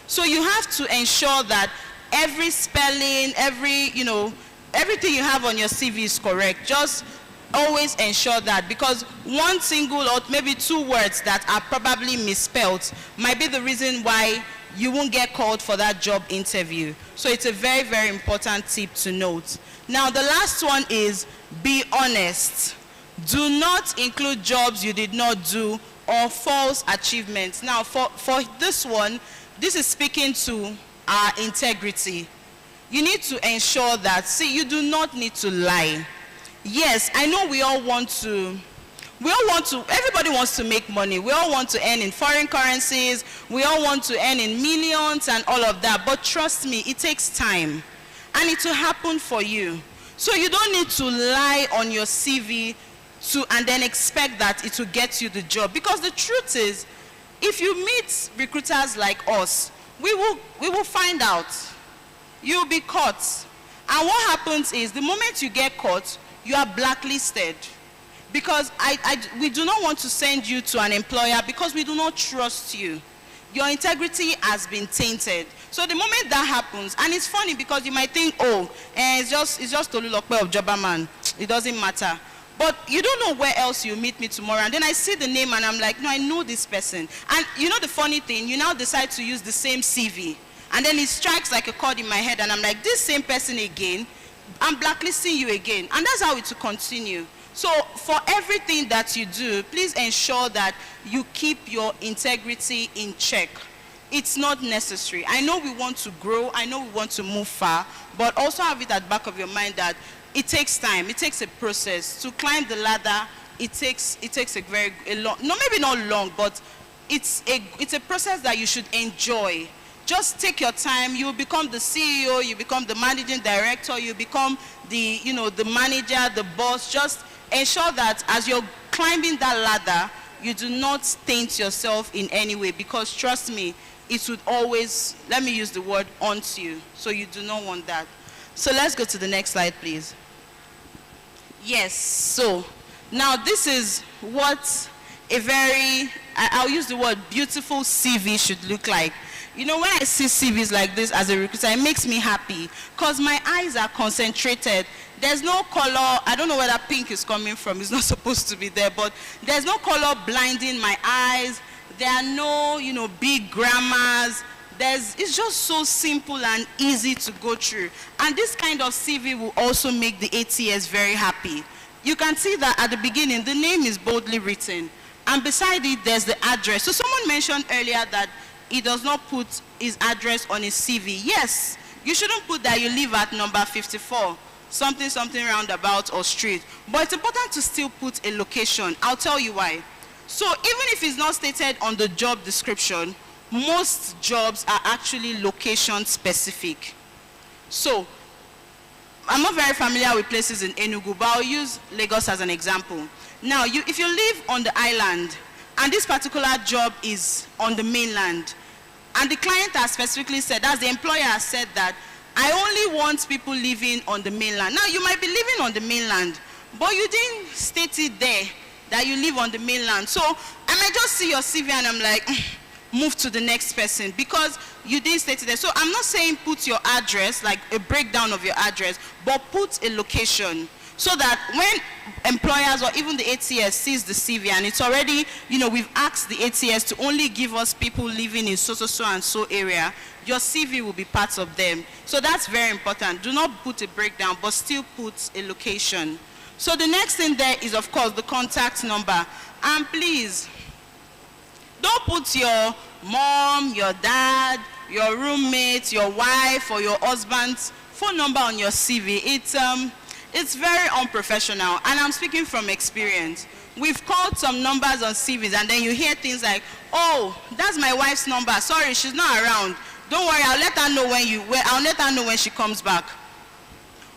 S13: So you have to ensure that every spelling, everything you have on your CV is correct. Just always ensure that, because one single or maybe 2 words that are probably misspelled might be the reason why you won't get called for that job interview. So it's a very, very important tip to note. Now, the last one is be honest. Do not include jobs you did not do or false achievements. Now, for this one, this is speaking to our integrity. You need to ensure that, see, you do not need to lie. Yes, I know we all want to, everybody wants to make money. We all want to earn in foreign currencies. We all want to earn in millions and all of that. But trust me, it takes time. And it will happen for you. So you don't need to lie on your CV and then expect that it will get you the job. Because the truth is, if you meet recruiters like us, we will find out. You'll be caught. And what happens is, the moment you get caught, you are blacklisted. Because we do not want to send you to an employer because we do not trust you. Your integrity has been tainted. So the moment that happens, and it's funny because you might think, oh, it's just Tolulope of Jobberman. It doesn't matter. But you don't know where else you meet me tomorrow. And then I see the name and I'm like, no, I know this person. And you know the funny thing, you now decide to use the same CV. And then it strikes like a chord in my head and I'm like, this same person again, I'm blacklisting you again. And that's how it will continue. So for everything that you do, please ensure that you keep your integrity in check. It's not necessary. I know we want to grow, I know we want to move far, but also have it at the back of your mind that it takes time, it takes a process. To climb the ladder, it takes a long, no, maybe not long, but it's a process that you should enjoy. Just take your time. You become the CEO, you become the managing director, you become the manager, the boss. Just ensure that as you're climbing that ladder, you do not taint yourself in any way, because trust me, it would always, let me use the word, haunt you. So you do not want that. So let's go to the next slide, please. Yes, so now this is what a very, I'll use the word beautiful CV should look like. You know, when I see CVs like this as a recruiter, it makes me happy because my eyes are concentrated. There's no color. I don't know where that pink is coming from. It's not supposed to be there, but there's no color blinding my eyes. There are no, big grammars. It's just so simple and easy to go through. And this kind of CV will also make the ATS very happy. You can see that at the beginning, the name is boldly written. And beside it, there's the address. So someone mentioned earlier that he does not put his address on his CV. Yes, you shouldn't put that you live at number 54, something roundabout or street. But it's important to still put a location. I'll tell you why. So even if it's not stated on the job description, most jobs are actually location specific. So I'm not very familiar with places in Enugu, but I'll use Lagos as an example. Now, if you live on the island, and this particular job is on the mainland,
S7: And the client has specifically said, as the employer has said that, I only want people living on the mainland. Now, you might be living on the mainland, but you didn't state it there that you live on the mainland. So I might just see your CV and I'm like, move to the next person because you didn't state it there. So I'm not saying put your address, like a breakdown of your address, but put a location so that when employers or even the ATS sees the CV and it's already, we've asked the ATS to only give us people living in so and so area, your CV will be part of them. So that's very important. Do not put a breakdown, but still put a location. So the next thing there is, of course, the contact number. And please, don't put your mom, your dad, your roommate, your wife, or your husband's phone number on your CV. It's very unprofessional, and I'm speaking from experience. We've called some numbers on CVs, and then you hear things like, oh, that's my wife's number. Sorry, she's not around. Don't worry, I'll let her know when she comes back.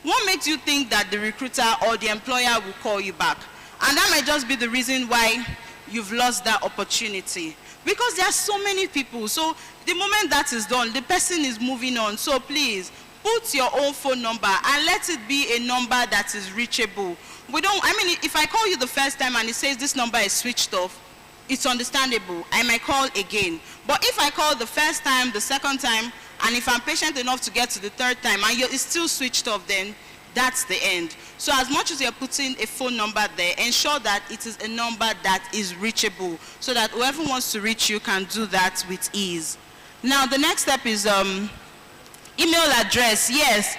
S7: What makes you think that the recruiter or the employer will call you back? And that might just be the reason why you've lost that opportunity. Because there are so many people. So the moment that is done, the person is moving on. So please, put your own phone number and let it be a number that is reachable. If I call you the first time and it says this number is switched off, it's understandable. I might call again. But if I call the first time, the second time, and if I'm patient enough to get to the third time and it's still switched off, then that's the end. So as much as you're putting a phone number there, ensure that it is a number that is reachable so that whoever wants to reach you can do that with ease. Now, the next step is email address. Yes.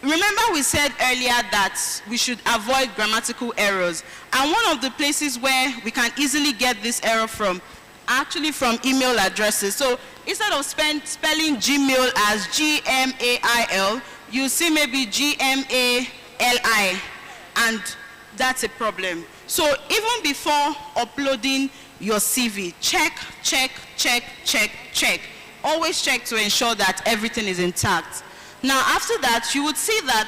S7: Remember we said earlier that we should avoid grammatical errors. And one of the places where we can easily get this error from, actually from email addresses. So instead of spelling Gmail as G-M-A-I-L, you see maybe G-M-A-L-I, and that's a problem. So even before uploading your CV, check. Always check to ensure that everything is intact. Now, after that, you would see that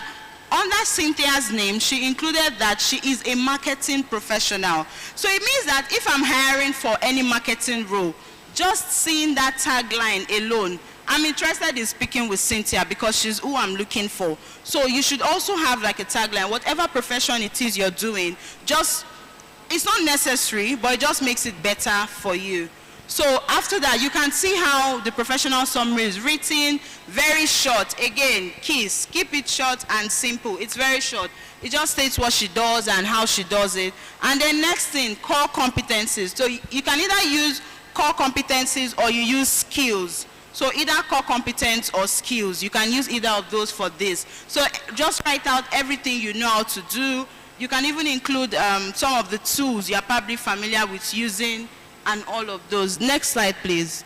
S7: under Cynthia's name, she included that she is a marketing professional. So it means that if I'm hiring for any marketing role, just seeing that tagline alone, I'm interested in speaking with Cynthia because she's who I'm looking for. So you should also have like a tagline. Whatever profession it is you're doing, it's not necessary, but it just makes it better for you. So after that, you can see how the professional summary is written, very short. Again, keys, keep it short and simple. It's very short. It just states what she does and how she does it. And then next thing, core competencies. So you can either use core competencies or you use skills. So either core competence or skills. You can use either of those for this. So just write out everything you know how to do. You can even include some of the tools you're probably familiar with using and all of those. Next slide, please.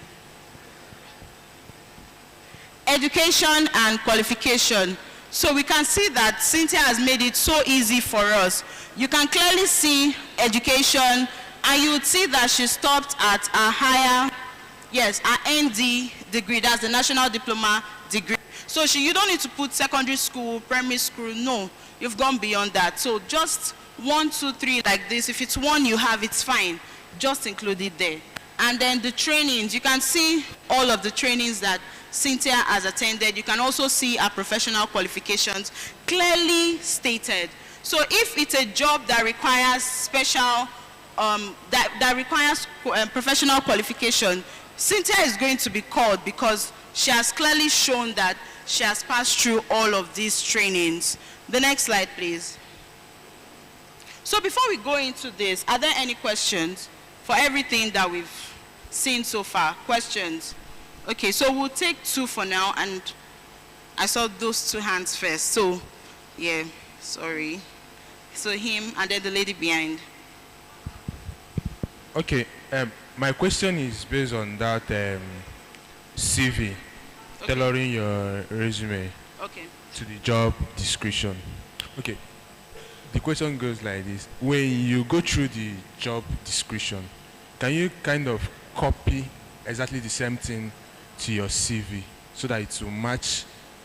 S7: Education and qualification. So we can see that Cynthia has made it so easy for us. You can clearly see education, and you would see that she stopped at a higher, her ND degree, that's the National Diploma degree. So you don't need to put secondary school, primary school, no, you've gone beyond that. So just 1, 2, 3 like this. If it's one you have, it's fine. Just include it there. And then the trainings, you can see all of the trainings that Cynthia has attended. You can also see her professional qualifications clearly stated. So if it's a job that requires professional qualification, Cynthia is going to be called because she has clearly shown that she has passed through all of these trainings. The next slide, please. So before we go into this, are there any questions for everything that we've seen so far? Questions? Okay, so we'll take 2 for now, and I saw those 2 hands first. So, yeah, sorry. So him and then the lady behind.
S22: Okay, my question is based on that CV, tailoring your resume to the job description. Okay, the question goes like this. When you go through the job description, can you kind of copy exactly the same thing to your CV so that it will match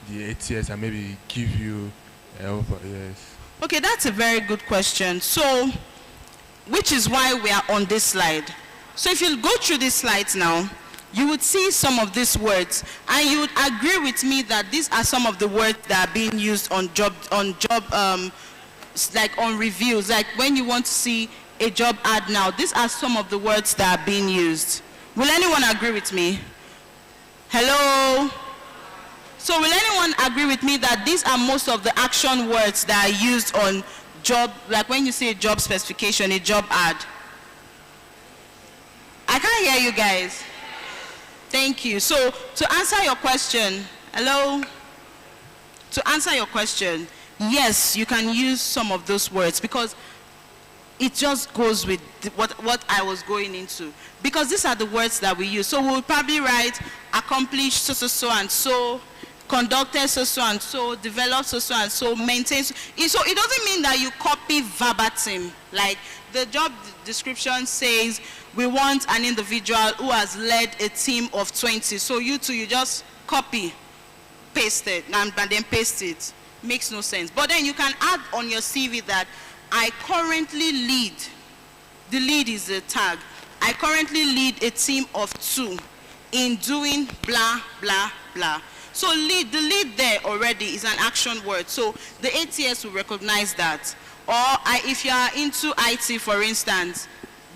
S22: the ATS and maybe give you help? Yes.
S7: Okay, that's a very good question. So, which is why we are on this slide. So if you go through these slides now, you would see some of these words, and you would agree with me that these are some of the words that are being used on like on reviews, like when you want to see a job ad now, these are some of the words that are being used. Will anyone agree with me? Hello? So will anyone agree with me that these are most of the action words that are used on job, like when you say a job specification, a job ad? I can't hear you guys. Thank you. So to answer your question, hello? To answer your question, yes, you can use some of those words because it just goes with what I was going into. Because these are the words that we use. So we'll probably write accomplished so and so, conducted so and so, developed so and so, maintained. So it doesn't mean that you copy verbatim. Like the job description says, we want an individual who has led a team of 20. So you just copy, paste it, and then paste it. Makes no sense. But then you can add on your CV that I currently lead. The lead is a tag. I currently lead a team of 2 in doing blah, blah, blah. So the lead there already is an action word. So the ATS will recognize that. Or if you are into IT, for instance,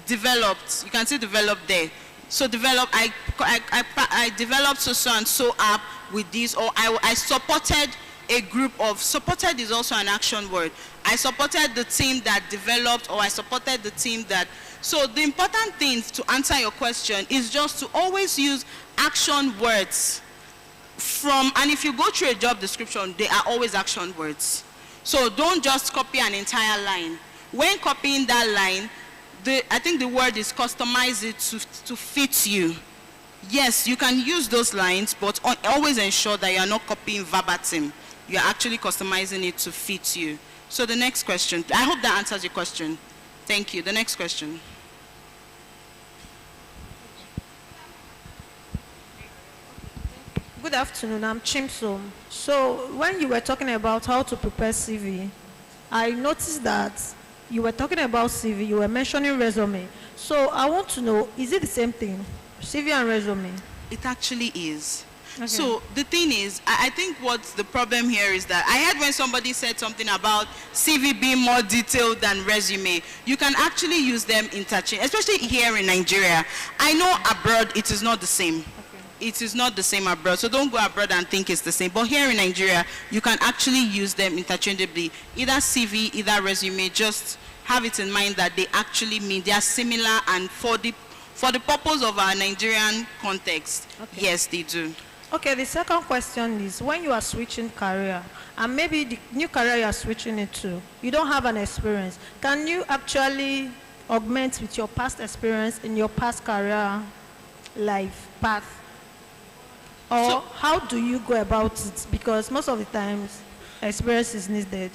S7: developed, you can see developed there. So develop, I developed so and so app with this, or I supported a group of, supported is also an action word. I supported the team that developed, or I supported the team that, so the important thing to answer your question is just to always use action words from, and if you go through a job description, they are always action words. So don't just copy an entire line. When copying that line, I think the word is customize it to fit you. Yes, you can use those lines, but always ensure that you are not copying verbatim. You are actually customizing it to fit you. So the next question, I hope that answers your question. Thank you. The next question.
S8: Good afternoon, I'm Chimsom. So when you were talking about how to prepare CV, I noticed that you were talking about CV, you were mentioning resume. So I want to know, is it the same thing, CV and resume?
S7: It actually is.
S8: Okay.
S7: So the thing is, I think what's the problem here is that I heard when somebody said something about CV being more detailed than resume. You can actually use them interchange, especially here in Nigeria. I know abroad it is not the same. It is not the same abroad, so don't go abroad and think it's the same. But here in Nigeria, you can actually use them interchangeably. Either CV, either resume, just have it in mind that they actually mean they are similar, and for the purpose of our Nigerian context, yes, they do.
S8: Okay, the second question is, when you are switching career, and maybe the new career you are switching it to, you don't have an experience, can you actually augment with your past experience in your past career life path? Or how do you go about it? Because most of the times, experience is needed.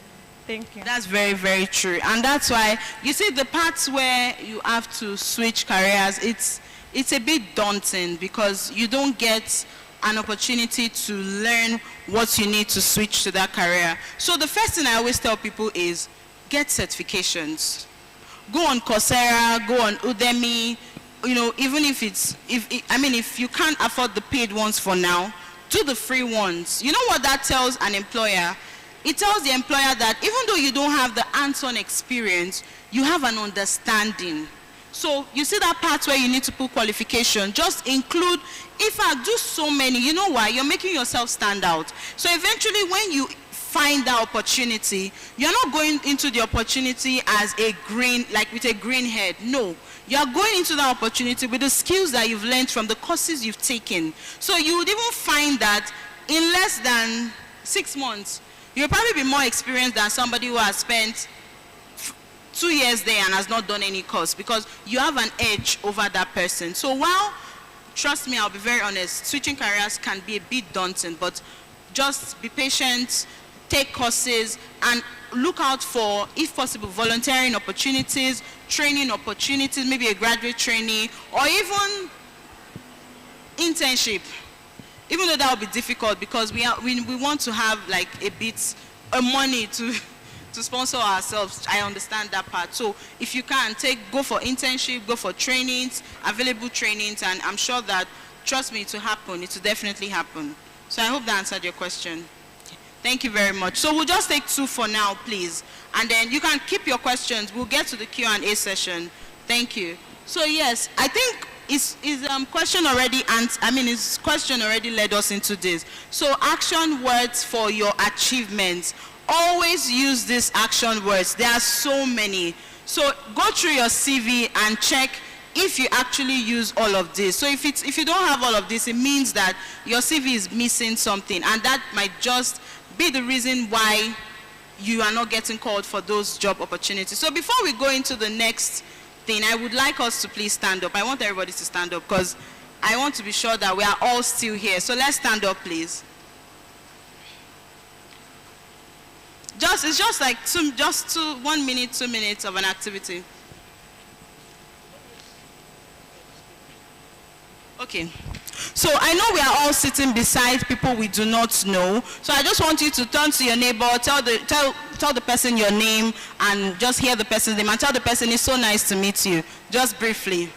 S8: Thank you.
S7: That's very, very true. And that's why, you see, the parts where you have to switch careers, it's a bit daunting because you don't get an opportunity to learn what you need to switch to that career. So the first thing I always tell people is get certifications. Go on Coursera, go on Udemy. You know, even if if you can't afford the paid ones for now, do the free ones. You know what that tells an employer? It tells the employer that even though you don't have the hands-on experience, you have an understanding. So you see that part where you need to put qualification, just include, if I do so many, you know why? You're making yourself stand out. So eventually when you find that opportunity, you're not going into the opportunity as a green, like with a green head. No. You are going into that opportunity with the skills that you've learned from the courses you've taken. So you would even find that in less than 6 months, you'll probably be more experienced than somebody who has spent 2 years there and has not done any course, because you have an edge over that person. So while, trust me, I'll be very honest, switching careers can be a bit daunting, but just be patient, take courses, and look out for, if possible, volunteering opportunities, training opportunities, maybe a graduate trainee, or even internship. Even though that will be difficult because we want to have like a bit of money to sponsor ourselves. I understand that part. So if you can, go for internship, go for trainings, available trainings, and I'm sure that trust me, it will happen. It will definitely happen. So I hope that answered your question. Thank you very much. So we'll just take 2 for now, please. And then you can keep your questions. We'll get to the Q&A session. Thank you. So yes, I think his question already his question already led us into this. So action words for your achievements. Always use these action words. There are so many. So go through your CV and check if you actually use all of this. So if you don't have all of this, it means that your CV is missing something, and that might just be the reason why you are not getting called for those job opportunities. So before we go into the next thing, I would like us to please stand up. I want everybody to stand up because I want to be sure that we are all still here. So let's stand up, please. It's just like 1 minute, 2 minutes of an activity. Okay. So I know we are all sitting beside people we do not know. So I just want you to turn to your neighbor, tell the person your name, and just hear the person's name, and tell the person it's so nice to meet you, just briefly.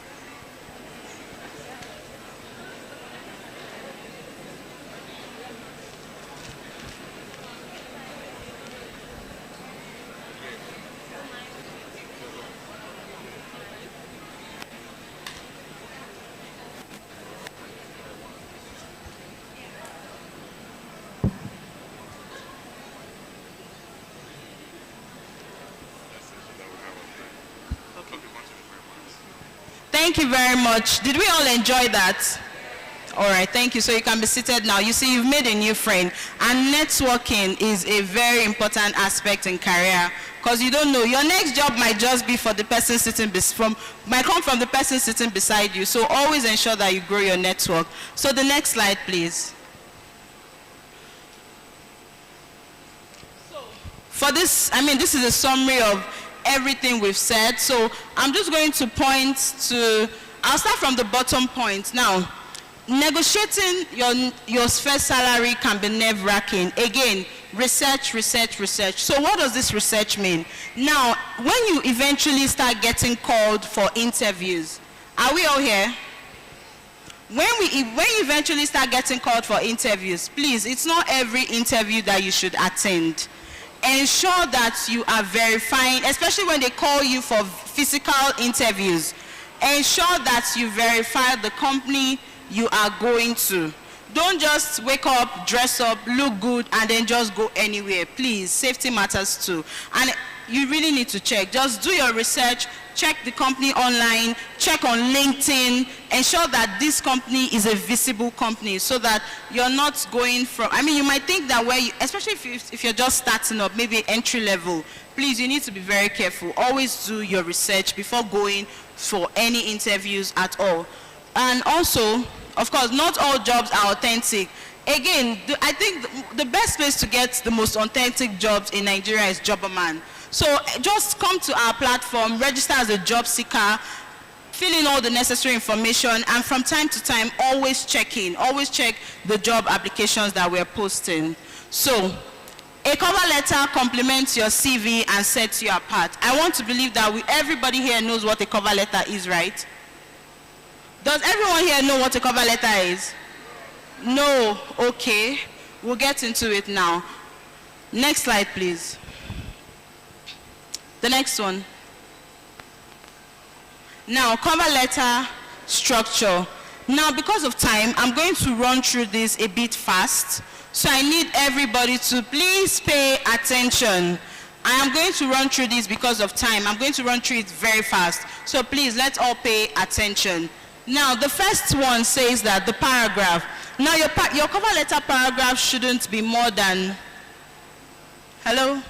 S7: Thank you very much. Did we all enjoy that? All right, thank you. So you can be seated now. You see, you've made a new friend. And networking is a very important aspect in career, because you don't know. Your next job might just be for the person might come from the person sitting beside you. So always ensure that you grow your network. So the next slide, please. For this, this is a summary of everything we've said. So I'm just going to point to, I'll start from the bottom point. Now, negotiating your first salary can be nerve-wracking. Again, research. So what does this research mean? Now, when you eventually start getting called for interviews, are we all here? When you eventually start getting called for interviews, please, it's not every interview that you should attend. Ensure that you are verifying, especially when they call you for physical interviews. Ensure that you verify the company you are going to. Don't just wake up, dress up, look good, and then just go anywhere. Please, safety matters too. And you really need to check. Just do your research, check the company online, check on LinkedIn, ensure that this company is a visible company so that you're not going from, you might think that especially if you're just starting up, maybe entry level, please, you need to be very careful. Always do your research before going for any interviews at all. And also, of course, not all jobs are authentic. Again, I think the best place to get the most authentic jobs in Nigeria is Jobberman. So just come to our platform, register as a job seeker, fill in all the necessary information, and from time to time, always check the job applications that we're posting. So a cover letter complements your CV and sets you apart. I want to believe that everybody here knows what a cover letter is, right? Does everyone here know what a cover letter is? No? Okay. We'll get into it now. Next slide, please. The next one. Now, cover letter structure. Now, because of time, I'm going to run through this a bit fast. So I need everybody to please pay attention. I am going to run through this because of time. I'm going to run through it very fast. So please, let's all pay attention. Now, the first one says that the paragraph. Now, your cover letter paragraph shouldn't be more than, hello?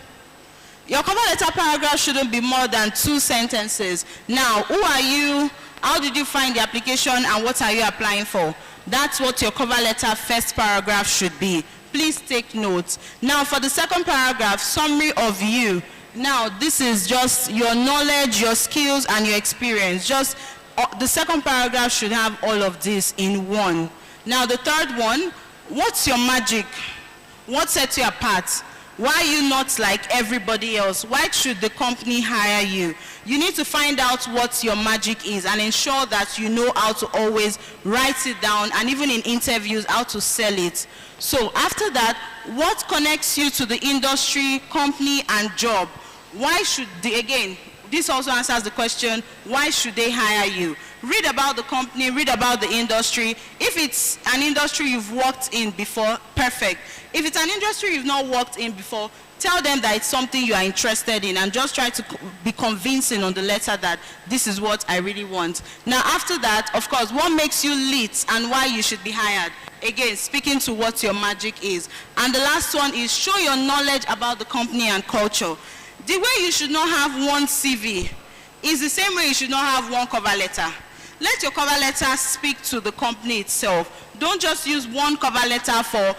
S7: Your cover letter paragraph shouldn't be more than 2 sentences. Now, who are you? How did you find the application, and what are you applying for? That's what your cover letter first paragraph should be. Please take notes. Now, for the second paragraph, summary of you. Now, this is just your knowledge, your skills, and your experience. Just the second paragraph should have all of this in one. Now, the third one, what's your magic? What sets you apart? Why are you not like everybody else? Why should the company hire you? You need to find out what your magic is and ensure that you know how to always write it down, and even in interviews, how to sell it. So after that, what connects you to the industry, company, and job? Why should they, again, this also answers the question, why should they hire you? Read about the company, read about the industry. If it's an industry you've worked in before, perfect. If it's an industry you've not worked in before, tell them that it's something you are interested in, and just try to be convincing on the letter that this is what I really want. Now after that, of course, what makes you lit and why you should be hired? Again, speaking to what your magic is. And the last one is show your knowledge about the company and culture. The way you should not have one CV is the same way you should not have one cover letter. Let your cover letter speak to the company itself. Don't just use one cover letter for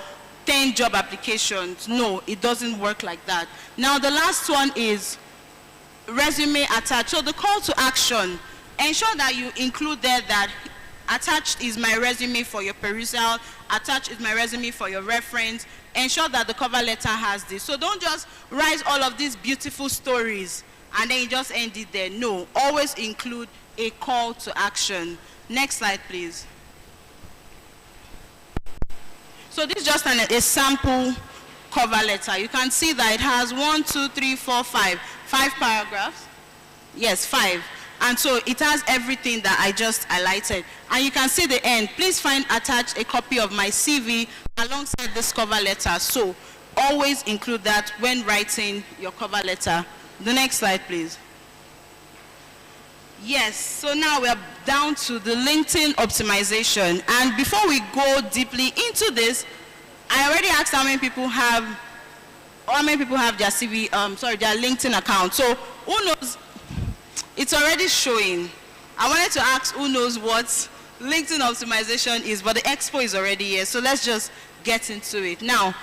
S7: 10 job applications. No, it doesn't work like that. Now the last one is resume attached. So the call to action, ensure that you include there that attached is my resume for your perusal, attached is my resume for your reference. Ensure that the cover letter has this. So don't just write all of these beautiful stories and then you just end it there. No, always include a call to action. Next slide, please. So this is just a sample cover letter. You can see that it has 5 paragraphs. Yes, 5. And so it has everything that I just highlighted. And you can see the end. Please find attached a copy of my CV alongside this cover letter. So always include that when writing your cover letter. The next slide, please. Yes, so now we're down to the LinkedIn optimization. And before we go deeply into this, I already asked how many people have their CV, their LinkedIn account. So who knows? It's already showing. I wanted to ask who knows what LinkedIn optimization is, but the expo is already here. So let's just get into it. Now,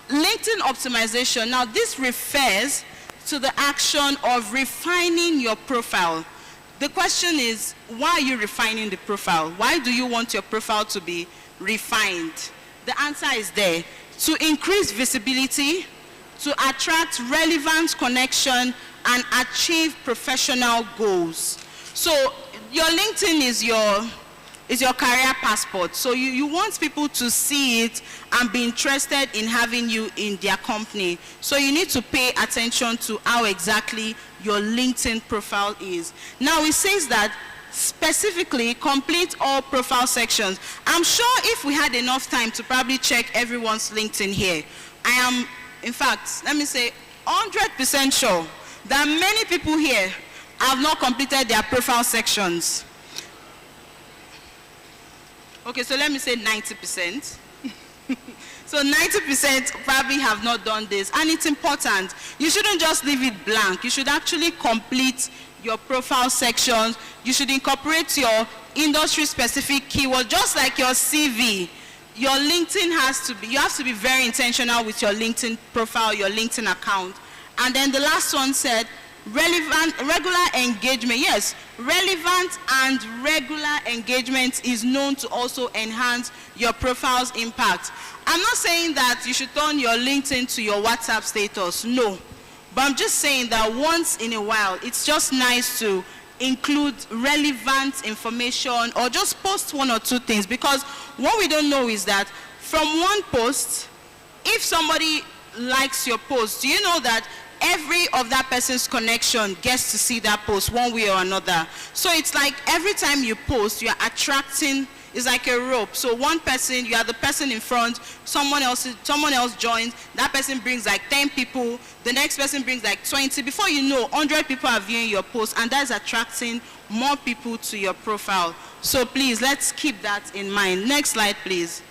S7: LinkedIn optimization, now this refers to the action of refining your profile. The question is, why are you refining the profile? Why do you want your profile to be refined? The answer is there. To increase visibility, to attract relevant connection, and achieve professional goals. So your LinkedIn is your career passport. So you want people to see it and be interested in having you in their company. So you need to pay attention to how exactly your LinkedIn profile is. Now it says that specifically complete all profile sections. I'm sure if we had enough time to probably check everyone's LinkedIn here, I am, in fact, let me say 100% sure that many people here have not completed their profile sections. Okay, so let me say 90%. So 90% probably have not done this, and it's important. You shouldn't just leave it blank. You should actually complete your profile sections. You should incorporate your industry-specific keyword, just like your CV. Your LinkedIn you have to be very intentional with your LinkedIn profile, your LinkedIn account. And then the last one said, regular engagement. Yes, relevant and regular engagement is known to also enhance your profile's impact. I'm not saying that you should turn your LinkedIn to your WhatsApp status, no. But I'm just saying that once in a while, it's just nice to include relevant information or just post 1 or 2 things, because what we don't know is that from one post, if somebody likes your post, do you know that every of that person's connection gets to see that post one way or another? So it's like every time you post, you are attracting, it's like a rope. So one person, you are the person in front, someone else joins, that person brings like 10 people, the next person brings like 20. Before you know, 100 people are viewing your post, and that's attracting more people to your profile. So please, let's keep that in mind. Next slide, please.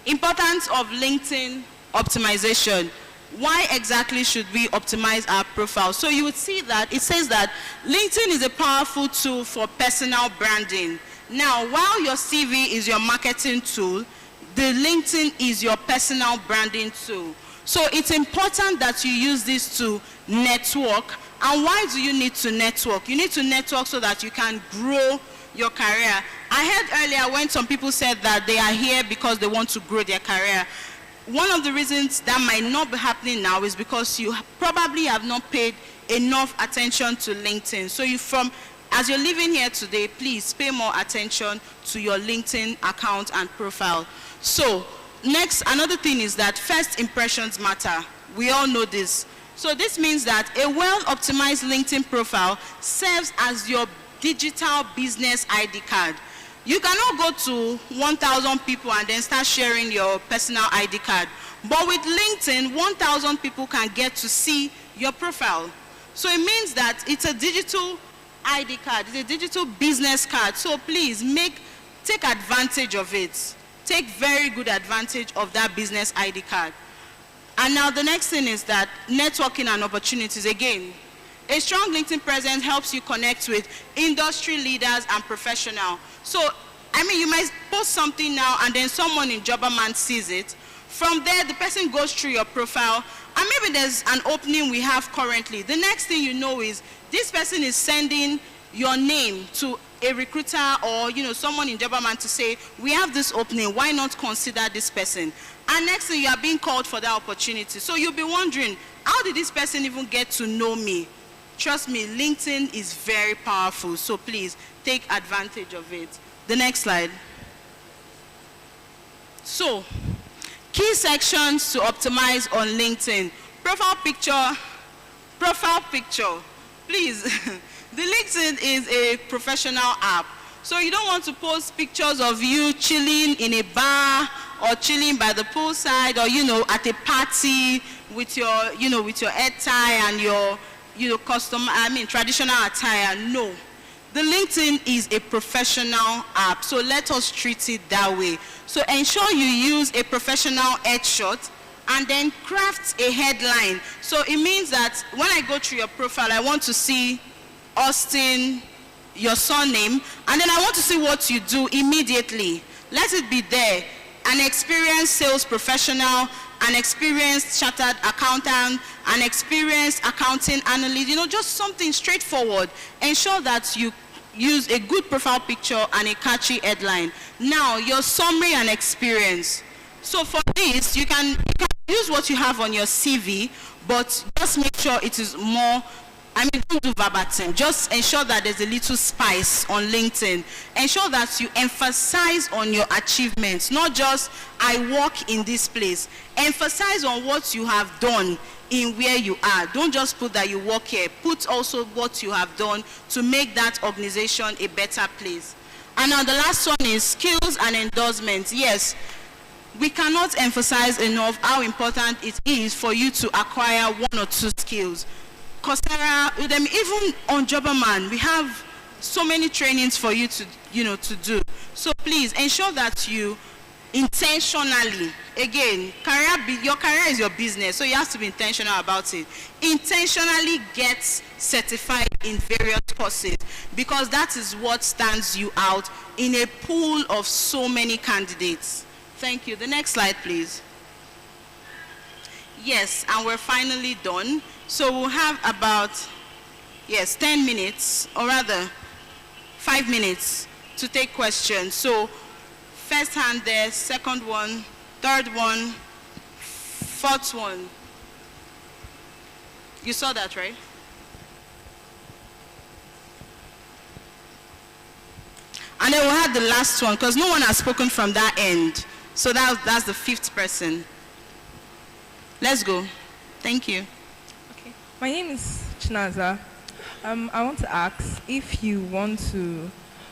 S7: Importance of LinkedIn optimization. Why exactly should we optimize our profile? So you would see that it says that LinkedIn is a powerful tool for personal branding. Now, while your CV is your marketing tool, the LinkedIn is your personal branding tool. So it's important that you use this to network. And why do you need to network? You need to network so that you can grow your career. I heard earlier when some people said that they are here because they want to grow their career. one of the reasons that might not be happening now is because you probably have not paid enough attention to LinkedIn. So as you're living here today, please pay more attention to your LinkedIn account and profile. So next, another thing is that first impressions matter. We all know this. So this means that a well-optimized LinkedIn profile serves as your digital business ID card. You cannot go to 1,000 people and then start sharing your personal ID card. But with LinkedIn, 1,000 people can get to see your profile. So it means that it's a digital ID card, it's a digital business card. So please take advantage of it. Take very good advantage of that business ID card. And now the next thing is that networking and opportunities. Again, a strong LinkedIn presence helps you connect with industry leaders and professionals. So, I mean, you might post something now and then someone in Jobberman sees it. From there, the person goes through your profile, and maybe there's an opening we have currently. The next thing you know is this person is sending your name to a recruiter or someone in Jobberman to say, we have this opening, why not consider this person? And next thing, you are being called for that opportunity. So you'll be wondering, how did this person even get to know me? Trust me, LinkedIn is very powerful, so please take advantage of it. The next slide. So, key sections to optimize on LinkedIn. Profile picture. Please, the LinkedIn is a professional app. So you don't want to post pictures of you chilling in a bar or chilling by the poolside or, at a party with your, with your head tie and your, traditional attire. No. The LinkedIn is a professional app, so let us treat it that way. So ensure you use a professional headshot and then craft a headline. So it means that when I go through your profile, I want to see Austin, your surname, and then I want to see what you do immediately. Let it be there. An experienced sales professional, an experienced chartered accountant, an experienced accounting analyst, just something straightforward. Ensure that you use a good profile picture and a catchy headline. Now, your summary and experience. So for this, you can use what you have on your CV, but just make sure it is more, don't do verbatim. Just ensure that there's a little spice on LinkedIn. Ensure that you emphasize on your achievements, not just, I work in this place. Emphasize on what you have done in where you are. Don't just put that you work here. Put also what you have done to make that organization a better place. And now the last one is skills and endorsements. Yes, we cannot emphasize enough how important it is for you to acquire one or two skills. Coursera, even on Jobberman, we have so many trainings for you to, do. So please ensure that you intentionally, again, your career is your business, so you have to be intentional about it. Intentionally get certified in various courses, because that is what stands you out in a pool of so many candidates. Thank you. The next slide, please. Yes, and we're finally done. So we'll have about, 10 minutes, or rather 5 minutes to take questions. So first hand there, second one, third one, fourth one. You saw that, right? And then we'll have the last one, because no one has spoken from that end. So that's the fifth person. Let's go. Thank you.
S6: Okay. My name is Chinaza. I want to ask if you want to...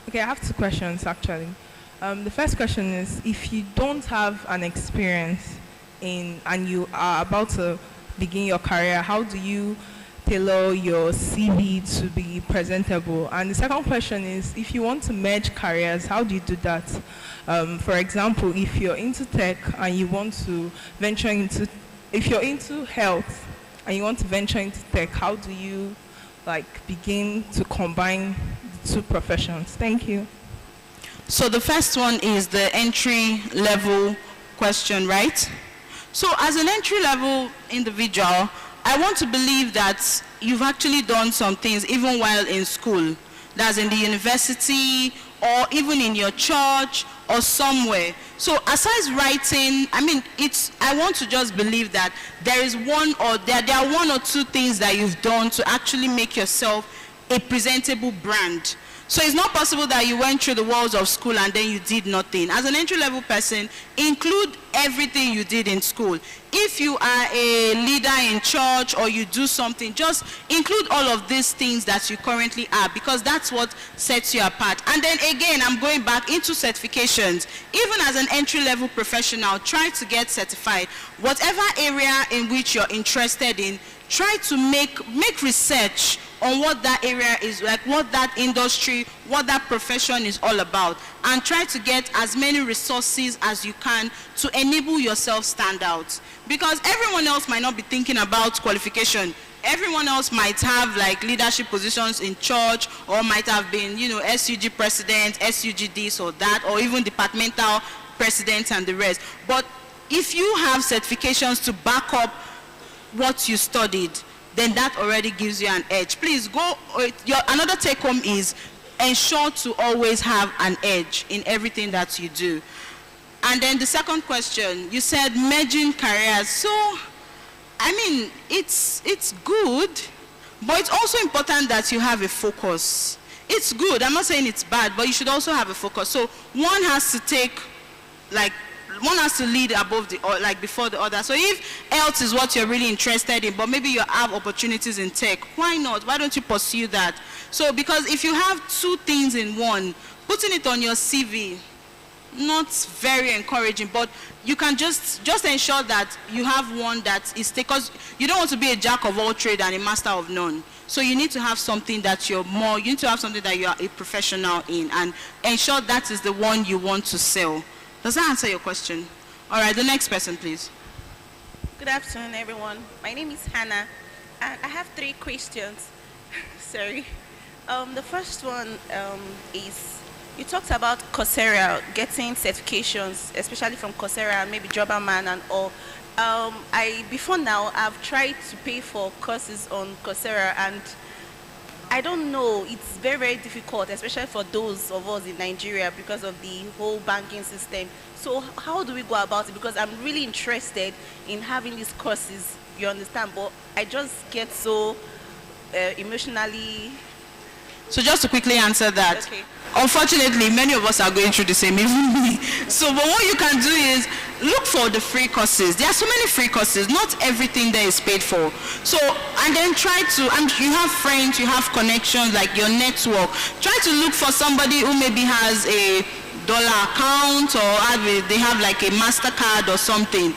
S6: Okay, I have two questions, actually. The first question is, if you don't have an experience and you are about to begin your career, how do you tailor your CV to be presentable? And the second question is, if you want to merge careers, how do you do that? For example, if you're into tech and you want to venture into... If you're into health and you want to venture into tech, how do you begin to combine the two professions? Thank you.
S7: So the first one is the entry level question, right? So as an entry level individual, I want to believe that you've actually done some things even while in school. That's in the university or even in your church or somewhere. So aside writing, I want to just believe that there is there are one or two things that you've done to actually make yourself a presentable brand. So it's not possible that you went through the walls of school and then you did nothing. As an entry-level person, include everything you did in school. If you are a leader in church or you do something, just include all of these things that you currently are, because that's what sets you apart. And then again, I'm going back into certifications. Even as an entry-level professional, try to get certified. Whatever area in which you're interested in, try to make research on what that area is like, what that industry, what that profession is all about, and try to get as many resources as you can to enable yourself stand out. Because everyone else might not be thinking about qualification. Everyone else might have like leadership positions in church, or might have been, SUG president, SUG this or that, or even departmental president and the rest. But if you have certifications to back up what you studied, then that already gives you an edge. Please go, another take home is ensure to always have an edge in everything that you do. And then the second question, you said merging careers. So, it's good, but it's also important that you have a focus. It's good, I'm not saying it's bad, but you should also have a focus. So one has to lead above before the other. So if health is what you're really interested in, but maybe you have opportunities in tech, why not? Why don't you pursue that? So because if you have two things in one, putting it on your CV, not very encouraging, but you can just ensure that you have one that is, because you don't want to be a jack of all trades and a master of none. So you need to have something that you need to have something that you are a professional in, and ensure that is the one you want to sell. Does that answer your question? All right, the next person, please.
S9: Good afternoon, everyone. My name is Hannah, and I have 3 questions. Sorry. The first one is, you talked about Coursera, getting certifications, especially from Coursera, maybe Jobberman and all. Before now, I've tried to pay for courses on Coursera, and I don't know, it's very, very difficult, especially for those of us in Nigeria because of the whole banking system. So how do we go about it? Because I'm really interested in having these courses, you understand, but I just get so emotionally...
S7: So just to quickly answer that, okay. Unfortunately, many of us are going through the same, even me. So but what you can do is look for the free courses. There are so many free courses. Not everything there is paid for. So, and then try to, and you have friends, you have connections, like your network. Try to look for somebody who maybe has a dollar account, or they have like a MasterCard or something.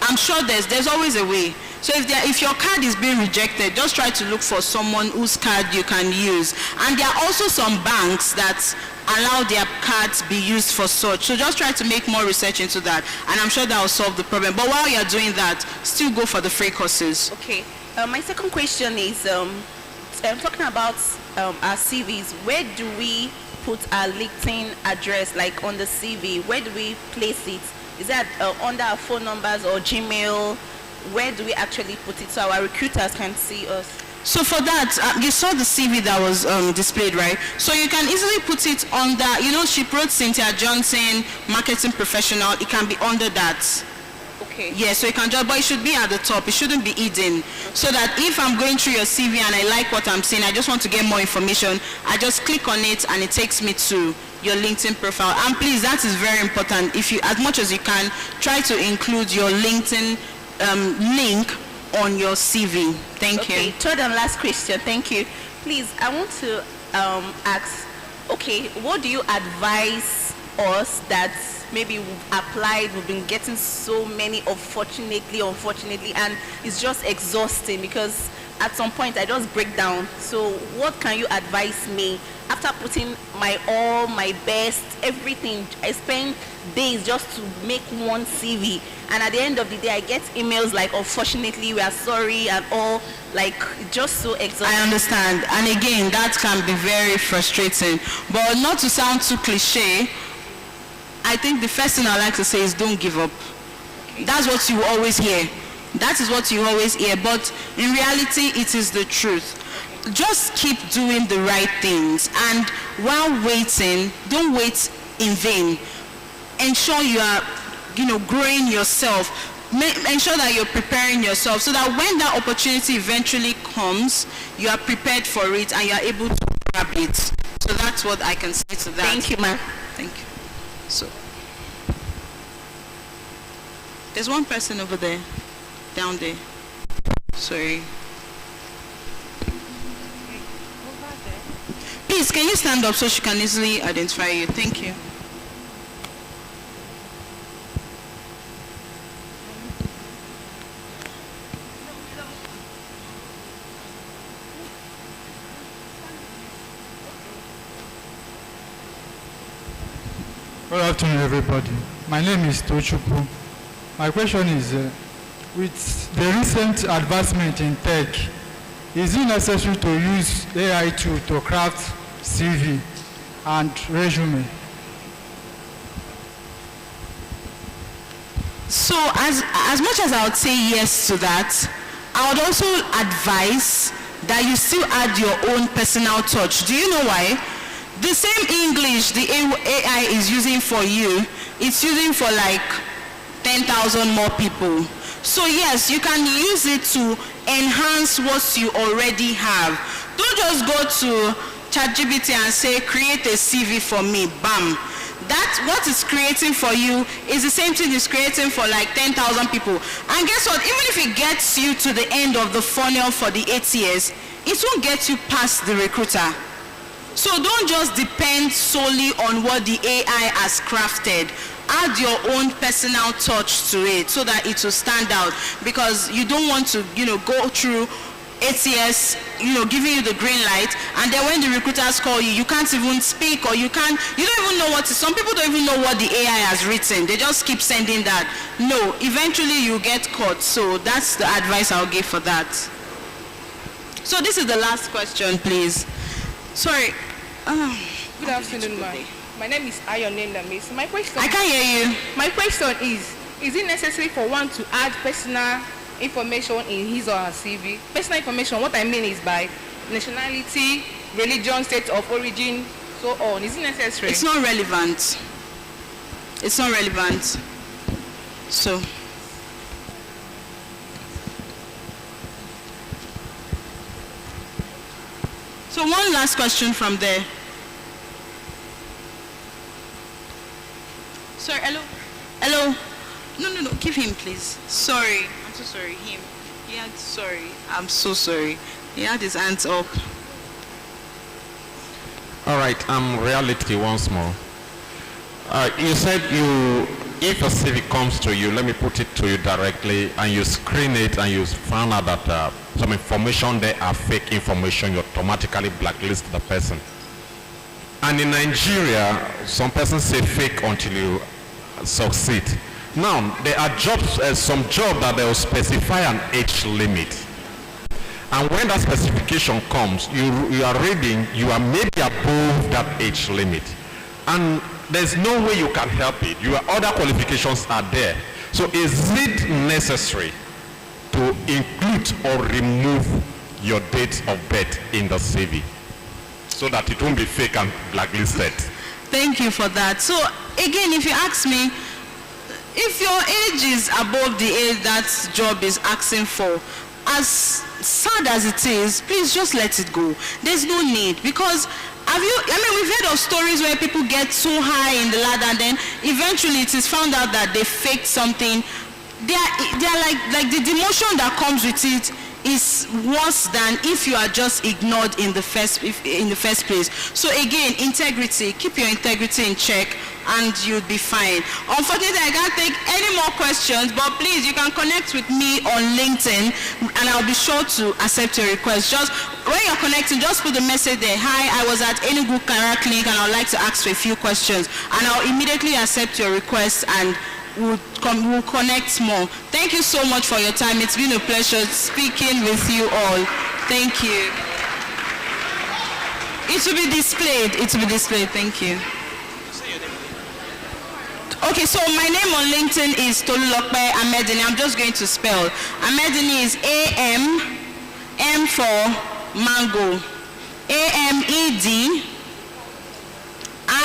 S7: I'm sure there's always a way. So if your card is being rejected, just try to look for someone whose card you can use. And there are also some banks that allow their cards be used for such. So just try to make more research into that, and I'm sure that will solve the problem. But while you're doing that, still go for the free courses.
S9: Okay. My second question is, I'm talking about our CVs. Where do we put our LinkedIn address, like on the CV? Where do we place it? Is that under our phone numbers or Gmail? Where do we actually put it so our recruiters can see us?
S7: So for that, you saw the CV that was displayed, right? So you can easily put it under, she wrote Cynthia Johnson, marketing professional. It can be under that.
S9: Okay.
S7: Yeah, so you can just, but it should be at the top. It shouldn't be hidden. So that if I'm going through your CV and I like what I'm seeing, I just want to get more information, I just click on it and it takes me to your LinkedIn profile. And please, that is very important. If you, as much as you can, try to include your LinkedIn link on your CV. Thank you.
S9: Third and last question. Thank you. Please, I want to ask, okay, what do you advise us that maybe we've applied, we've been getting so many, unfortunately, and it's just exhausting because at some point I just break down. So what can you advise me after putting my all, my best, everything? I spend days just to make one CV, and at the end of the day I get emails like, unfortunately we are sorry and all, like just so exhausting.
S7: I understand, and again that can be very frustrating, but not to sound too cliche, I think the first thing I like to say is don't give up. Okay. That's what you always hear. That is what you always hear, but in reality it is the truth. Just keep doing the right things, and while waiting, don't wait in vain. Ensure you are, growing yourself. Ensure that you're preparing yourself so that when that opportunity eventually comes, you are prepared for it and you are able to grab it. So that's what I can say to that.
S9: Thank you, ma'am.
S7: Thank you. So, there's one person over there, down there. Sorry. Please, can you stand up so she can easily identify you? Thank you.
S10: Good afternoon, everybody. My name is Tochukwu. My question is, with the recent advancement in tech, is it necessary to use AI tool to craft CV and resume?
S7: So as much as I would say yes to that, I would also advise that you still add your own personal touch. Do you know why? The same English the AI is using for you, it's using for like 10,000 more people. So yes, you can use it to enhance what you already have. Don't just go to ChatGPT and say, create a CV for me, bam. That what it's creating for you is the same thing it's creating for like 10,000 people. And guess what? Even if it gets you to the end of the funnel for the ATS, it won't get you past the recruiter. So don't just depend solely on what the AI has crafted. Add your own personal touch to it so that it will stand out, because you don't want to, go through ATS, giving you the green light, and then when the recruiters call you, you can't even speak, or you don't even know some people don't even know what the AI has written. They just keep sending that. No, eventually you get caught. So that's the advice I'll give for that. So this is the last question, please. Sorry.
S6: Good afternoon, ma'am. My name is Ayonenda Mason. My question.
S7: I can't hear you.
S6: My question is it necessary for one to add personal information in his or her CV? Personal information, what I mean is by nationality, religion, state of origin, so on. Is it necessary?
S7: It's not relevant. It's not relevant. So. So one last question from there. Sorry, hello? Hello? No, give him, please. Sorry. I'm so sorry. Him. Sorry. I'm so sorry. He had his hands up.
S17: All right, reality once more. You said if a CV comes to you, let me put it to you directly, and you screen it and you found out that some information there are fake information, you automatically blacklist the person. And in Nigeria, some persons say fake until you succeed. Now, there are jobs, some jobs that they will specify an age limit. And when that specification comes, you are reading, you are maybe above that age limit. And there's no way you can help it. Your other qualifications are there. So is it necessary to include or remove your date of birth in the CV so that it won't be fake and blacklisted?
S7: Thank you for that. So again, if you ask me, if your age is above the age that job is asking for, as sad as it is, please just let it go. There's no need, because we've heard of stories where people get so high in the ladder and then eventually it is found out that they faked something. They are like the demotion that comes with it is worse than if you are just ignored in the first place. So again, integrity, keep your integrity in check and you'll be fine. Unfortunately, I can't take any more questions, but please, you can connect with me on LinkedIn and I'll be sure to accept your request. Just when you're connecting, just put the message there. Hi, I was at Enugu Career Clinic and I'd like to ask for a few questions, and I'll immediately accept your request and we'll connect more. Thank you so much for your time. It's been a pleasure speaking with you all. Thank you. It will be displayed. It will be displayed. Thank you. Okay, so my name on LinkedIn is Tolulokpe Amedini. I'm just going to spell. Amedini is A-M, M for mango, A-M-E-D,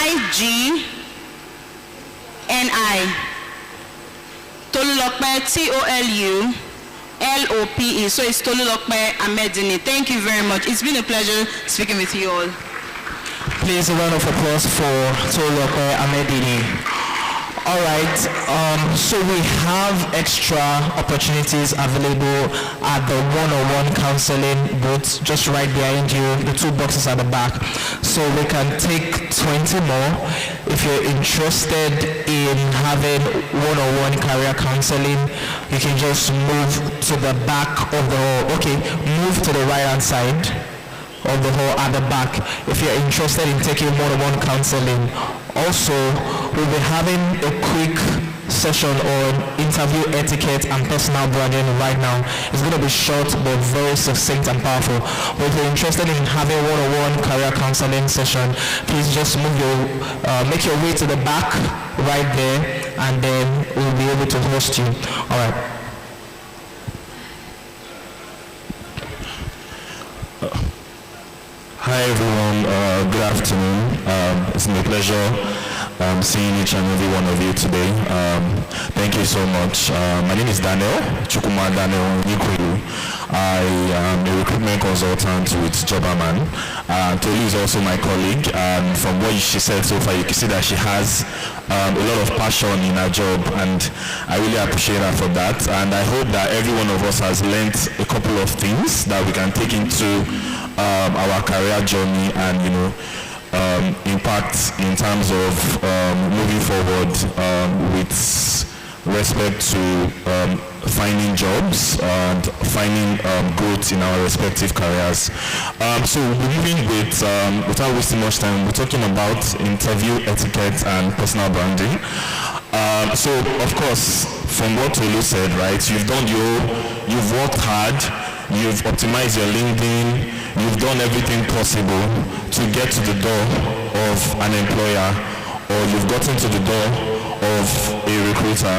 S7: IGNI. Tolulope, TOLULOPE. So it's Tolulope Amedini. Thank you very much. It's been a pleasure speaking with you all.
S5: Please, a round of applause for Tolulope Amedini. All right, so we have extra opportunities available at the one-on-one counseling booth just right behind you, the two boxes at the back. So we can take 20 more. If you're interested in having one-on-one career counseling, you can just move to the back of the hall. Okay, move to the right-hand side of the hall at the back if you're interested in taking one-on-one counseling. Also, we'll be having a quick session on interview etiquette and personal branding right now. It's going to be short but very succinct and powerful. But if you're interested in having one-on-one career counseling session, please just make your way to the back right there, and then we'll be able to host you. All right.
S11: Hi everyone, good afternoon. It's my pleasure seeing each and every one of you today. Thank you so much. My name is Daniel Nikwilu. I am a recruitment consultant with Jobberman. Tolu is also my colleague, and from what she said so far, you can see that she has a lot of passion in her job, and I really appreciate her for that. And I hope that every one of us has learned a couple of things that we can take into our career journey and impact in terms of moving forward with respect to finding jobs and finding growth in our respective careers. So we're moving without wasting much time, we're talking about interview etiquette and personal branding. So of course, from what Tolu said, right, you've worked hard, you've optimized your LinkedIn, you've done everything possible to get to the door of an employer, or you've gotten to the door of a recruiter.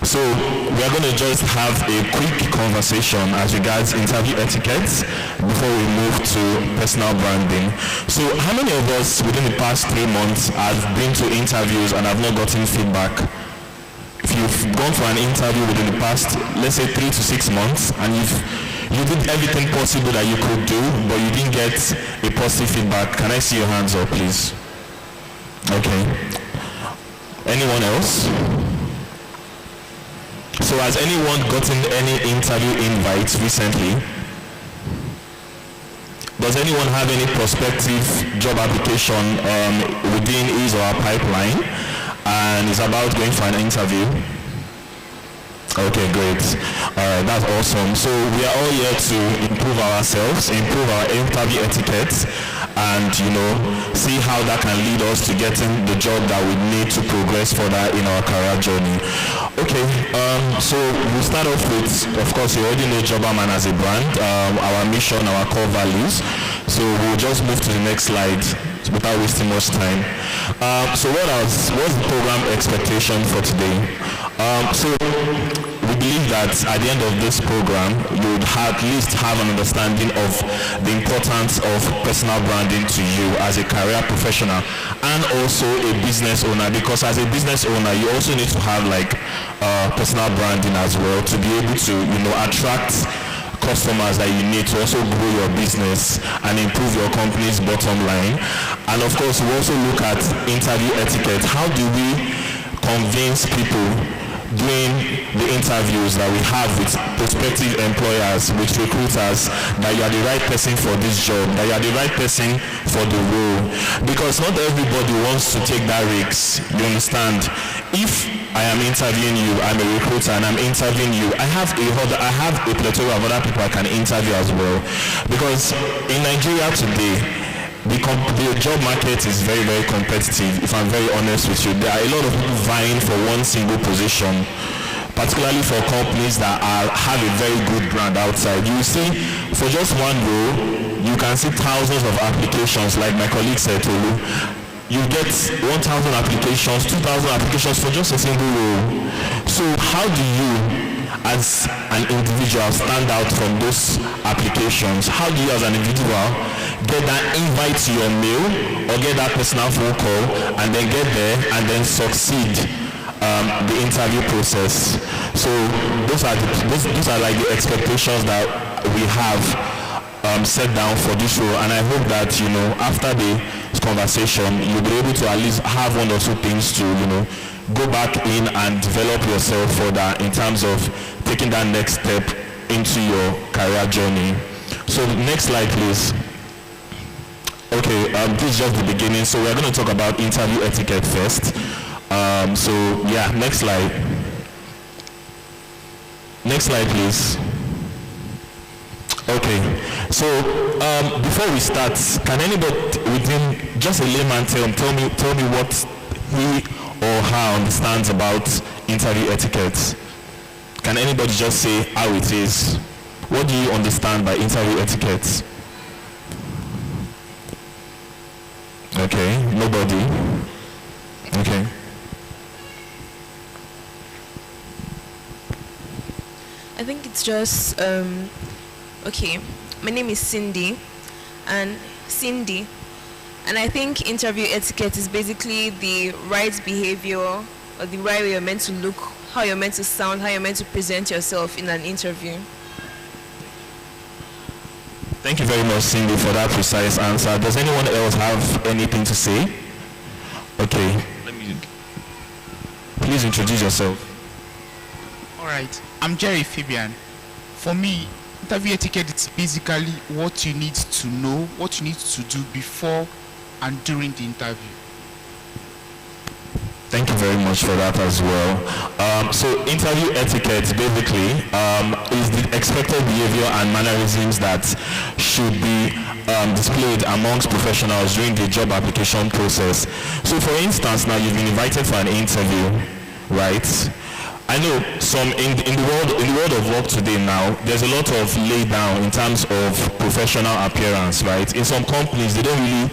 S11: So we're going to just have a quick conversation as regards interview etiquette before we move to personal branding. So how many of us within the past 3 months have been to interviews and have not gotten feedback? If you've gone for an interview within the past, let's say 3 to 6 months, and you did everything possible that you could do, but you didn't get a positive feedback, can I see your hands up, please? Okay. Anyone else? So has anyone gotten any interview invites recently? Does anyone have any prospective job application within his or her pipeline and is about going for an interview? Okay, great. That's awesome. So we are all here to improve ourselves, improve our interview etiquette, and see how that can lead us to getting the job that we need to progress further in our career journey. Okay, so we'll start off with, of course, you already know Jobberman as a brand, our mission, our core values. So we'll just move to the next slide without wasting much time. So what's the program expectation for today? So we believe that at the end of this program, you would at least have an understanding of the importance of personal branding to you as a career professional and also a business owner, because as a business owner, you also need to have personal branding as well to be able to attract customers that you need to also grow your business and improve your company's bottom line. And of course, we also look at interview etiquette. How do we convince people during the interviews that we have with prospective employers, with recruiters, that you are the right person for this job, that you are the right person for the role? Because not everybody wants to take that risk, you understand? If I am interviewing you, I'm a recruiter and I'm interviewing you, I have a plethora of other people I can interview as well. Because in Nigeria today, the job market is very, very competitive, if I'm very honest with you. There are a lot of people vying for one single position, particularly for companies that have a very good brand outside. You see, for just one role, you can see thousands of applications, like my colleague said, Tolu. You get 1,000 applications, 2,000 applications for just a single role. So how do you, as an individual stand out from those applications? How do you as an individual get that invite to your mail or get that personal phone call and then get there and then succeed the interview process? So those are like the expectations that we have set down for this role, and I hope that after this conversation you'll be able to at least have one or two things to go back in and develop yourself further in terms of taking that next step into your career journey. So next slide please. Okay, this is just the beginning, so we're going to talk about interview etiquette first. So yeah, next slide. Next slide please. Okay, so before we start, can anybody within just a layman tell me what he or her understands about interview etiquette? Can anybody just say how it is? What do you understand by interview etiquette? Okay, nobody. Okay.
S12: I think it's just okay, my name is Cindy, and I think interview etiquette is basically the right behavior or the right way you're meant to look, how you're meant to sound, how you're meant to present yourself in an interview.
S11: Thank you very much, Cindy, for that precise answer. Does anyone else have anything to say? Okay, please introduce yourself.
S14: All right, I'm Jerry Fabian. For me, interview etiquette is basically what you need to know, what you need to do before and during the interview.
S11: Thank you very much for that as well. So interview etiquette basically is the expected behavior and mannerisms that should be displayed amongst professionals during the job application process. So for instance, now you've been invited for an interview, right? I know some in the world of work today now, there's a lot of lay down in terms of professional appearance, right? In some companies, they don't really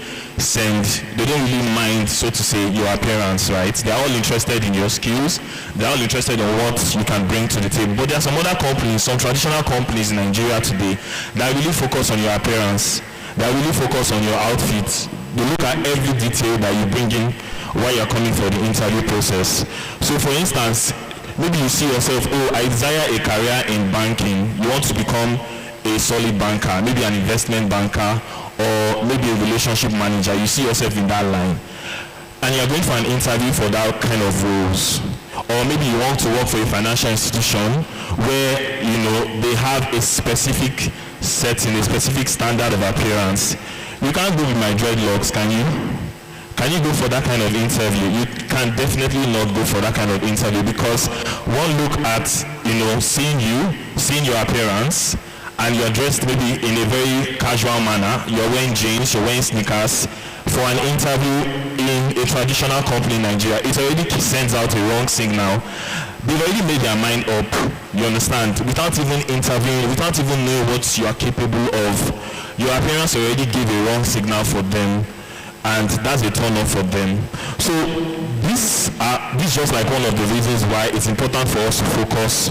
S11: mind, so to say, your appearance, right? They're all interested in your skills, they're all interested in what you can bring to the table. But there are some other companies, some traditional companies in Nigeria today, that really focus on your appearance, that really focus on your outfit. They look at every detail that you bring in while you're coming for the interview process. So for instance, maybe you see yourself, I desire a career in banking. You want to become a solid banker, maybe an investment banker, or maybe a relationship manager. You see yourself in that line. And you're going for an interview for that kind of roles. Or maybe you want to work for a financial institution where, they have a specific setting, a specific standard of appearance. You can't go with my dreadlocks, can you? Can you go for that kind of interview? You can definitely not go for that kind of interview, because one look at, seeing your appearance, and you're dressed maybe in a very casual manner, you're wearing jeans, you're wearing sneakers, for an interview in a traditional company in Nigeria, it already sends out a wrong signal. They've already made their mind up, you understand, without even interviewing, without even knowing what you are capable of. Your appearance already gave a wrong signal for them, and that's a turn off for them. So this is just like one of the reasons why it's important for us to focus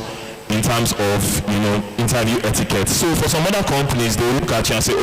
S11: in terms of interview etiquette. So for some other companies, they look at you and say,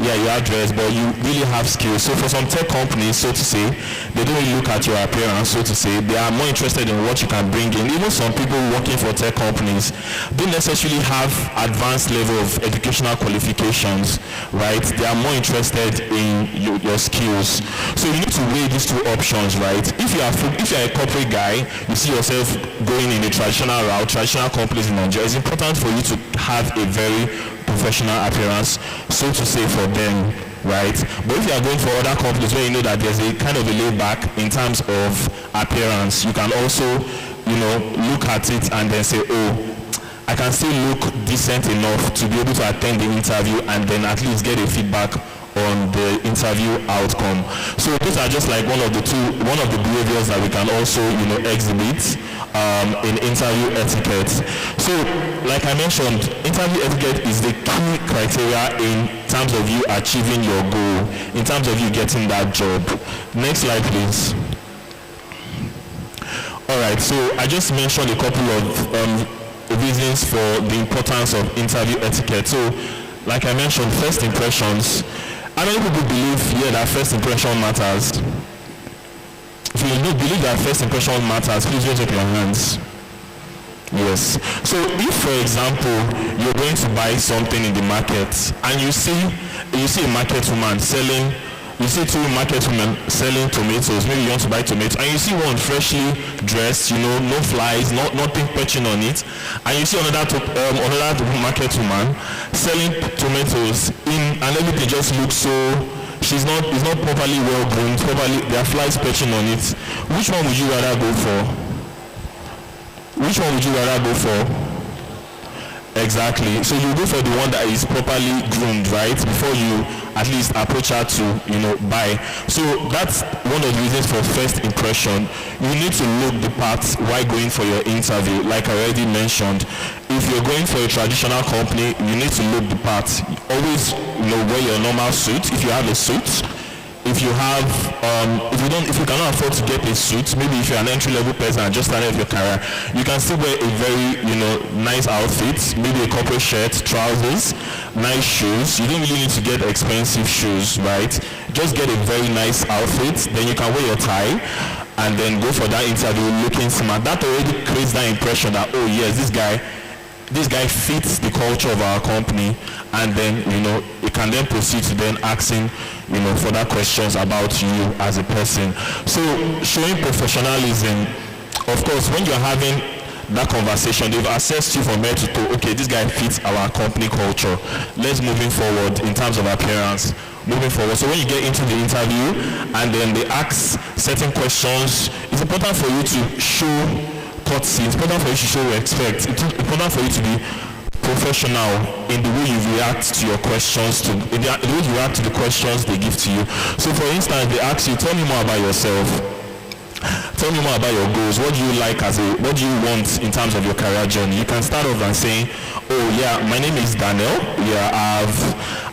S11: yeah, you are dressed, but you really have skills. So for some tech companies, so to say, they don't really look at your appearance, so to say. They are more interested in what you can bring in. Even some people working for tech companies don't necessarily have advanced level of educational qualifications, right? They are more interested in your skills. So you need to weigh these two options, right? If you are a corporate guy, you see yourself going in a traditional route, traditional companies in Nigeria, it's important for you to have a very professional appearance, so to say, for them, right? But if you are going for other companies where you know that there's a kind of a laid back in terms of appearance, you can also, look at it and then say, I can still look decent enough to be able to attend the interview and then at least get a feedback on the interview outcome. So these are just like one of the behaviors that we can also, exhibit in interview etiquette. So, like I mentioned, interview etiquette is the key criteria in terms of you achieving your goal, in terms of you getting that job. Next slide, please. All right. So I just mentioned a couple of reasons for the importance of interview etiquette. So, like I mentioned, first impressions. How many people believe here that first impression matters? If you don't believe that first impression matters, please raise up your hands. Yes. So if, for example, you're going to buy something in the market and you see a market woman selling, you see two market women selling tomatoes, maybe you want to buy tomatoes, and you see one freshly dressed, no flies, nothing perching on it, and you see another market woman selling tomatoes and everything just looks so, it's not properly well groomed, there are flies perching on it. Which one would you rather go for? Which one would you rather go for? Exactly. So you go for the one that is properly groomed, right? Before you at least approach her to, buy. So that's one of the reasons for first impression. You need to look the part while going for your interview. Like I already mentioned, if you're going for a traditional company, you need to look the part. Always, wear your normal suit if you have a suit. If you have, if you cannot afford to get a suit, maybe if you're an entry-level person and just started your career, you can still wear a very, nice outfit, maybe a corporate shirt, trousers, nice shoes. You don't really need to get expensive shoes, right? Just get a very nice outfit, then you can wear your tie, and then go for that interview looking smart. That already creates that impression that, oh yes, this guy fits the culture of our company, and then it can then proceed to then asking further questions about you as a person. So showing professionalism, of course, when you're having that conversation, they've assessed you from head to toe. Okay, this guy fits our company culture. Let's moving forward in terms of appearance. Moving forward. So when you get into the interview and then they ask certain questions, it's important for you to show courtesy. It's important for you to show respect. It's important for you to be professional in the way you react to your questions, the way you react to the questions they give to you. So for instance, they ask you, tell me more about yourself. Tell me more about your goals. What do you like what do you want in terms of your career journey? You can start off and saying, oh yeah, my name is Daniel. Yeah,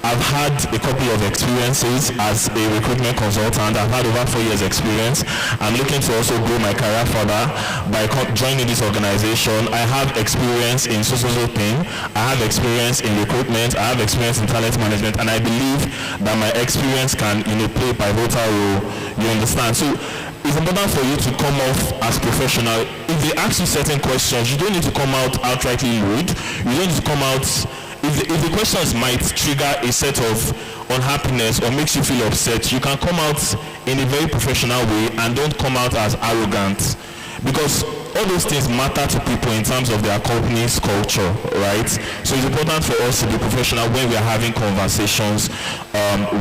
S11: I've had a couple of experiences as a recruitment consultant. I've had over 4 years experience. I'm looking to also grow my career further by joining this organization. I have experience in social thing. I have experience in recruitment. I have experience in talent management, and I believe that my experience can, play a pivotal role. You understand? So it's important for you to come off as professional. If they ask you certain questions, you don't need to come out outrightly rude. You don't need to come out, if the questions might trigger a set of unhappiness or makes you feel upset, you can come out in a very professional way and don't come out as arrogant. Because all those things matter to people in terms of their company's culture, right? So it's important for us to be professional when we are having conversations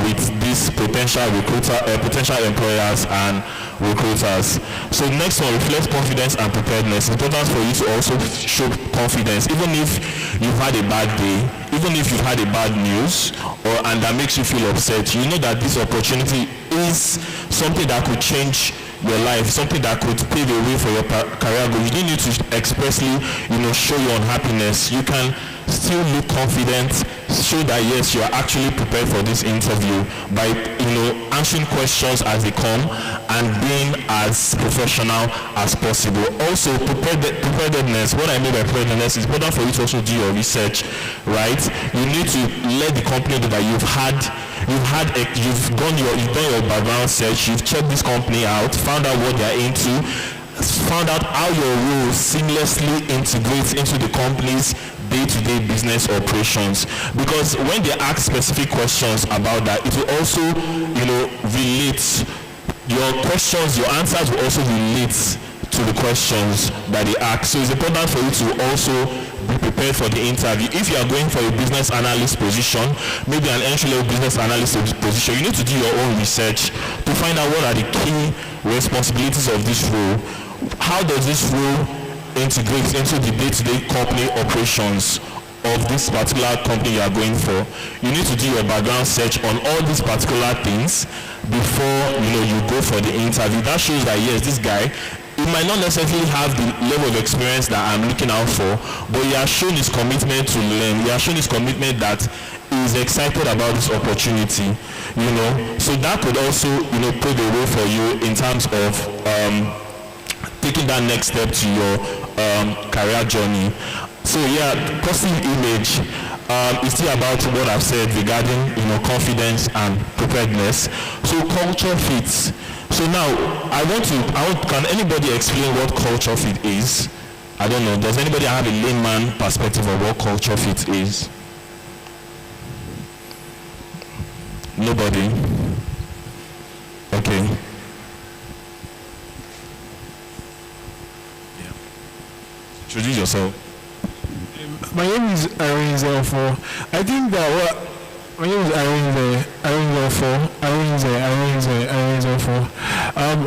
S11: with these potential employers and recruiters. So next one, reflect confidence and preparedness. It's important for you to also show confidence, even if you've had a bad day, even if you've had a bad news, and that makes you feel upset. You know that this opportunity is something that could change your life, something that could pave a way for your career goal. You don't need to expressly, show your unhappiness. You can still look confident, show that yes, you are actually prepared for this interview by, answering questions as they come and being as professional as possible. Also, preparedness. What I mean by preparedness is important for you to also do your research, right? You need to let the company know that you've done your background search, you've checked this company out, found out what they're into, found out how your role seamlessly integrates into the company's day-to-day business operations. Because when they ask specific questions about that, it will also, relate. Your questions, your answers will also relate to the questions that they ask. So it's important for you to also be prepared for the interview. If you are going for a business analyst position, maybe an entry-level business analyst position, you need to do your own research to find out what are the key responsibilities of this role. How does this role integrate into the day-to-day company operations of this particular company you are going for? You need to do your background search on all these particular things before you go for the interview. That shows that yes, this guy, he might not necessarily have the level of experience that I'm looking out for, but he has shown his commitment to learn. He has shown his commitment that he is excited about this opportunity. So that could also pave a way for you in terms of taking that next step to your career journey. So yeah, positive image is still about what I've said regarding confidence and preparedness. So culture fits. So now can anybody explain what culture fit is? I don't know. Does anybody have a layman perspective of what culture fit is? Nobody? Okay. Yeah. Introduce yourself.
S15: My name is Aaron Zelfo. I think that my name is Aaron Zelfo.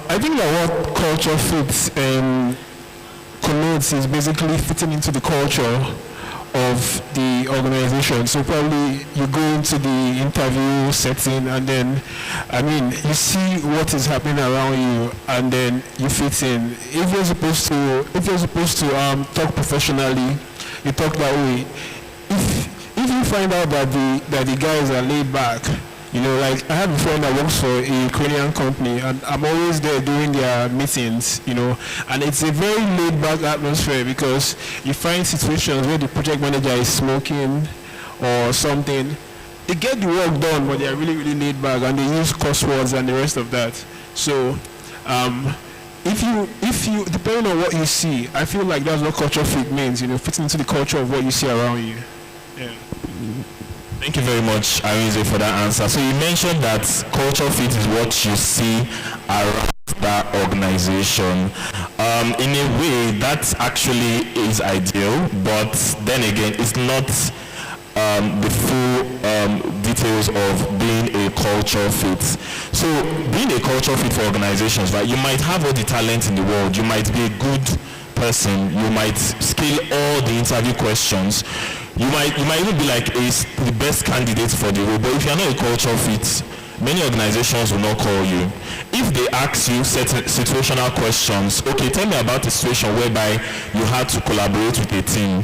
S15: I think that what culture fits connotes is basically fitting into the culture of the organization. So probably you go into the interview setting and then, you see what is happening around you and then you fit in. If you're supposed to talk professionally, you talk that way. If you find out that the guys are laid back, like I have a friend that works for a Ukrainian company and I'm always there during their meetings, and it's a very laid back atmosphere because you find situations where the project manager is smoking or something. They get the work done, but they're really, really laid back and they use cuss words and the rest of that. So, if you depending on what you see, I feel like that's what culture fit means, fitting into the culture of what you see around you. Yeah.
S11: Thank you very much, Arinze, for that answer. So you mentioned that culture fit is what you see around that organization. In a way, that actually is ideal, but then again, it's not the full details of being a culture fit. So being a culture fit for organizations, right? You might have all the talent in the world. You might be a good person. You might scale all the interview questions. You might even be like the best candidate for the role, but if you're not a culture fit, many organizations will not call you. If they ask you certain situational questions, okay, tell me about a situation whereby you had to collaborate with a team,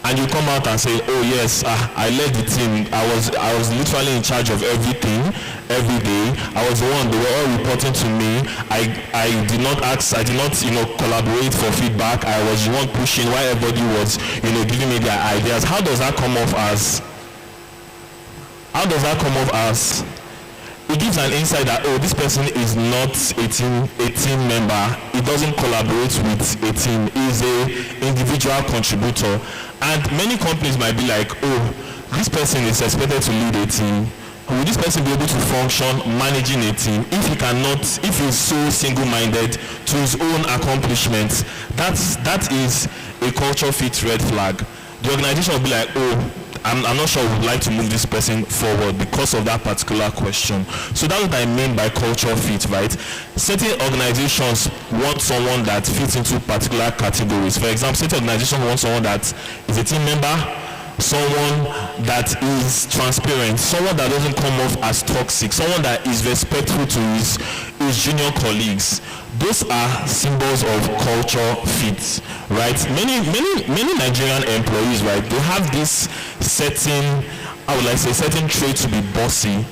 S11: and you come out and say, oh yes, I led the team, I was literally in charge of everything, every day, I was the one, they were all reporting to me, I did not collaborate for feedback, I was the one pushing while everybody was, giving me their ideas. How does that come off as? It gives an insight that, oh, this person is not a team member, he doesn't collaborate with a team, he's an individual contributor. And many companies might be like, oh, this person is expected to lead a team. Will this person be able to function managing a team if he's so single-minded to his own accomplishments? That is a culture fit red flag. The organization will be like, oh, I'm not sure we would like to move this person forward because of that particular question. So that's what I mean by culture fit, right? Certain organizations want someone that fits into particular categories. For example, certain organizations want someone that is a team member, someone that is transparent, someone that doesn't come off as toxic, someone that is respectful to his junior colleagues. Those are symbols of culture fit, right? Many Nigerian employees, right, they have this certain trait to be bossy,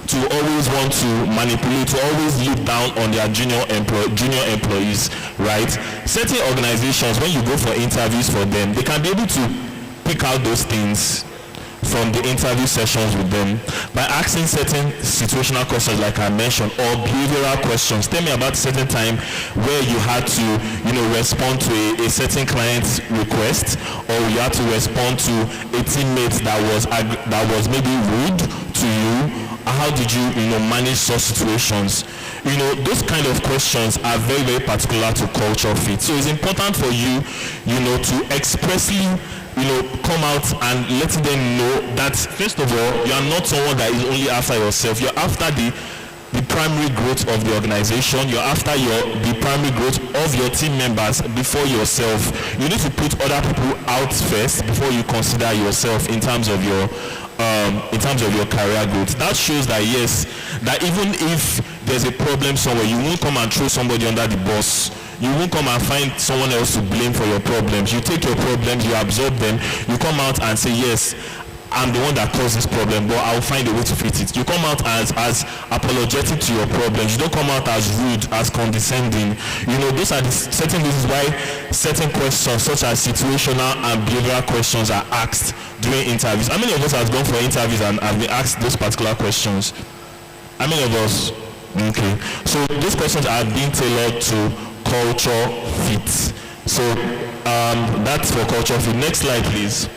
S11: to always want to manipulate, to always look down on their junior employees, right? Certain organizations, when you go for interviews for them, they can be able to pick out those things from the interview sessions with them by asking certain situational questions like I mentioned, or behavioral questions. Tell me about a certain time where you had to respond to a certain client's request, or you had to respond to a teammate that was maybe rude to you. How did you manage such situations? Those kind of questions are very, very particular to culture fit. So it's important for you to expressly come out and letting them know that, first of all, you are not someone that is only after yourself. You're after the primary growth of the organization. You're after the primary growth of your team members before yourself. You need to put other people out first before you consider yourself in terms of your career growth. That shows that, yes, that even if there's a problem somewhere, you won't come and throw somebody under the bus. You won't come and find someone else to blame for your problems. You take your problems, you absorb them, you come out and say, yes, I'm the one that caused this problem, but I'll find a way to fix it. You come out as apologetic to your problems. You don't come out as rude, as condescending. You know, those are the certain reasons why certain questions, such as situational and behavioral questions, are asked during interviews. How many of us have gone for interviews and have been asked those particular questions? How many of us? Okay. So those questions are being tailored to culture fit. So that's for culture fit. Next slide, please.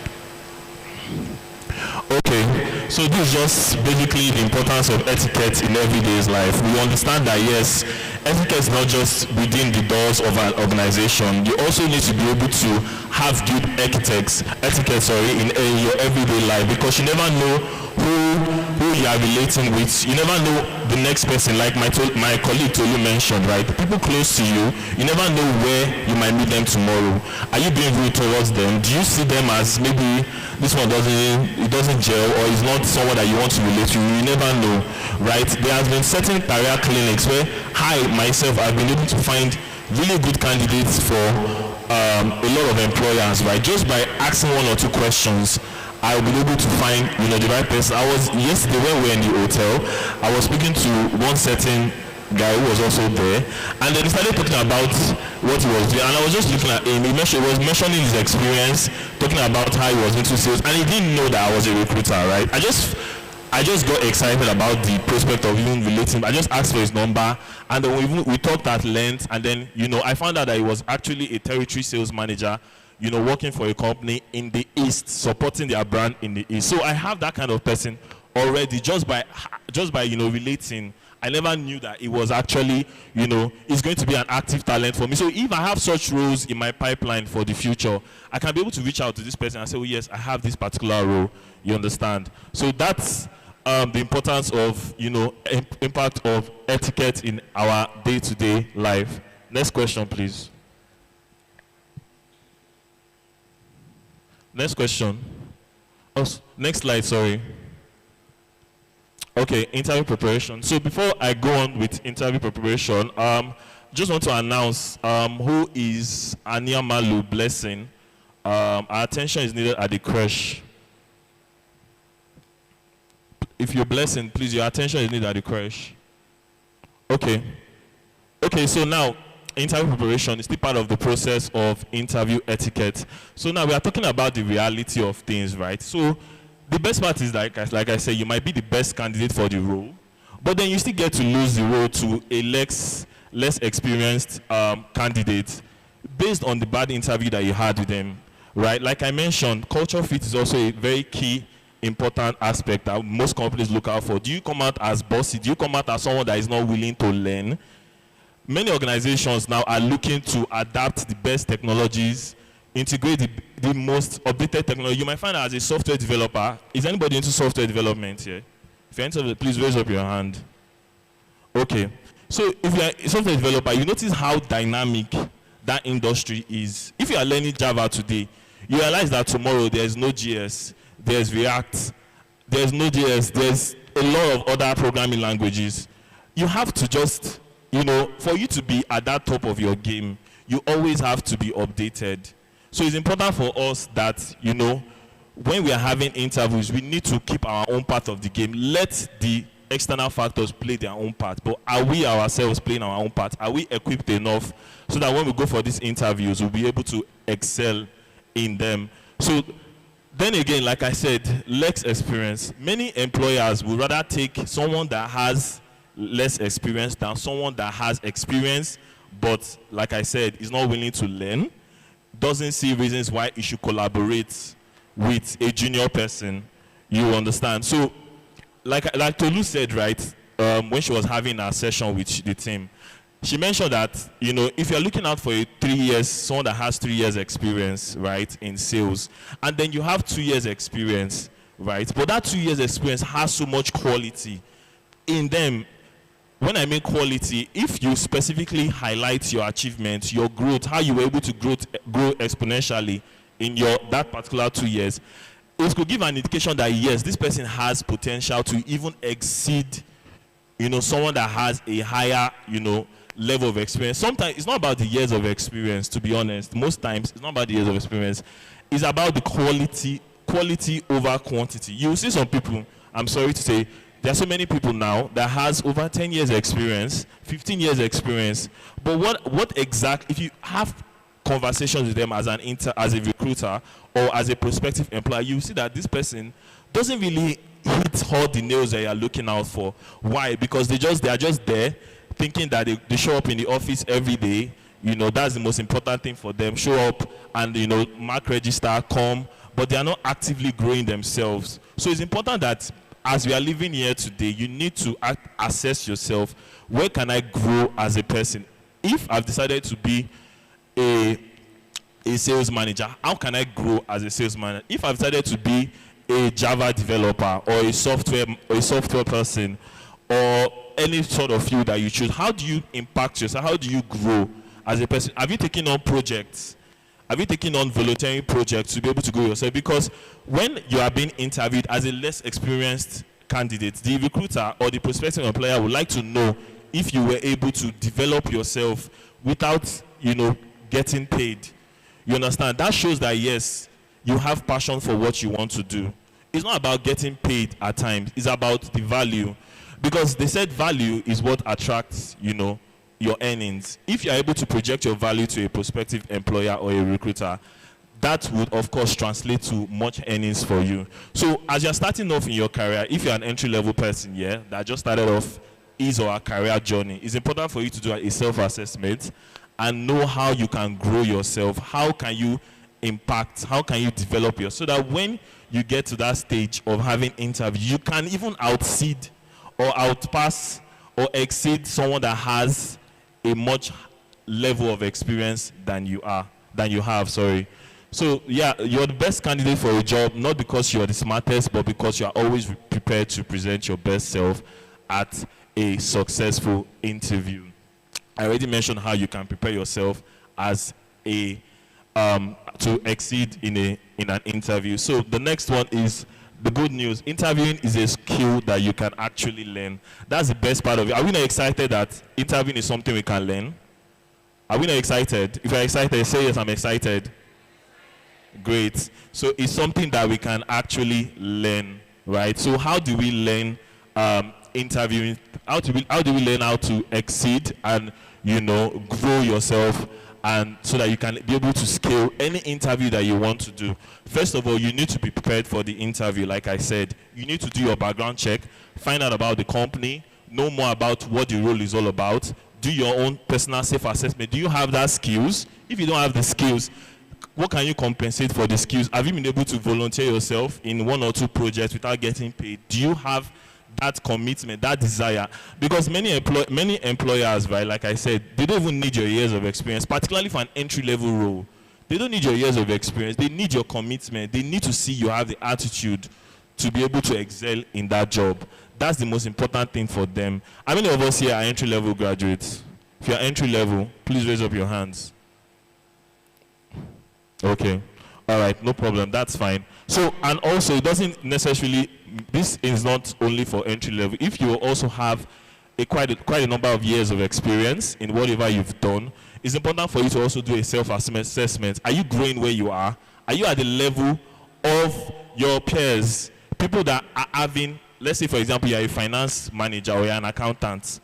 S11: Okay, so this is just basically the importance of etiquette in everyday's life. We understand that yes, etiquette is not just within the doors of an organization. You also need to be able to have good etiquette in your everyday life, because you never know who you are relating with. You never know the next person, like my colleague Tolu mentioned, right? People close to you, you never know where you might meet them tomorrow. Are you being rude towards them? Do you see them as maybe this one doesn't gel, or is not someone that you want to relate to? You never know, right? There has been certain career clinics where I myself have been able to find really good candidates for a lot of employers, right? Just by asking one or two questions, I'll be able to find, the right person. Yesterday when we were in the hotel, I was speaking to one certain guy who was also there, and then he started talking about what he was doing, and I was just looking at him. He was mentioning his experience, talking about how he was into sales, and he didn't know that I was a recruiter, right? I just got excited about the prospect of even relating. I just asked for his number, and then we talked at length, and then I found out that he was actually a territory sales manager, working for a company in the East, supporting their brand in the East. So I have that kind of person already just by relating. I never knew that it was actually, it's going to be an active talent for me. So if I have such roles in my pipeline for the future, I can be able to reach out to this person and say, oh yes, I have this particular role. You understand? So that's the importance of, impact of etiquette in our day-to-day life. Next question, please. Next question. Oh, next slide, sorry. Okay, interview preparation. So before I go on with interview preparation, just want to announce who is Ania Malu Blessing. Our attention is needed at the crash. If you're Blessing, please, your attention is needed at the crash. Okay. Okay, so now, interview preparation is still part of the process of interview etiquette. So now we are talking about the reality of things, right? So the best part is, like I said, you might be the best candidate for the role, but then you still get to lose the role to a less experienced candidate based on the bad interview that you had with them, right? Like I mentioned, culture fit is also a very key, important aspect that most companies look out for. Do you come out as bossy? Do you come out as someone that is not willing to learn? Many organizations now are looking to adapt the best technologies, integrate the most updated technology. You might find that as a software developer, is anybody into software development here? If you're into it, please raise up your hand. Okay. So if you're a software developer, you notice how dynamic that industry is. If you are learning Java today, you realize that tomorrow there's Node.js, there's React, there's Node.js, there's a lot of other programming languages. You have to just, for you to be at that top of your game, you always have to be updated. So it's important for us that, when we are having interviews, we need to keep our own part of the game. Let the external factors play their own part. But are we ourselves playing our own part? Are we equipped enough so that when we go for these interviews, we'll be able to excel in them? So then again, like I said, less experience. Many employers would rather take someone that has less experience than someone that has experience, but like I said, is not willing to learn, doesn't see reasons why you should collaborate with a junior person. You understand? So like Tolu said, right, when she was having a session with the team, she mentioned that, if you're looking out for someone that has 3 years experience, right, in sales, and then you have 2 years experience, right, but that 2 years experience has so much quality in them. When I mean quality, if you specifically highlight your achievements, your growth, how you were able to grow exponentially in that particular 2 years, it could give an indication that yes, this person has potential to even exceed, someone that has a higher, level of experience. Sometimes it's not about the years of experience, to be honest. Most times it's not about the years of experience. It's about the quality quality over quantity. You see some people, I'm sorry to say, there are so many people now that has over 10 years experience, 15 years experience, but what exact, if you have conversations with them as as a recruiter or as a prospective employer, you see that this person doesn't really hit all the nails that you are looking out for. Why? Because they are just there thinking that they show up in the office every day. You know, that's the most important thing for them. Show up and, you know, mark register, come, but they are not actively growing themselves. So it's important that as we are living here today, you need to assess yourself. Where can I grow as a person? If I've decided to be a sales manager, how can I grow as a sales manager? If I've decided to be a Java developer or a software person or any sort of field that you choose, how do you impact yourself? How do you grow as a person? Have you taken on projects? Have you taken on volunteering projects to be able to grow yourself? Because when you are being interviewed as a less experienced candidate, the recruiter or the prospective employer would like to know if you were able to develop yourself without, you know, getting paid. You understand? That shows that, yes, you have passion for what you want to do. It's not about getting paid at times. It's about the value. Because they said value is what attracts, you know, your earnings. If you're able to project your value to a prospective employer or a recruiter, that would, of course, translate to much earnings for you. So as you're starting off in your career, if you're an entry-level person, yeah, that just started off his or her career journey, it's important for you to do a self-assessment and know how you can grow yourself, how can you impact, how can you develop yourself, so that when you get to that stage of having interview, you can even outseed or outpass or exceed someone that has a much level of experience than you have. So yeah, you're the best candidate for a job, not because you're the smartest, but because you're always prepared to present your best self at a successful interview. I already mentioned how you can prepare yourself as a to exceed in an interview. So the next one is the good news. Interviewing is a skill that you can actually learn. That's the best part of it. Are we not excited that interviewing is something we can learn? Are we not excited? If you're excited, say yes, I'm excited. Great. So it's something that we can actually learn, right? So how do we learn interviewing? How do we learn how to exceed and, you know, grow yourself, and so that you can be able to scale any interview that you want to do? First of all, you need to be prepared for the interview. Like I said, you need to do your background check, find out about the company, know more about what the role is all about, do your own personal self-assessment. Do you have that skills? If you don't have the skills, what can you compensate for the skills? Have you been able to volunteer yourself in 1 or 2 projects without getting paid? Do you have that commitment, that desire? Because many employers, right, like I said, they don't even need your years of experience, particularly for an entry-level role. They don't need your years of experience. They need your commitment. They need to see you have the attitude to be able to excel in that job. That's the most important thing for them. How many of us here are entry-level graduates? If you're entry-level, please raise up your hands. Okay. All right, no problem. That's fine. So, and also, it doesn't necessarily, this is not only for entry level. If you also have quite a number of years of experience in whatever you've done, it's important for you to also do a self-assessment. Are you growing where you are? Are you at the level of your peers? People that are having, let's say, for example, you're a finance manager or you're an accountant.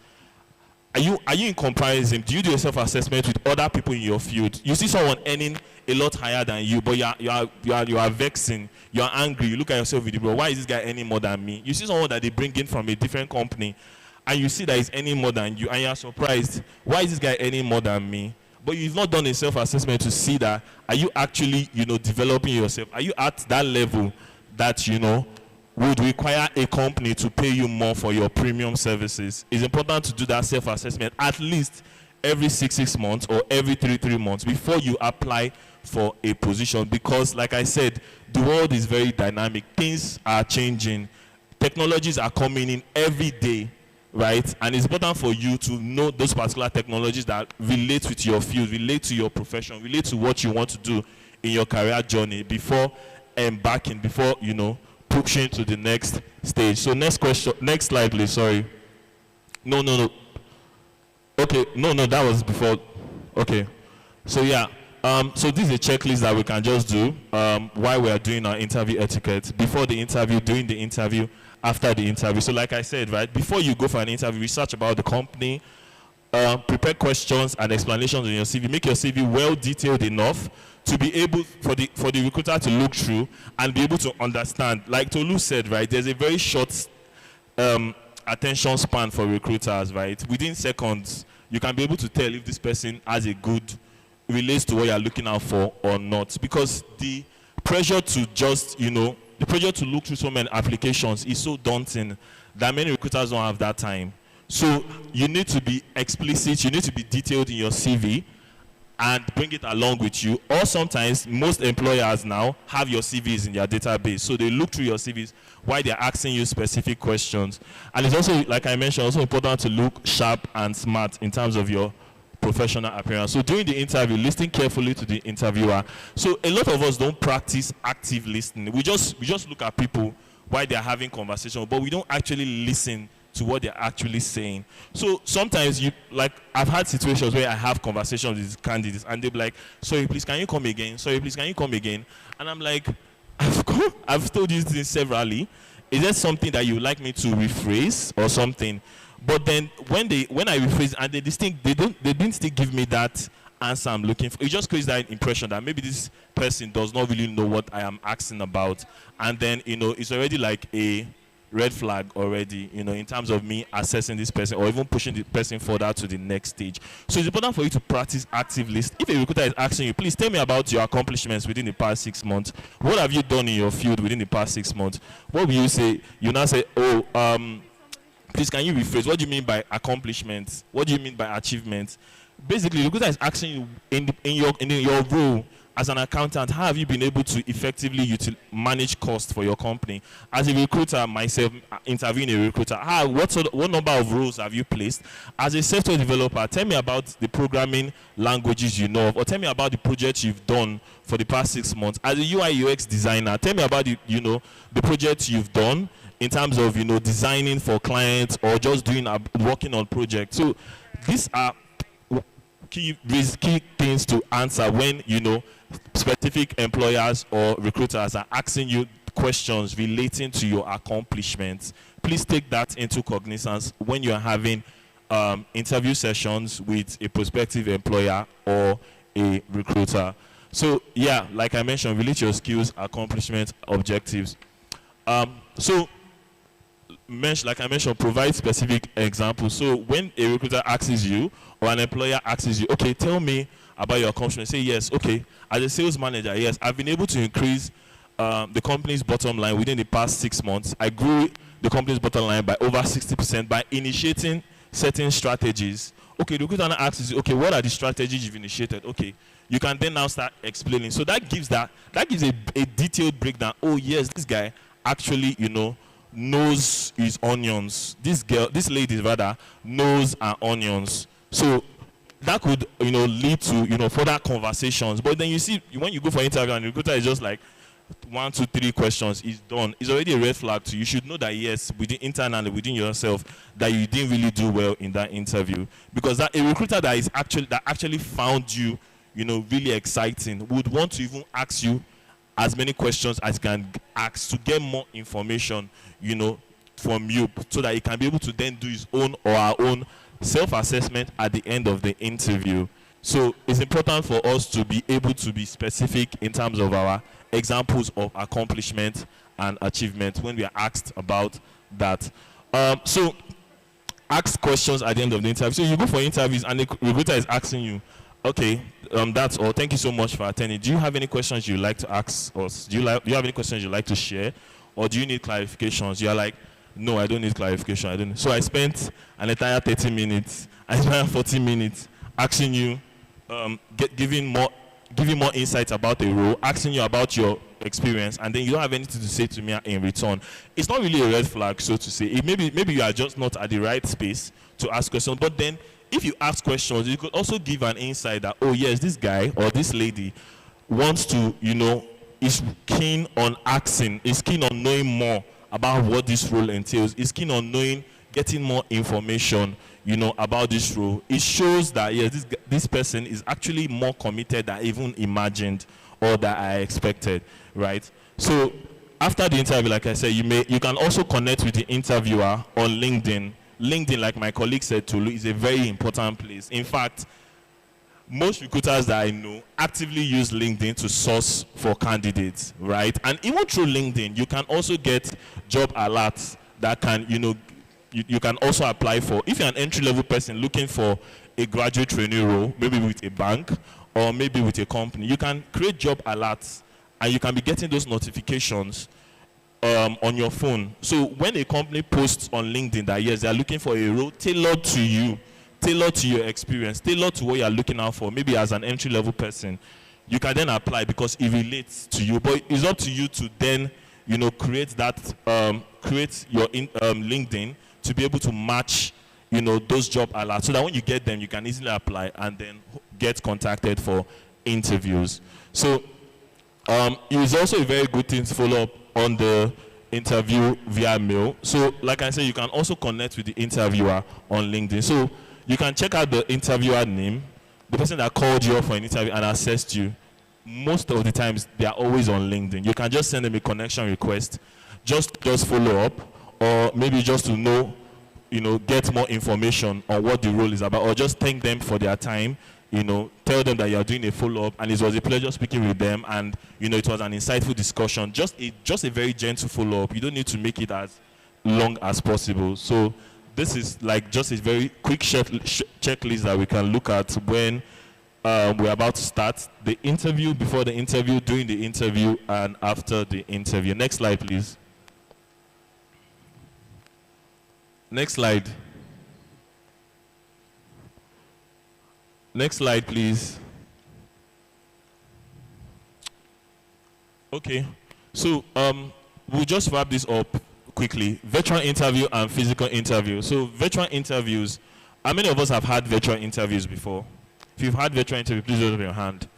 S11: Are you in comparison? Do you do a self-assessment with other people in your field? You see someone earning a lot higher than you, but you are vexing, you are angry, you look at yourself with the bro, why is this guy earning more than me? You see someone that they bring in from a different company, and you see that he's earning more than you, and you are surprised, why is this guy earning more than me? But you've not done a self-assessment to see that, are you actually, you know, developing yourself? Are you at that level that, you know, would require a company to pay you more for your premium services? It's important to do that self-assessment at least every 6 months or every 3 months before you apply for a position, because like I said, the world is very dynamic. Things are changing. Technologies are coming in every day, right? And it's important for you to know those particular technologies that relate with your field, relate to your profession, relate to what you want to do in your career journey before embarking, before, you know, pushing to the next stage. So next question, next slide, please. Sorry. No. Okay, no, that was before. Okay. So yeah, So this is a checklist that we can just do while we are doing our interview etiquette, before the interview, during the interview, after the interview. So like I said, right, before you go for an interview, research about the company, prepare questions and explanations on your CV. Make your CV well detailed enough to be able for the recruiter to look through and be able to understand. Like Tolu said, right, there's a very short attention span for recruiters, right? Within seconds, you can be able to tell if this person has a good relates to what you're looking out for or not, because the pressure to just, the pressure to look through so many applications is so daunting that many recruiters don't have that time. So you need to be explicit, you need to be detailed in your CV and bring it along with you. Or sometimes most employers now have your CVs in their database, so they look through your CVs while they're asking you specific questions. And it's also, like I mentioned, also important to look sharp and smart in terms of your professional appearance. So during the interview, listen carefully to the interviewer. So a lot of us don't practice active listening. We just look at people while they're having conversation, but we don't actually listen to what they're actually saying. So sometimes I've had situations where I have conversations with candidates and they'll be like, sorry, please, can you come again? Sorry, please, can you come again? And I'm like, I've told you this severally. Is there something that you would like me to rephrase or something? But then when I rephrase and they didn't still give me that answer I'm looking for, it just creates that impression that maybe this person does not really know what I am asking about. And then, it's already like a red flag already, in terms of me assessing this person or even pushing the person further to the next stage. So it's important for you to practice active listening. If a recruiter is asking you, please tell me about your accomplishments within the past 6 months. What have you done in your field within the past 6 months? What will you say? You now say, please, can you rephrase? What do you mean by accomplishments? What do you mean by achievements? Basically, the recruiter is asking you in your role as an accountant, how have you been able to effectively manage costs for your company? As a recruiter, myself, interviewing a recruiter, what number of roles have you placed? As a software developer, tell me about the programming languages you know of, or tell me about the projects you've done for the past 6 months. As a UI UX designer, tell me about the projects you've done in terms of designing for clients or just working on projects. So these are key things to answer when specific employers or recruiters are asking you questions relating to your accomplishments. Please take that into cognizance when you are having interview sessions with a prospective employer or a recruiter. So yeah, like I mentioned, relate your skills, accomplishments, objectives. Like I mentioned, provide specific examples. So when a recruiter asks you or an employer asks you, okay, tell me about your accomplishment, say yes, okay, as a sales manager, yes, I've been able to increase the company's bottom line within the past 6 months. I grew the company's bottom line by over 60% by initiating certain strategies. Okay, the recruiter now asks you, okay, what are the strategies you've initiated? Okay, you can then now start explaining. So that gives a detailed breakdown. Oh yes, this guy actually, knows his onions. This lady rather knows her onions. So that could lead to further conversations. But then you see, when you go for interview and the recruiter is just like 1, 2, 3 questions, is done. It's already a red flag to you. You should know that yes, internally within yourself, that you didn't really do well in that interview, because that a recruiter that actually found you really exciting would want to even ask you as many questions as can ask to get more information from you, so that he can be able to then do his own or our own self-assessment at the end of the interview. So it's important for us to be able to be specific in terms of our examples of accomplishment and achievement when we are asked about that. So ask questions at the end of the interview. So you go for interviews and the recruiter is asking you, okay, that's all. Thank you so much for attending. Do you have any questions you'd like to ask us? Do you have any questions you'd like to share? Or do you need clarifications? You're like, no, I don't need clarification. I don't. So I spent an entire 30 minutes, I spent 40 minutes asking you, giving more insights about the role, asking you about your experience, and then you don't have anything to say to me in return. It's not really a red flag, so to say. Maybe you are just not at the right space to ask questions. But then, if you ask questions, you could also give an insight that, oh yes, this guy or this lady wants to, is keen on asking, is keen on knowing more about what this role entails, is keen on knowing, getting more information, you know, about this role, it shows that yes, this person is actually more committed than even imagined or that I expected, right? So after the interview, like I said, you can also connect with the interviewer on LinkedIn. LinkedIn, like my colleague said, Tulu, is a very important place. In fact, most recruiters that I know actively use LinkedIn to source for candidates, right? And even through LinkedIn, you can also get job alerts that can, you know, you can also apply for. If you're an entry-level person looking for a graduate trainee role, maybe with a bank or maybe with a company, you can create job alerts and you can be getting those notifications on your phone. So when a company posts on LinkedIn that yes, they're looking for a role tailored to you, tailored to your experience, tailored to what you're looking out for, maybe as an entry-level person, you can then apply because it relates to you. But it's up to you to then, you know, create that, create your LinkedIn to be able to match, you know, those job alerts so that when you get them, you can easily apply and then get contacted for interviews. So it's also a very good thing to follow up on the interview via mail. So like I said, you can also connect with the interviewer on LinkedIn. So you can check out the interviewer name, the person that called you up for an interview and assessed you. Most of the times, they are always on LinkedIn. You can just send them a connection request, just follow up, or maybe just to know, you know, get more information on what the role is about, or just thank them for their time, you know, tell them that you are doing a follow-up, and it was a pleasure speaking with them, and, you know, it was an insightful discussion. Just a very gentle follow-up. You don't need to make it as long as possible. So this is like just a very quick checklist that we can look at when we're about to start the interview, before the interview, during the interview, and after the interview. Next slide, please. Next slide. Next slide, please. Okay, so we'll just wrap this up quickly. Virtual interview and physical interview. So virtual interviews, how many of us have had virtual interviews before? If you've had virtual interview, please raise up your hand.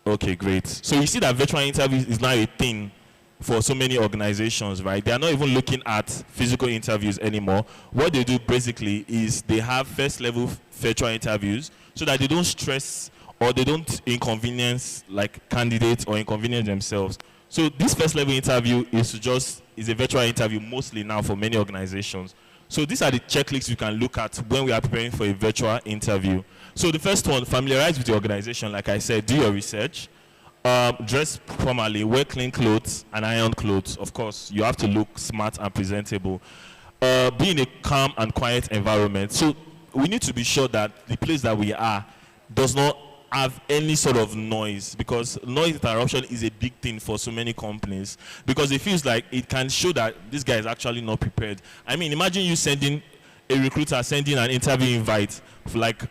S11: Okay, great. So you see that virtual interview is now a thing for so many organizations, right? They are not even looking at physical interviews anymore. What they do basically is they have first level virtual interviews so that they don't stress or they don't inconvenience like candidates or inconvenience themselves. So this first level interview is a virtual interview mostly now for many organizations. So these are the checklists you can look at when we are preparing for a virtual interview. So the first one, familiarize with the organization. Like I said, do your research. Dress formally, wear clean clothes and iron clothes. Of course, you have to look smart and presentable. Be in a calm and quiet environment. So we need to be sure that the place that we are does not have any sort of noise, because noise interruption is a big thing for so many companies, because it feels like it can show that this guy is actually not prepared. I mean, imagine you sending a recruiter sending an interview invite for like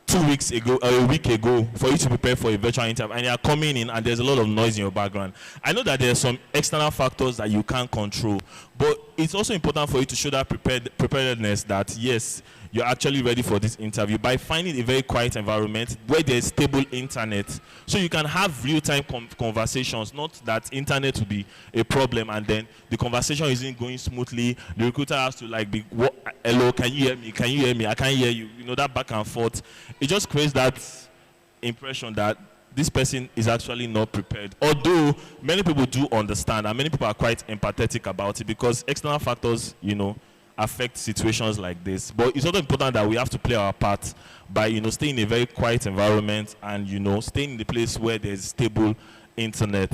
S11: 2 weeks ago or a week ago for you to prepare for a virtual interview, and you are coming in and there's a lot of noise in your background. I know that there are some external factors that you can't control, but it's also important for you to show that preparedness that yes, you're actually ready for this interview by finding a very quiet environment where there's stable internet, so you can have real-time conversations, not that internet will be a problem and then the conversation isn't going smoothly. The recruiter has to like be, hello, can you hear me? Can you hear me? I can't hear you. You know, that back and forth. It just creates that impression that this person is actually not prepared. Although many people do understand and many people are quite empathetic about it, because external factors, you know, affect situations like this. But it's also important that we have to play our part by, you know, staying in a very quiet environment and, you know, staying in the place where there's stable internet.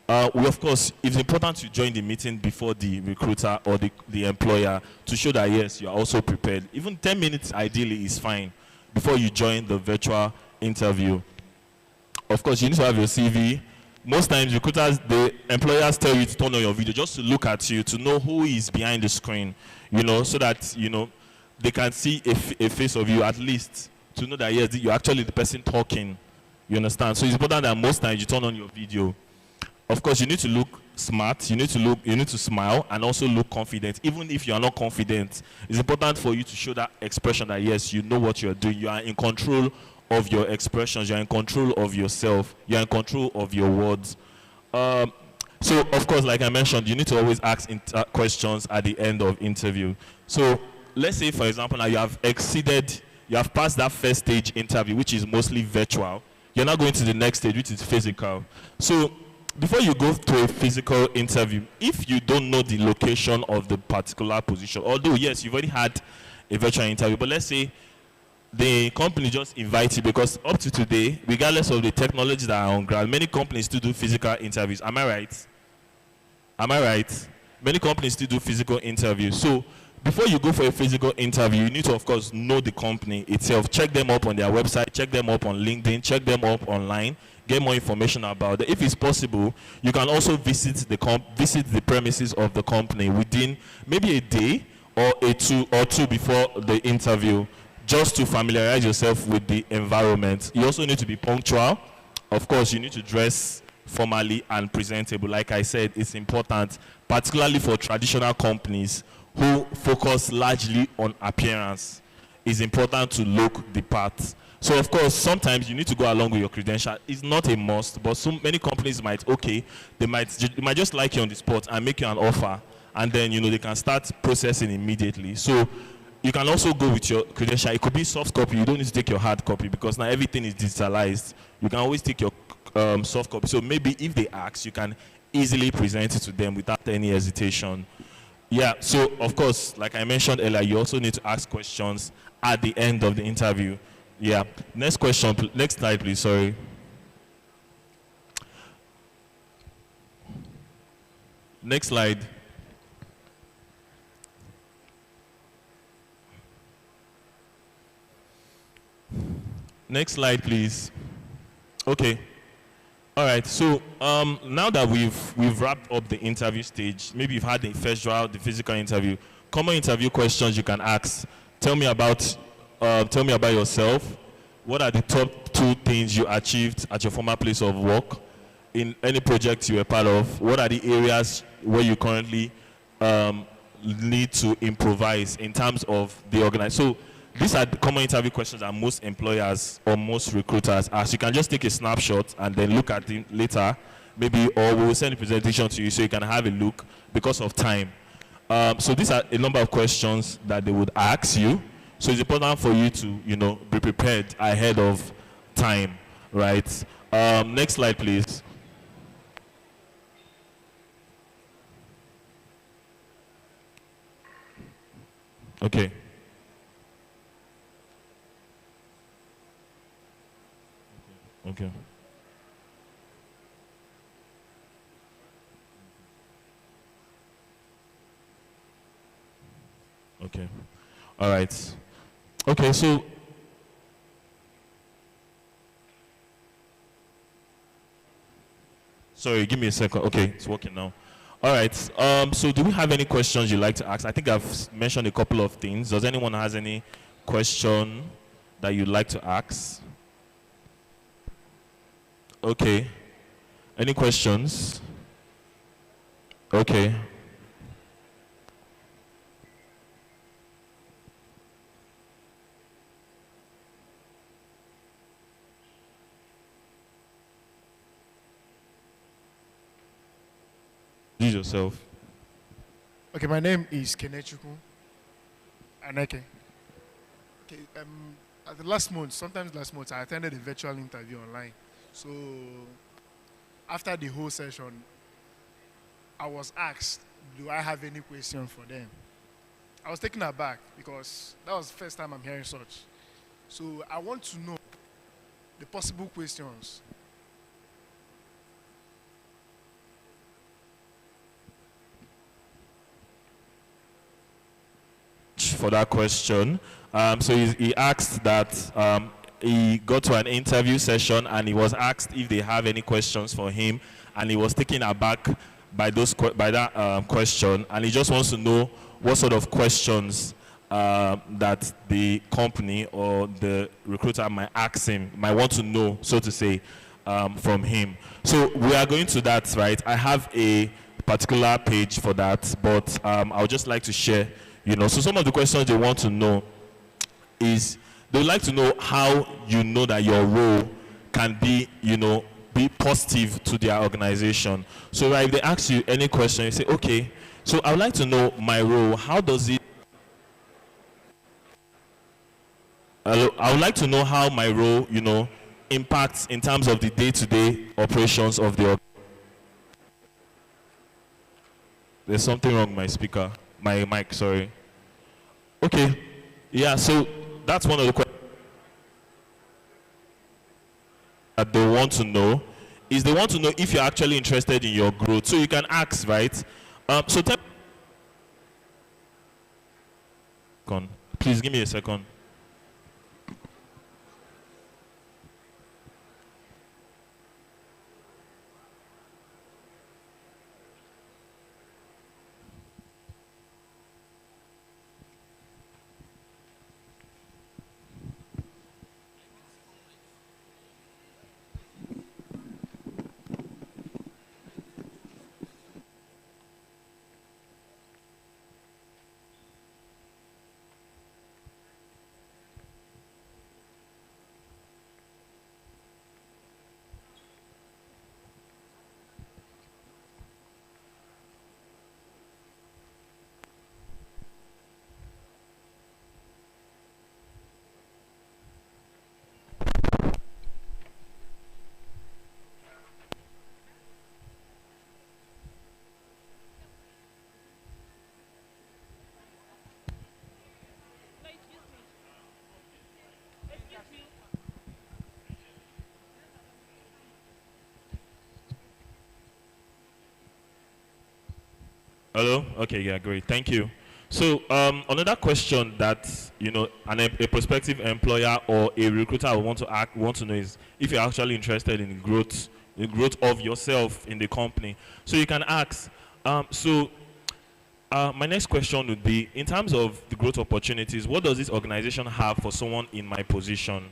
S11: Of course, it's important to join the meeting before the recruiter or the employer to show that, yes, you are also prepared. Even 10 minutes ideally is fine before you join the virtual interview. Of course, you need to have your CV. Most times, recruiters, the employers tell you to turn on your video just to look at you, to know who is behind the screen, you know, so that, you know, they can see a face of you at least, to know that, yes, you're actually the person talking. You understand? So it's important that most times you turn on your video. Of course, you need to look smart, you need to smile and also look confident. Even if you are not confident, it's important for you to show that expression that, yes, you know what you're doing. You are in control of your expressions, you're in control of yourself, you're in control of your words. So, of course, like I mentioned, you need to always ask questions at the end of interview. So, let's say, for example, now you have passed that first stage interview, which is mostly virtual. You're now going to the next stage, which is physical. So before you go to a physical interview, if you don't know the location of the particular position, although yes, you've already had a virtual interview, but let's say the company just invites you, because up to today, regardless of the technology that are on ground, many companies still do physical interviews. Am I right? Am I right? Many companies still do physical interviews. So before you go for a physical interview, you need to, of course, know the company itself. Check them up on their website, check them up on LinkedIn, check them up online, get more information about it. If it's possible, you can also visit the premises of the company within maybe a day or two before the interview, just to familiarize yourself with the environment. You also need to be punctual. Of course, you need to dress formally and presentable. Like I said, it's important, particularly for traditional companies who focus largely on appearance. It's important to look the part. So of course, sometimes you need to go along with your credential. It's not a must, but so many companies they might just like you on the spot and make you an offer, and then they can start processing immediately. So you can also go with your credential. It could be soft copy. You don't need to take your hard copy, because now everything is digitalized. You can always take your soft copy. So maybe if they ask, you can easily present it to them without any hesitation. Yeah, so of course, like I mentioned earlier, you also need to ask questions at the end of the interview. Yeah, next slide, please, sorry. Next slide. Next slide, please. Okay. All right. So now that we've wrapped up the interview stage, maybe you've had the first round, the physical interview. Common interview questions you can ask. Tell me about yourself. What are the top 2 things you achieved at your former place of work in any project you were part of? What are the areas where you currently need to improvise in terms of the organization? So these are the common interview questions that most employers or most recruiters ask. You can just take a snapshot and then look at it later, maybe, or we will send a presentation to you so you can have a look because of time. So these are a number of questions that they would ask you. So it's important for you to, be prepared ahead of time, right? Next slide, please. Okay. Okay. Okay. All right. Okay, so sorry, give me a second. Okay, it's working now. All right. So do we have any questions you'd like to ask? I think I've mentioned a couple of things. Does anyone has any question that you'd like to ask? Okay. Any questions? Okay. Introduce yourself.
S16: Okay, my name is Kenechukwu Aneke. Okay, last month, I attended a virtual interview online. So after the whole session, I was asked, do I have any question for them? I was taken aback because that was the first time I'm hearing such. So I want to know the possible questions.
S11: For that question. So he asked that he got to an interview session and he was asked if they have any questions for him, and he was taken aback by that question, and he just wants to know what sort of questions that the company or the recruiter might want to know, so to say, from him. So we are going to that, right? I have a particular page for that, but I would just like to share, so some of the questions they want to know is, they would like to know how you know that your role can be, be positive to their organization. So if they ask you any question, you say, okay, so I would like to know my role, how does it I would like to know how my role, impacts in terms of the day-to-day operations of the. There's something wrong with my speaker, my mic, sorry. Okay, yeah, so that's one of the questions that they want to know, is they want to know if you're actually interested in your growth. So you can ask, right? So please give me a second. Hello? Okay, yeah, great. Thank you. So another question that a prospective employer or a recruiter will want to know is if you're actually interested in the growth of yourself in the company. So you can ask. My next question would be, in terms of the growth opportunities, what does this organization have for someone in my position?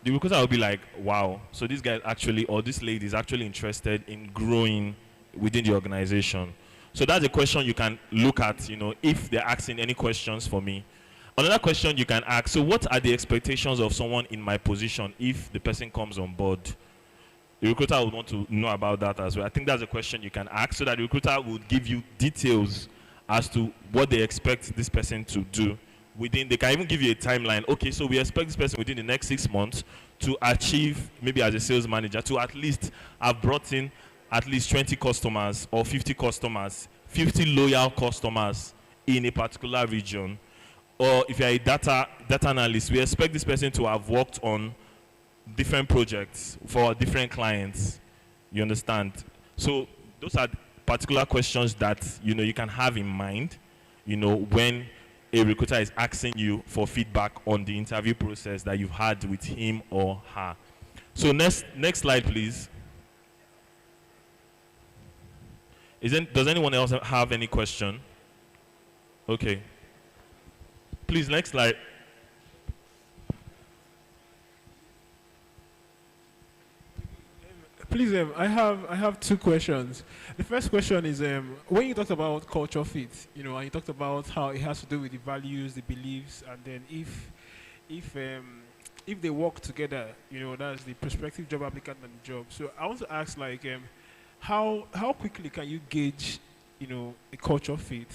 S11: The recruiter will be like, wow, so this guy actually, or this lady is actually interested in growing within the organization. So that's a question you can look at, if they're asking any questions for me. Another question you can ask, so what are the expectations of someone in my position if the person comes on board? The recruiter would want to know about that as well. I think that's a question you can ask, so that the recruiter would give you details as to what they expect this person to do. They can even give you a timeline. Okay, so we expect this person within the next 6 months to achieve, maybe as a sales manager, to at least have brought in at least 20 customers or 50 customers, 50 loyal customers in a particular region. Or if you're a data analyst, we expect this person to have worked on different projects for different clients. You understand? So those are particular questions that you can have in mind, when a recruiter is asking you for feedback on the interview process that you've had with him or her. So next slide, please. Does anyone else have any question? Okay. Please, next slide.
S1: Please, I have two questions. The first question is, when you talked about culture fit, and you talked about how it has to do with the values, the beliefs, and then if they work together, that's the prospective job applicant and the job. So I want to ask, like, how quickly can you gauge, a culture fit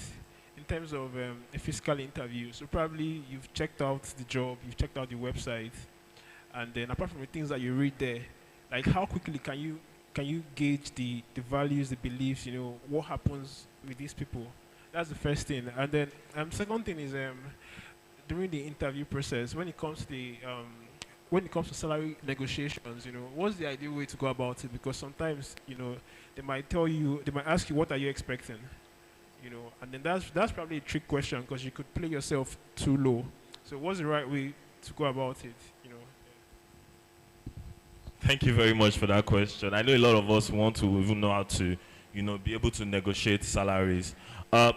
S1: in terms of a physical interview? So probably you've checked out the job, you've checked out the website, and then apart from the things that you read there, like how quickly can you gauge the values, the beliefs, what happens with these people? That's the first thing. And then second thing is during the interview process, when it comes to salary negotiations, what's the ideal way to go about it? Because sometimes, they might ask you, what are you expecting? And then that's probably a trick question, because you could play yourself too low. So what's the right way to go about it?
S11: Thank you very much for that question. I know a lot of us want to even know how to, be able to negotiate salaries.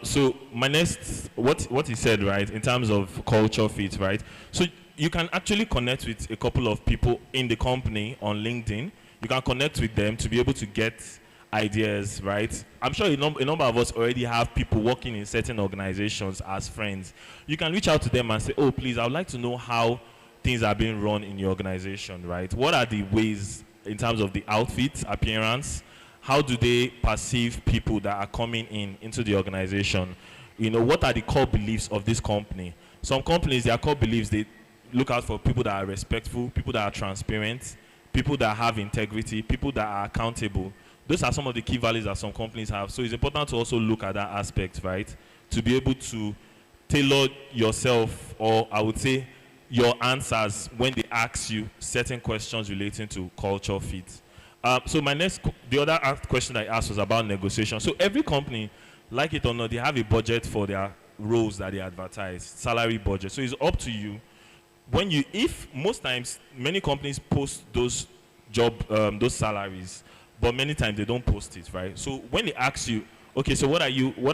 S11: So my next, what he said, right, in terms of culture fit, right? So you can actually connect with a couple of people in the company on LinkedIn. You can connect with them to be able to get ideas, right? I'm sure a number of us already have people working in certain organizations as friends. You can reach out to them and say, oh, please, I would like to know how things are being run in your organization, right? What are the ways in terms of the outfit, appearance? How do they perceive people that are coming into the organization? What are the core beliefs of this company? Some companies, their core beliefs,
S18: look out for people that are respectful, people that are transparent, people that have integrity, people that are accountable. Those are some of the key values that some companies have. So it's important to also look at that aspect, right? To be able to tailor yourself, or I would say your answers when they ask you certain questions relating to culture fit. So the other question I asked was about negotiation. So every company, like it or not, they have a budget for their roles that they advertise, salary budget. So it's up to you. If most times, many companies post those those salaries, but many times they don't post it, right? So when they ask you, okay, so what are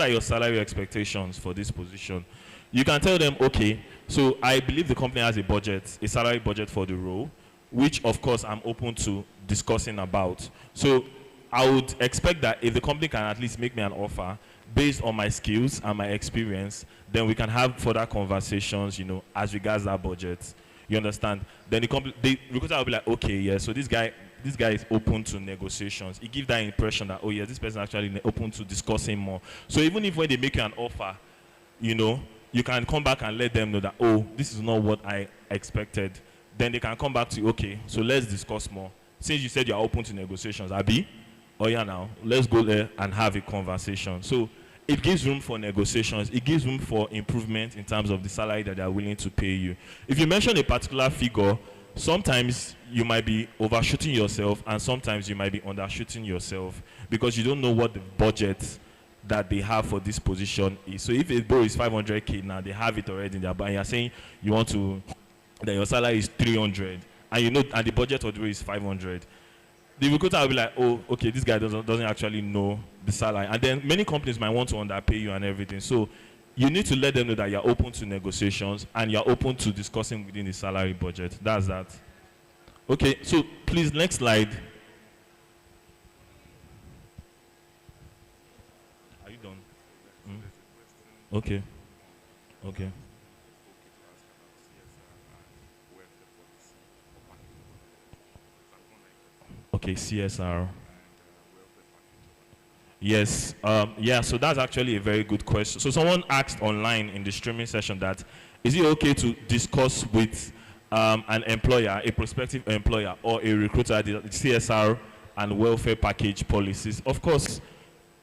S18: your salary expectations for this position? You can tell them, okay, so I believe the company has a salary budget for the role, which of course I'm open to discussing about. So I would expect that if the company can at least make me an offer based on my skills and my experience, then we can have further conversations, as regards that budget. You understand? Then the recruiter will be like, okay, yeah, so this guy is open to negotiations. It gives that impression that, oh yeah, this person actually open to discussing more. So even if when they make you an offer, you can come back and let them know that, oh, this is not what I expected. Then they can come back to you, okay, so let's discuss more. Since you said you're open to negotiations, Abi, oh yeah, now let's go there and have a conversation. So it gives room for negotiations. It gives room for improvement in terms of the salary that they are willing to pay you. If you mention a particular figure, sometimes you might be overshooting yourself, and sometimes you might be undershooting yourself, because you don't know what the budget that they have for this position is. So if a bro is 500K now, they have it already in their bank. You're saying that your salary is 300, and and the budget of the role is 500. The recruiter will be like, oh, okay, this guy doesn't actually know the salary. And then many companies might want to underpay you and everything. So you need to let them know that you're open to negotiations and you're open to discussing within the salary budget. That's that. Okay, so please, next slide. Are you done? Okay. Okay. Okay, CSR. Yes, yeah, so that's actually a very good question. So someone asked online in the streaming session that, is it okay to discuss with an employer, a prospective employer, or a recruiter, the CSR and welfare package policies? Of course,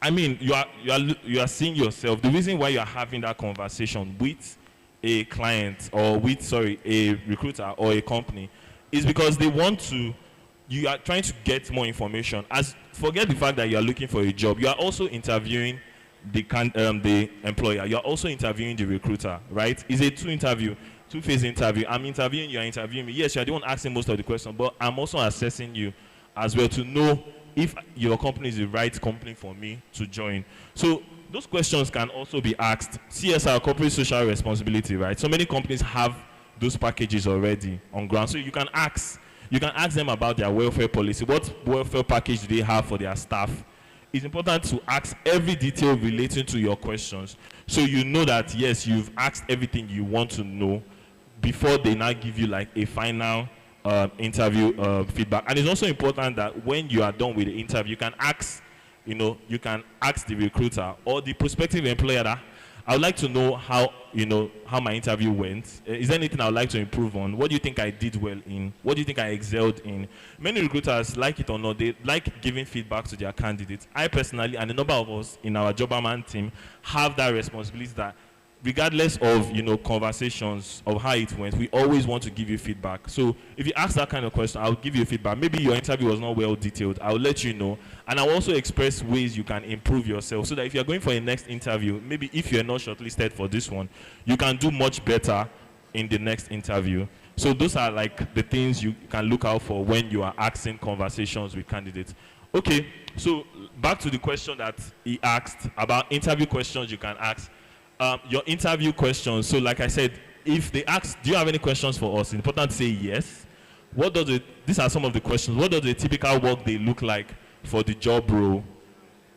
S18: I mean, you are seeing yourself. The reason why you are having that conversation with a client, or with, a recruiter or a company, is because they want to, you are trying to get more information. Forget the fact that you are looking for a job. You are also interviewing the employer. You are also interviewing the recruiter, right? It's a two-phase interview. I'm interviewing you, are interviewing me. Yes, you are the one asking most of the questions, but I'm also assessing you as well to know if your company is the right company for me to join. So those questions can also be asked. CSR, corporate social responsibility, right? So many companies have those packages already on ground. So you can ask them about their welfare policy. What welfare package do they have for their staff? It's important to ask every detail relating to your questions, so you know that, yes, you've asked everything you want to know before they now give you like a final interview feedback. And it's also important that when you are done with the interview, you can ask the recruiter or the prospective employer that, I would like to know how my interview went. Is there anything I would like to improve on? What do you think I did well in? What do you think I excelled in? Many recruiters, like it or not, they like giving feedback to their candidates. I personally, and a number of us in our Jobberman team, have that responsibility that regardless of conversations of how it went, we always want to give you feedback. So if you ask that kind of question, I'll give you feedback. Maybe your interview was not well detailed, I'll let you know, and I'll also express ways you can improve yourself, so that if you're going for a next interview, maybe if you're not shortlisted for this one, you can do much better in the next interview. So those are like the things you can look out for when you are asking conversations with candidates. Okay, so back to the question that he asked about interview questions you can ask. Your interview questions. So like I said, if they ask, do you have any questions for us? It's important to say yes. These are some of the questions. What does the typical work day look like for the job role?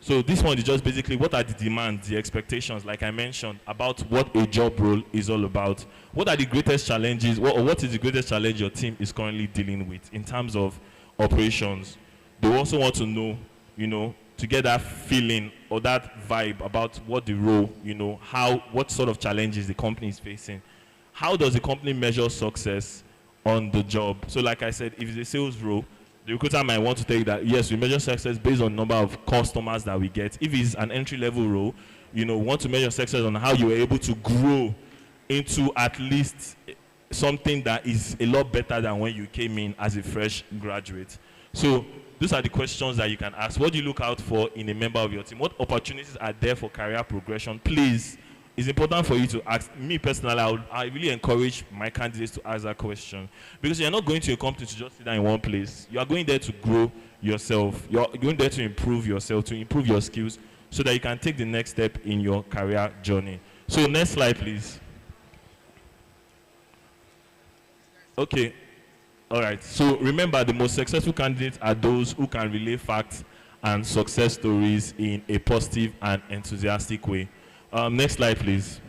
S18: So this one is just basically, what are the demands, the expectations, like I mentioned, about what a job role is all about. What are the greatest challenges, or what is the greatest challenge your team is currently dealing with in terms of operations? They also want to know, to get that feeling or that vibe about what the role, what sort of challenges the company is facing, how does the company measure success on the job? So like I said, if it's a sales role, the recruiter might want to tell you that, yes, we measure success based on number of customers that we get. If it's an entry-level role, you know, we want to measure success on how you were able to grow into at least something that is a lot better than when you came in as a fresh graduate. So those are the questions that you can ask. What do you look out for in a member of your team? What opportunities are there for career progression? Please, it's important for you to ask. Me personally, I really encourage my candidates to ask that question, because you're not going to a company to just sit down in one place. You are going there to grow yourself. You're going there to improve yourself, to improve your skills, so that you can take the next step in your career journey. So next slide, please. Okay. All right. So remember, the most successful candidates are those who can relay facts and success stories in a positive and enthusiastic way. Next slide, please.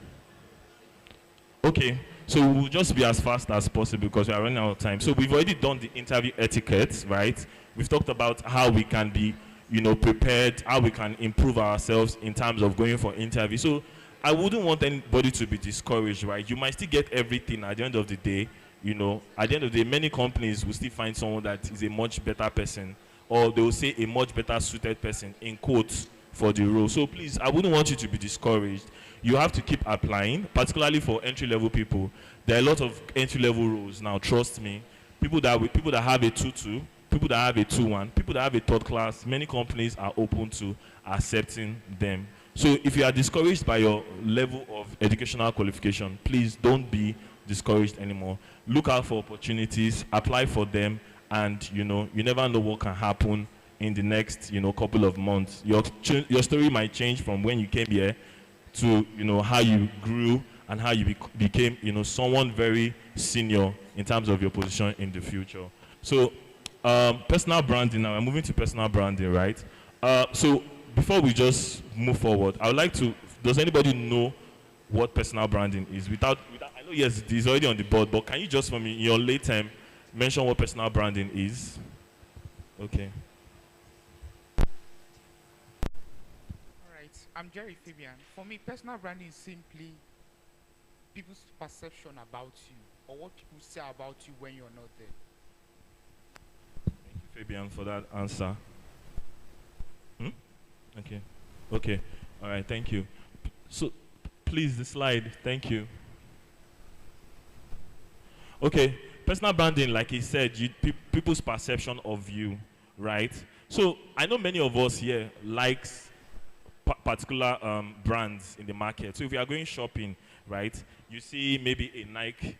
S18: Okay. So we'll just be as fast as possible because we are running out of time. So we've already done the interview etiquette, right? We've talked about how we can be, you know, prepared, how we can improve ourselves in terms of going for interview. So I wouldn't want anybody to be discouraged, right? You might still get everything at the end of the day. You know, at the end of the day, many companies will still find someone that is a much better person, or they will say a much better suited person, in quotes, for the role. So please, I wouldn't want you to be discouraged. You have to keep applying, particularly for entry-level people. There are a lot of entry-level roles now, trust me. People that have a 2-2, people that have a 2-1, people that have a third class, many companies are open to accepting them. So if you are discouraged by your level of educational qualification, please don't be discouraged anymore. Look out for opportunities, apply for them, and you know, you never know what can happen in the next, you know, couple of months. Your story might change from when you came here to, you know, how you grew and how you became, you know, someone very senior in terms of your position in the future. So personal branding, now we're moving to personal branding, right? So before we just move forward, I would like to, does anybody know what personal branding is? Without I know, yes, it is already on the board, but can you just, for me, in your late time, mention what personal branding is? Okay.
S14: All right, I'm Jerry Fabian. For me, personal branding is simply people's perception about you, or what people say about you when you're not there.
S18: Thank you, Fabian, for that answer. Okay. Okay. All right. Thank you. So, please, the slide. Thank you. Okay. Personal branding, like he said, people's perception of you, right? So, I know many of us here likes particular brands in the market. So, if you are going shopping, right, you see maybe a Nike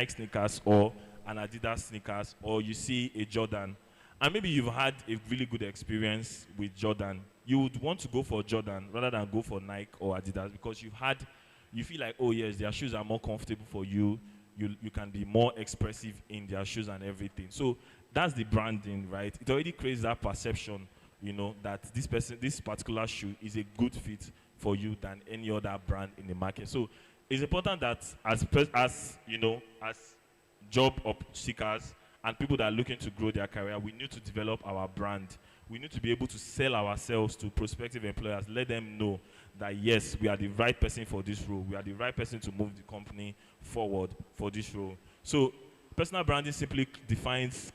S18: sneakers or an Adidas sneakers, or you see a Jordan, and maybe you've had a really good experience with Jordan. You would want to go for Jordan rather than go for Nike or Adidas, because you feel like, oh yes, their shoes are more comfortable for you. You can be more expressive in their shoes and everything. So that's the branding, right? It already creates that perception, you know, that this particular shoe is a good fit for you than any other brand in the market. So it's important that as you know, as job seekers and people that are looking to grow their career, we need to develop our brand. We need to be able to sell ourselves to prospective employers, let them know that yes, we are the right person for this role. We are the right person to move the company forward for this role. So personal branding simply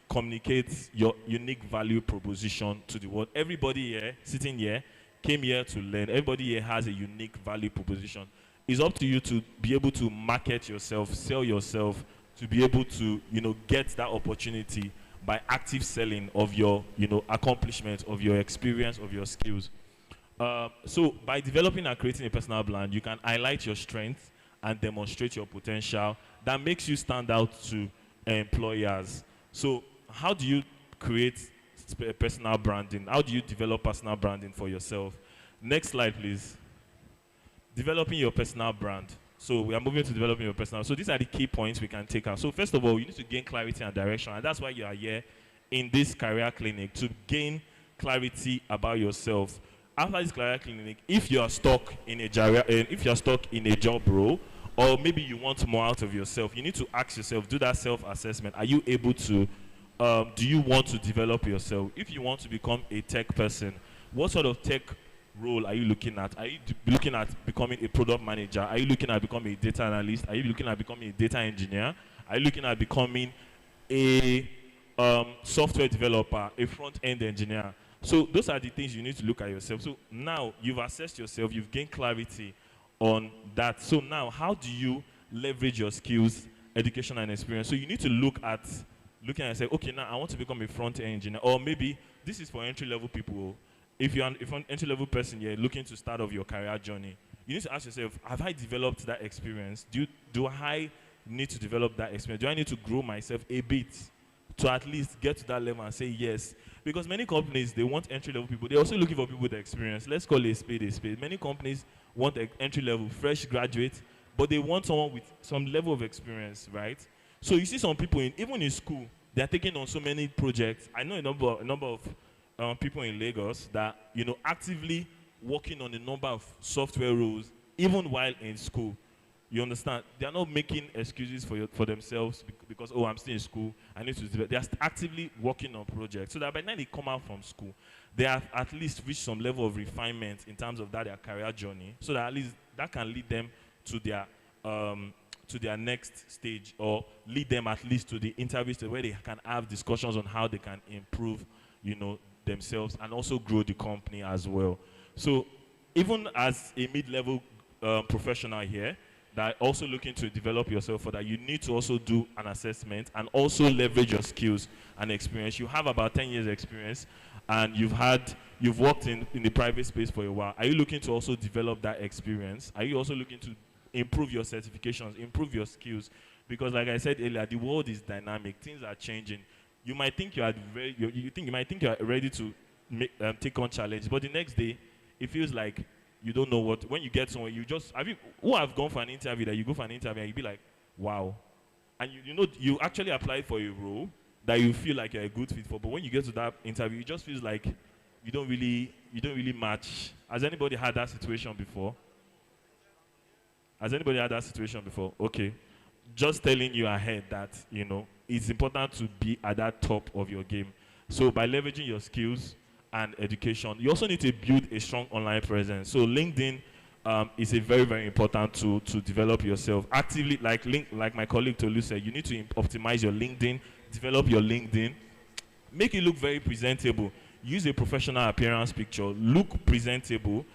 S18: communicates your unique value proposition to the world. Everybody here, sitting here, came here to learn. Everybody here has a unique value proposition. It's up to you to be able to market yourself, sell yourself, to be able to, you know, get that opportunity by active selling of your, you know, accomplishments, of your experience, of your skills. So by developing and creating a personal brand, you can highlight your strengths and demonstrate your potential. That makes you stand out to employers. So how do you create personal branding? How do you develop personal branding for yourself? Next slide, please. Developing your personal brand. So we are moving to developing your personal. So these are the key points we can take out. So first of all, you need to gain clarity and direction, and that's why you are here in this career clinic, to gain clarity about yourself. After this career clinic, if you are stuck in a job role, or maybe you want more out of yourself, you need to ask yourself, do that self-assessment. Are you able to? Do you want to develop yourself? If you want to become a tech person, what sort of tech role are you looking at? Are you looking at becoming a product manager? Are you looking at becoming a data analyst? Are you looking at becoming a data engineer? Are you looking at becoming a software developer, a front-end engineer? So those are the things you need to look at yourself. So now you've assessed yourself, you've gained clarity on that. So now how do you leverage your skills, education, and experience? So you need to look at and say, okay, now I want to become a front-end engineer, or maybe this is for entry-level people. If you're an entry-level person, you're looking to start off your career journey, you need to ask yourself, have I developed that experience? Do I need to develop that experience? Do I need to grow myself a bit to at least get to that level and say yes? Because many companies, they want entry-level people. They're also looking for people with experience. Let's call it a spade a spade. Many companies want entry-level, fresh graduate, but they want someone with some level of experience, right? So you see some people, even in school, they're taking on so many projects. I know a number of people in Lagos that, actively working on a number of software roles, even while in school. You understand? They are not making excuses for themselves because, oh, I'm still in school, I need to develop. They are actively working on projects so that by the time they come out from school, they have at least reached some level of refinement in terms of their career journey, so that at least that can lead them to their next stage, or lead them at least to the interviews where they can have discussions on how they can improve, themselves and also grow the company as well. So even as a mid-level professional here, that also looking to develop yourself for that, you need to also do an assessment and also leverage your skills and experience. You have about 10 years experience and you've worked in the private space for a while. Are you looking to also develop that experience? Are you also looking to improve your certifications, improve your skills? Because like I said earlier, the world is dynamic, things are changing. You might think you are ready to take on challenge, but the next day it feels like you don't know what. When you get somewhere, who have gone for an interview, that you go for an interview and you be like, wow, and you actually applied for a role that you feel like you're a good fit for, but when you get to that interview, it just feels like you don't really match. Has anybody had that situation before? Has anybody had that situation before? Okay. Just telling you ahead that, it's important to be at that top of your game. So by leveraging your skills and education, you also need to build a strong online presence. So LinkedIn is a very, very important tool to develop yourself. Actively, like my colleague Tolu said, you need to optimize your LinkedIn, develop your LinkedIn, make it look very presentable. Use a professional appearance picture, look presentable,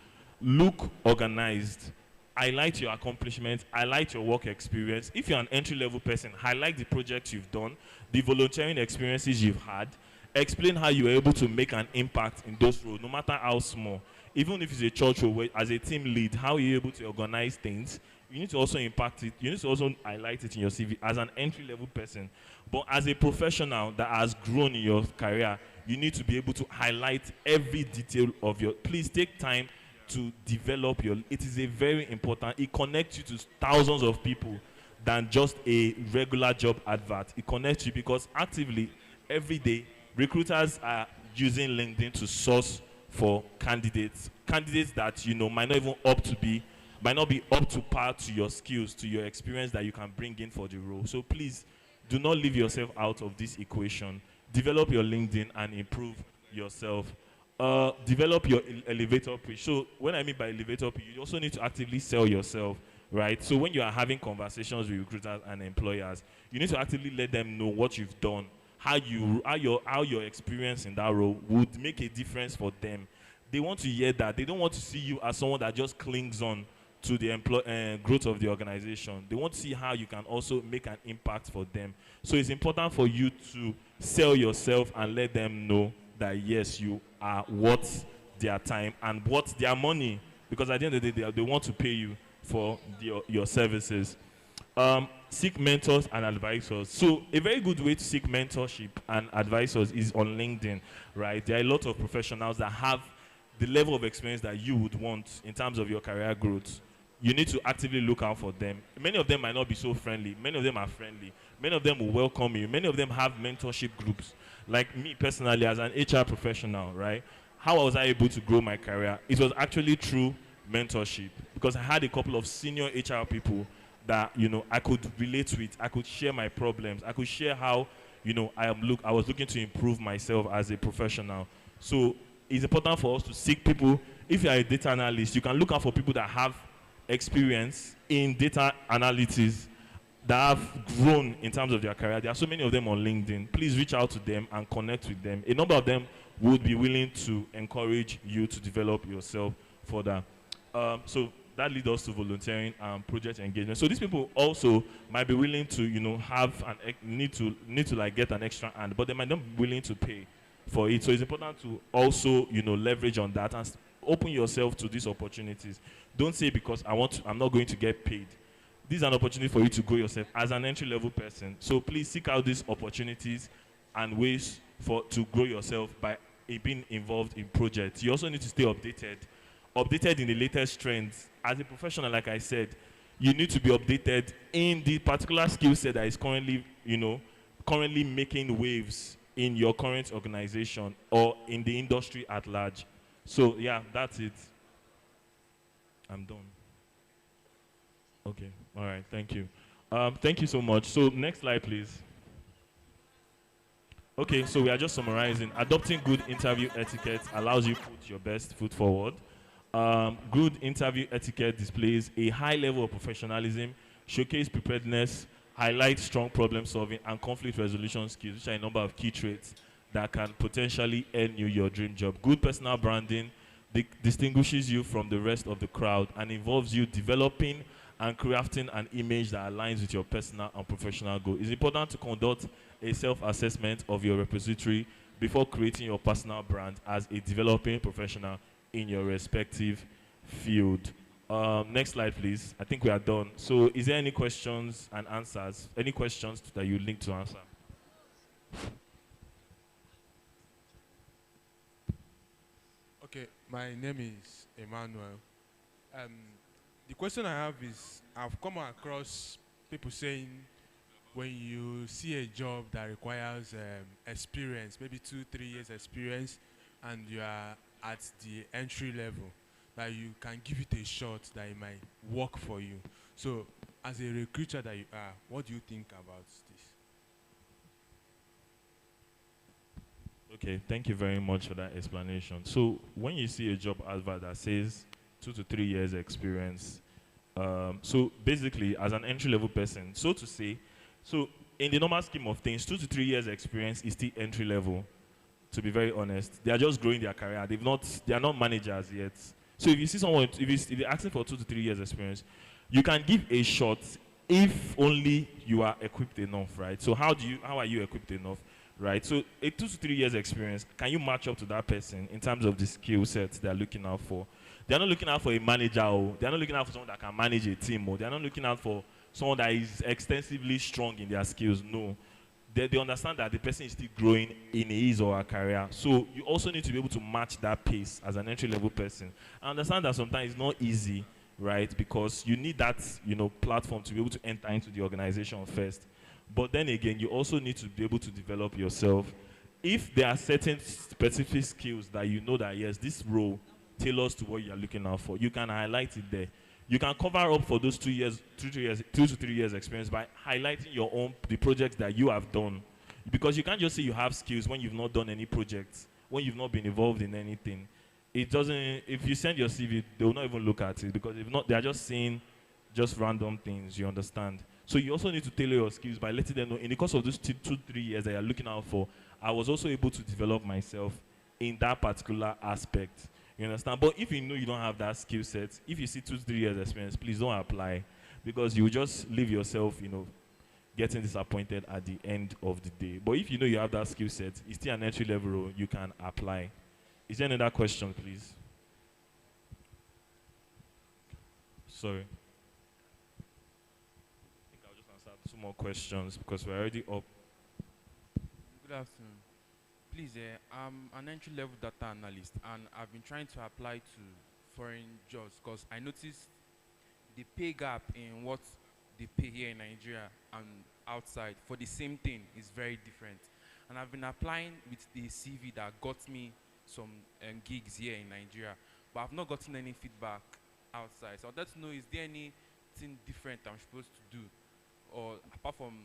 S18: look organized. Highlight your accomplishments, highlight your work experience. If you're an entry-level person, highlight the projects you've done, the volunteering experiences you've had. Explain how you were able to make an impact in those roles, no matter how small. Even if it's a church role, as a team lead, how you're able to organize things, you need to also impact it. You need to also highlight it in your CV as an entry-level person. But as a professional that has grown in your career, you need to be able to highlight every detail of your. Please take time to develop it is a very important. It connects you to thousands of people than just a regular job advert. It connects you because actively every day recruiters are using LinkedIn to source for candidates that might not be up to par to your skills, to your experience that you can bring in for the role. So please do not leave yourself out of this equation. Develop your LinkedIn and improve yourself. Develop your elevator pitch. So when I mean by elevator pitch, you also need to actively sell yourself, right? So when you are having conversations with recruiters and employers, you need to actively let them know what you've done, how your experience in that role would make a difference for them. They want to hear that. They don't want to see you as someone that just clings on to the growth of the organization. They want to see how you can also make an impact for them. So it's important for you to sell yourself and let them know that yes, you are worth their time and worth their money, because at the end of the day, they want to pay you for your services. Seek mentors and advisors. So a very good way to seek mentorship and advisors is on LinkedIn, right? There are a lot of professionals that have the level of experience that you would want in terms of your career growth. You need to actively look out for them. Many of them might not be so friendly. Many of them are friendly. Many of them will welcome you. Many of them have mentorship groups. Like me personally, as an HR professional, right? How was I able to grow my career? It was actually through mentorship, because I had a couple of senior HR people that I could relate with. I could share my problems. I could share how I was looking to improve myself as a professional. So it's important for us to seek people. If you are a data analyst, you can look out for people that have experience in data analytics, that have grown in terms of their career. There are so many of them on LinkedIn. Please reach out to them and connect with them. A number of them would be willing to encourage you to develop yourself further. So that leads us to volunteering and project engagement. So these people also might be willing to, have need to like get an extra hand, but they might not be willing to pay for it. So it's important to also, leverage on that and open yourself to these opportunities. Don't say because I'm not going to get paid. This is an opportunity for you to grow yourself as an entry-level person. So please seek out these opportunities and ways to grow yourself by being involved in projects. You also need to stay updated in the latest trends. As a professional, like I said, you need to be updated in the particular skill set that is currently making waves in your current organization or in the industry at large. So yeah, that's it. I'm done. Okay, all right, thank you. Thank you so much. So next slide, please. Okay, so we are just summarizing. Adopting good interview etiquette allows you to put your best foot forward. Good interview etiquette displays a high level of professionalism, showcase preparedness, highlight strong problem solving and conflict resolution skills, which are a number of key traits that can potentially earn you your dream job. Good personal branding distinguishes you from the rest of the crowd and involves you developing and crafting an image that aligns with your personal and professional goals. It's important to conduct a self-assessment of your repository before creating your personal brand as a developing professional in your respective field. Next slide, please. I think we are done. So is there any questions and answers? Any questions that you'd like to answer?
S22: Okay, my name is Emmanuel. The question I have is, I've come across people saying when you see a job that requires experience, maybe 2-3 years experience, and you are at the entry level, that you can give it a shot, that it might work for you. So as a recruiter that you are, what do you think about this?
S18: Okay, thank you very much for that explanation. So when you see a job advert that says 2 to 3 years experience, so basically as an entry-level person, so to say, so in the normal scheme of things, 2 to 3 years experience is still entry level, to be very honest. They are just growing their career. They are not managers yet. So if you see someone, if you're asking for 2 to 3 years experience, you can give a shot if only you are equipped enough, right? So how are you equipped enough, right? So a 2 to 3 years experience, can you match up to that person in terms of the skill sets they're looking out for? They're not looking out for a manager, or they're not looking out for someone that can manage a team, or they're not looking out for someone that is extensively strong in their skills. No. They understand that the person is still growing in his or her career. So you also need to be able to match that pace as an entry-level person. I understand that sometimes it's not easy, right? Because you need that, platform to be able to enter into the organization first. But then again, you also need to be able to develop yourself. If there are certain specific skills that you know that, yes, this role tailors to what you're looking out for, you can highlight it there. You can cover up for those 2 to 3 years experience by highlighting the projects that you have done. Because you can't just say you have skills when you've not done any projects, when you've not been involved in anything. If you send your CV, they will not even look at it, because if not, they are just saying just random things, you understand? So you also need to tailor your skills by letting them know, in the course of those 2-3 years that you're looking out for, I was also able to develop myself in that particular aspect. You understand? But if you know you don't have that skill set, if you see 2 to 3 years experience, please don't apply, because you will just leave yourself, getting disappointed at the end of the day. But if you know you have that skill set, it's still an entry level role, you can apply. Is there another question, please? Sorry. I think I'll just answer 2 more questions because we're already up.
S22: Good afternoon. Please, I'm an entry-level data analyst, and I've been trying to apply to foreign jobs because I noticed the pay gap in what they pay here in Nigeria and outside for the same thing is very different. And I've been applying with the CV that got me some gigs here in Nigeria, but I've not gotten any feedback outside. So I'd like to know, is there anything different I'm supposed to do, or apart from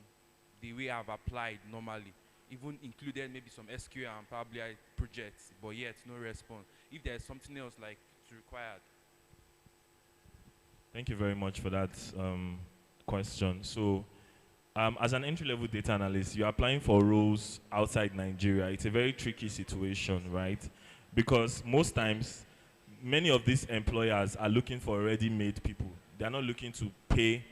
S22: the way I've applied normally?
S19: even included maybe some SQL and Power BI projects, but yet no response. If there's something else like it's required.
S18: Thank you very much for that question. So, as an entry-level data analyst, you're applying for roles outside Nigeria. It's a very tricky situation, right? Because most times, many of these employers are looking for ready-made people. They're not looking to pay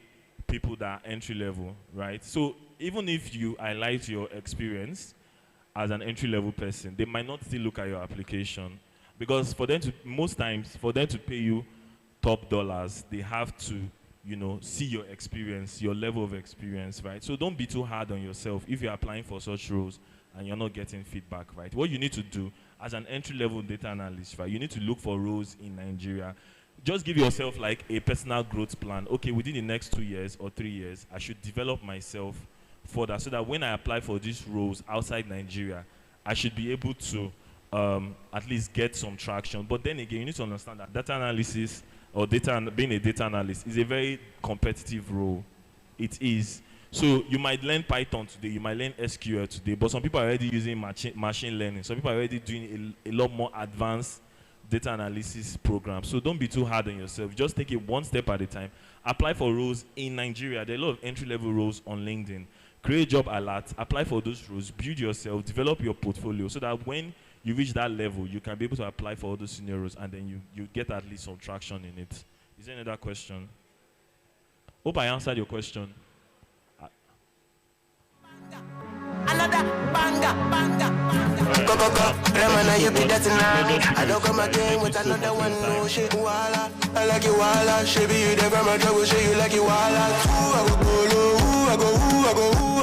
S18: people that are entry-level, right? So even if you highlight your experience as an entry-level person, they might not still look at your application. Because for them to, most times, for them to pay you top dollars, they have to, you know, see your experience, your level of experience, right? So don't be too hard on yourself if you're applying for such roles and you're not getting feedback, right? What you need to do as an entry-level data analyst, right, you need to look for roles in Nigeria. Just give yourself like a personal growth plan. Okay, within the next 2 years or 3 years, I should develop myself further so that when I apply for these roles outside Nigeria, I should be able to at least get some traction. But then again, you need to understand that data analysis or being a data analyst is a very competitive role. It is. So you might learn Python today, you might learn SQL today, but some people are already using machine learning. Some people are already doing a lot more advanced data analysis programs. So don't be too hard on yourself. Just take it one step at a time. Apply for roles in Nigeria. There are a lot of entry-level roles on LinkedIn. Create job alerts, apply for those roles, build yourself, develop your portfolio so that when you reach that level, you can be able to apply for all those senior roles and then you get at least some traction in it. Is there another question? Hope I answered your question.
S20: Another banger. Go, Ramana, you be that tonight. I don't come again with another one. No shit, wala. I like you, wala. She be you there from my trouble. She you like you, wala. Ooh, I go polo. Ooh, I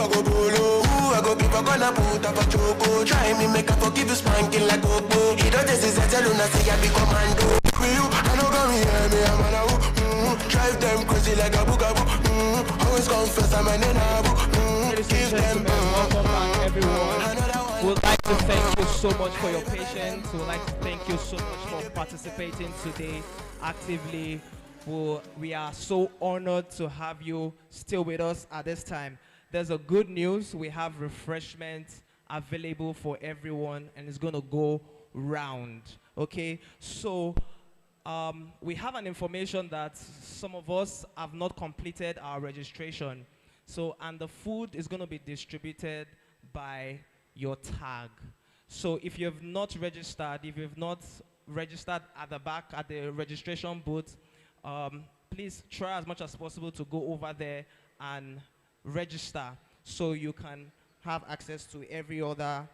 S20: go polo. Ooh, I go people gonna put up a choco. Try me, make I forgive you, spanking like Coco. He don't just say, tell you, say I be commando. With you, I don't come here, me, I'm an abu. Drive them crazy like a boogabu. Always confess, I'm an enabu. Give them,
S21: welcome back, everyone. We'd like to thank you so much for your patience. We'd like to thank you so much for participating today actively. We are so honored to have you still with us at this time. There's a good news. We have refreshments available for everyone, and it's going to go round. Okay, so we have an information that some of us have not completed our registration. So, and the food is going to be distributed by your tag. So if you have not registered, at the back at the registration booth, please try as much as possible to go over there and register so you can have access to every other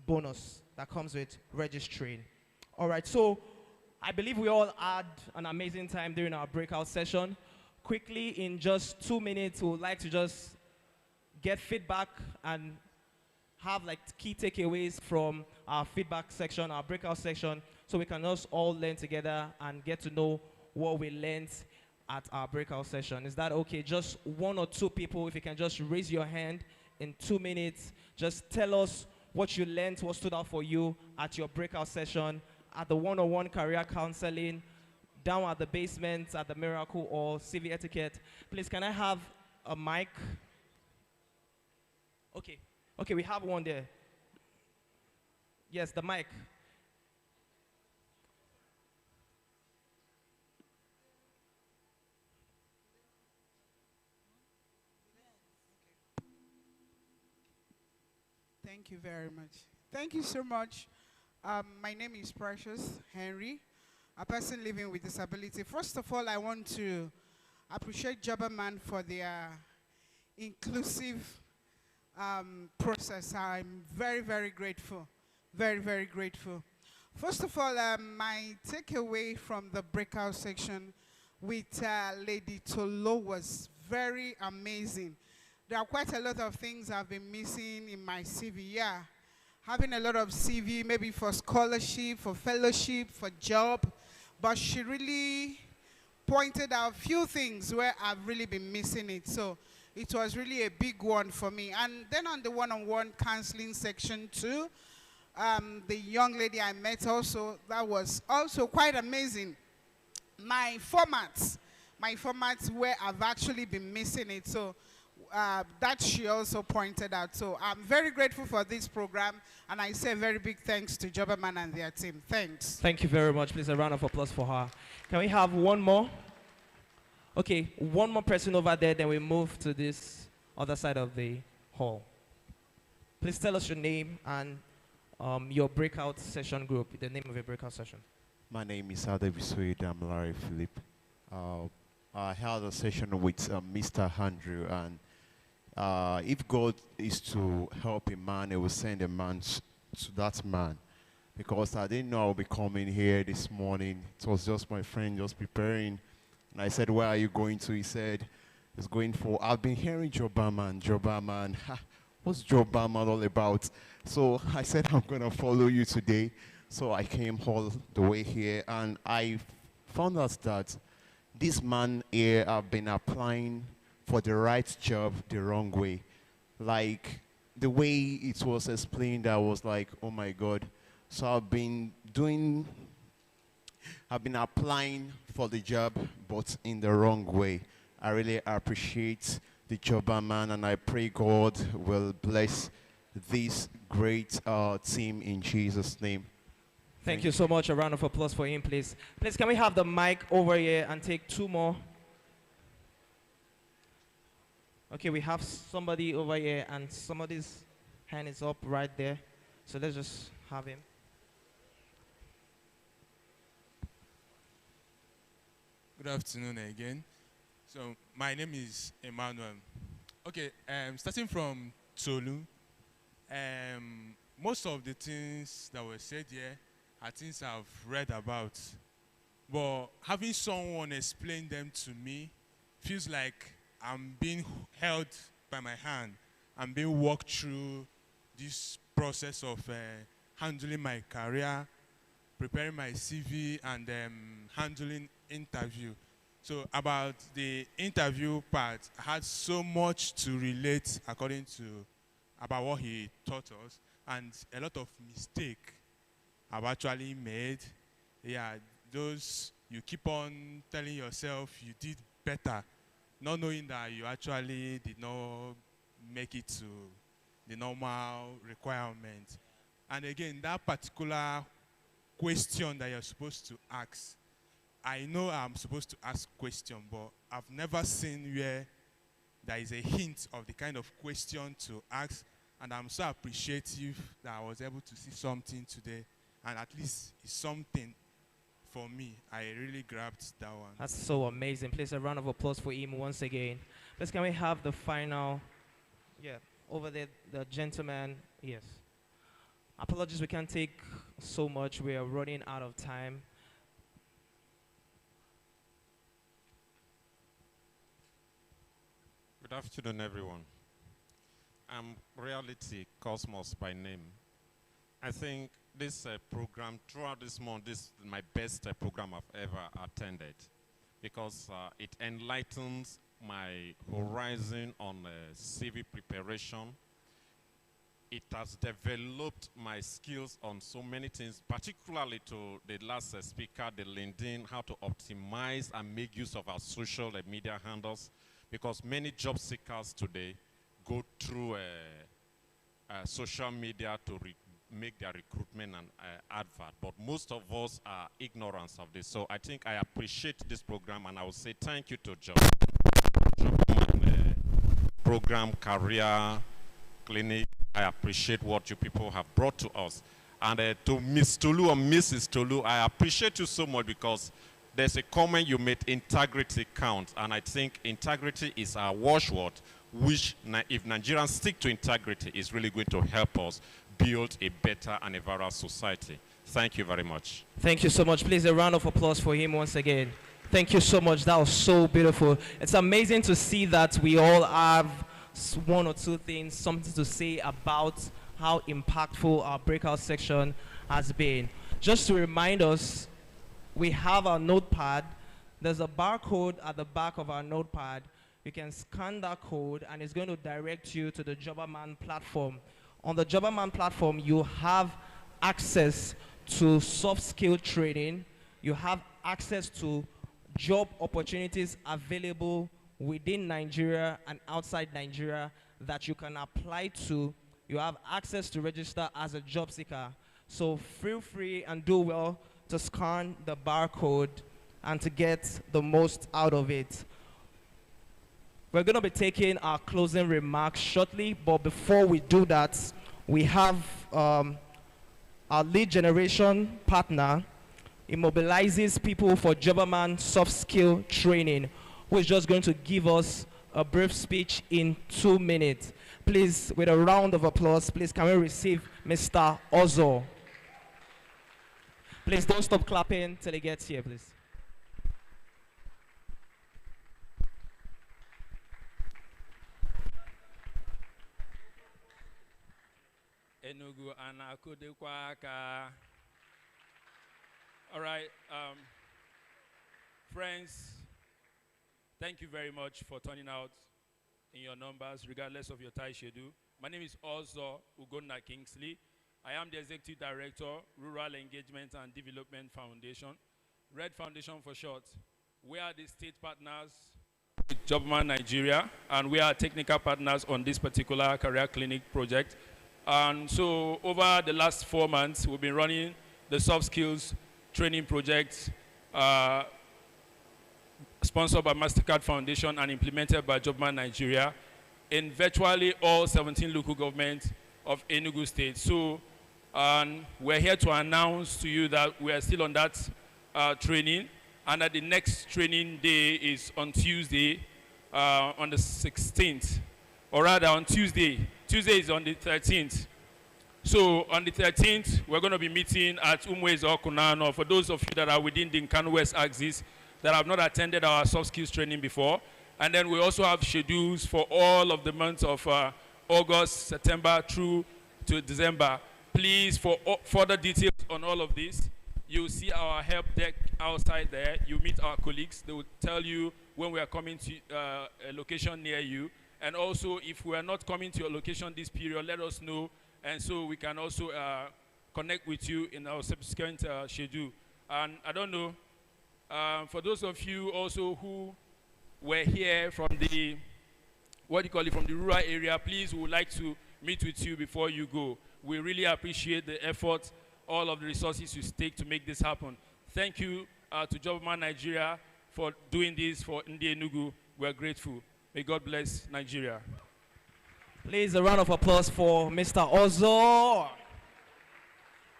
S21: bonus that comes with registering. All right, so I believe we all had an amazing time during our breakout session. Quickly, in just 2 minutes, we would like to just get feedback and have like key takeaways from our feedback section, our breakout section, so we can just all learn together and get to know what we learned at our breakout session. Is that okay? Just 1 or 2 people, if you can just raise your hand in 2 minutes, just tell us what you learned, what stood out for you at your breakout session, at the one-on-one career counseling, down at the basement, at the Miracle or CV Etiquette. Please, can I have a mic? Okay, we have one there. Yes, the mic.
S23: Thank you very much. Thank you so much. My name is Precious Henry, a person living with disability. First of all, I want to appreciate Jobberman for their inclusive process. I'm very, very grateful. Very, very grateful. First of all, my takeaway from the breakout section with Lady Tolo was very amazing. There are quite a lot of things I've been missing in my CV. Yeah, having a lot of CV, maybe for scholarship, for fellowship, for job, but she really pointed out a few things where I've really been missing it. So it was really a big one for me. And then on the one-on-one counseling section too, the young lady I met also, that was also quite amazing. My formats where I've actually been missing it. So that she also pointed out. So I'm very grateful for this program, and I say a very big thanks to Jobberman and their team. Thanks.
S21: Thank you very much. Please, a round of applause for her. Can we have one more? Okay, one more person over there, then we move to this other side of the hall. Please tell us your name and your breakout session group, the name of your breakout session.
S2: My name is Adebisoye Damilare Philip. I had a session with Mr. Andrew, and if God is to help a man, he will send a man to that man. Because I didn't know I would be coming here this morning. It was just my friend just preparing. And I said, where are you going to? He said, he's going for, I've been hearing Jobberman. What's Jobberman all about? So I said, I'm going to follow you today. So I came all the way here, and I found out that this man here have been applying for the right job the wrong way. Like, the way it was explained, I was like, oh my God. So I've been applying for the job, but in the wrong way. I really appreciate the Jobberman, and I pray God will bless this great team in Jesus' name.
S21: Thank you so much. A round of applause for him, please. Please, can we have the mic over here and take two more? Okay, we have somebody over here, and somebody's hand is up right there. So let's just have him.
S22: Good afternoon again. So my name is Emmanuel. Okay, starting from Tolu, most of the things that were said here are things I've read about. But having someone explain them to me feels like I'm being held by my hand. I'm being walked through this process of handling my career, preparing my CV, and handling interview. So about the interview part, I had so much to relate according to about what he taught us, and a lot of mistake I've actually made. Yeah, those you keep on telling yourself you did better, not knowing that you actually did not make it to the normal requirement. And again, that particular question that you're supposed to ask, I know I'm supposed to ask question, but I've never seen where there is a hint of the kind of question to ask, and I'm so appreciative that I was able to see something today, and at least it's something for me. I really grabbed that one.
S21: That's so amazing. Please, a round of applause for him once again. Please, can we have the final, over there, the gentleman, yes. Apologies, we can't take so much. We are running out of time.
S17: Good afternoon, everyone. I'm Reality Cosmos by name. I think this program, throughout this month, this is my best program I've ever attended, because it enlightens my horizon on CV preparation. It has developed my skills on so many things, particularly to the last speaker, the LinkedIn, how to optimize and make use of our social media handles, because many job seekers today go through social media to make their recruitment and advert, but most of us are ignorant of this. So I think I appreciate this program, and I will say thank you to Jobberman program, career clinic. I appreciate what you people have brought to us. And to Miss Tolu or Mrs. Tolu, I appreciate you so much, because there's a comment you made, integrity counts. And I think integrity is our watchword, which if Nigerians stick to integrity, is really going to help us build a better and a viral society. Thank you very much.
S21: Thank you so much. Please, a round of applause for him once again. Thank you so much. That was so beautiful. It's amazing to see that we all have one or two things, something to say about how impactful our breakout section has been. Just to remind us, we have our notepad. There's a barcode at the back of our notepad. You can scan that code, and it's going to direct you to the Jobberman platform. On the Jobberman platform, you have access to soft skill training. You have access to job opportunities available within Nigeria and outside Nigeria that you can apply to. You have access to register as a job seeker. So feel free and do well to scan the barcode and to get the most out of it. We're going to be taking our closing remarks shortly, but before we do that, we have our lead generation partner. He mobilizes people for Jobberman soft skill training, who is just going to give us a brief speech in 2 minutes. Please, with a round of applause, please can we receive Mr. Ozo. Please don't stop clapping till he gets here, please.
S3: Enugu anakudekwaka. All right, friends, thank you very much for turning out in your numbers, regardless of your time schedule. My name is Ozo Ugonna Kingsley. I am the Executive Director, Rural Engagement and Development Foundation, RED Foundation for short. We are the state partners with Jobberman Nigeria, and we are technical partners on this particular career clinic project. And so over the last 4 months, we've been running the soft skills training project sponsored by MasterCard Foundation and implemented by Jobberman Nigeria in virtually all 17 local governments of Enugu State. So we're here to announce to you that we are still on that training, and that the next training day is on Tuesday, on the 16th, or rather on Tuesday. Tuesday is on the 13th. So on the 13th, we're going to be meeting at Umwezi Okunano. For those of you that are within the Nkanu West axis that have not attended our soft skills training before. And then we also have schedules for all of the months of August, September through to December. Please, for further details on all of this, you'll see our help desk outside there. You meet our colleagues. They will tell you when we are coming to a location near you. And also, if we are not coming to your location this period, let us know. And so we can also connect with you in our subsequent schedule. And I don't know, for those of you also who were here from the, from the rural area, please, we would like to meet with you before you go. We really appreciate the effort, all of the resources you take to make this happen. Thank you to Jobberman Nigeria for doing this for Ndi Enugu. We're grateful. May God bless Nigeria.
S21: Please, a round of applause for Mr. Ozo.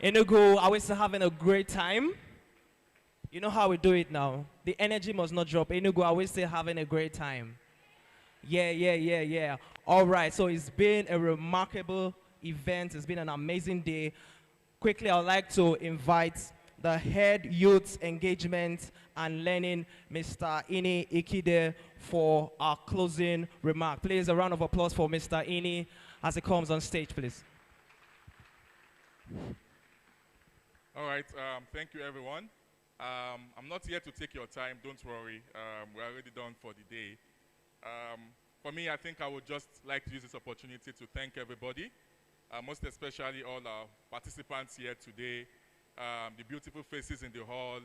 S21: Enugu, are we still having a great time? You know how we do it now. The energy must not drop. Enugu, are we still having a great time? Yeah. All right, so it's been a remarkable event. It's been an amazing day. Quickly, I'd like to invite the head youth engagement and learning, Mr. Ini Ikide, for our closing remark. Please, a round of applause for Mr. Ini as he comes on stage, please.
S4: All right, thank you, everyone. I'm not here to take your time, don't worry. We're already done for the day. For me, I think I would just like to use this opportunity to thank everybody, most especially all our participants here today, the beautiful faces in the hall,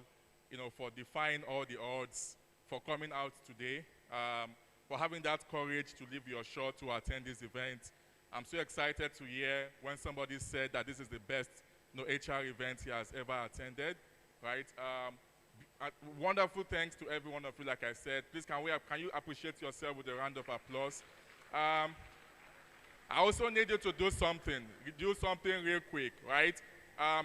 S4: for defying all the odds, for coming out today, for having that courage to leave your shore to attend this event. I'm so excited to hear when somebody said that this is the best HR event he has ever attended, right? Wonderful thanks to every one of you, like I said. Please, can you appreciate yourself with a round of applause? I also need you to do something real quick, right?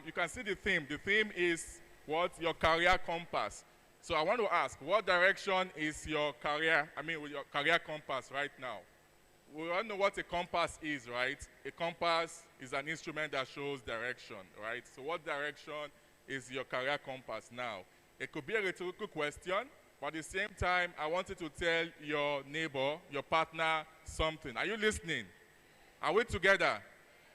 S4: You can see the theme. The theme is what? Your career compass. So I want to ask, what direction is your career, with your career compass right now? We all know what a compass is, right? A compass is an instrument that shows direction, right? So what direction is your career compass now? It could be a rhetorical question, but at the same time, I want you to tell your neighbor, your partner, something. Are you listening? Are we together?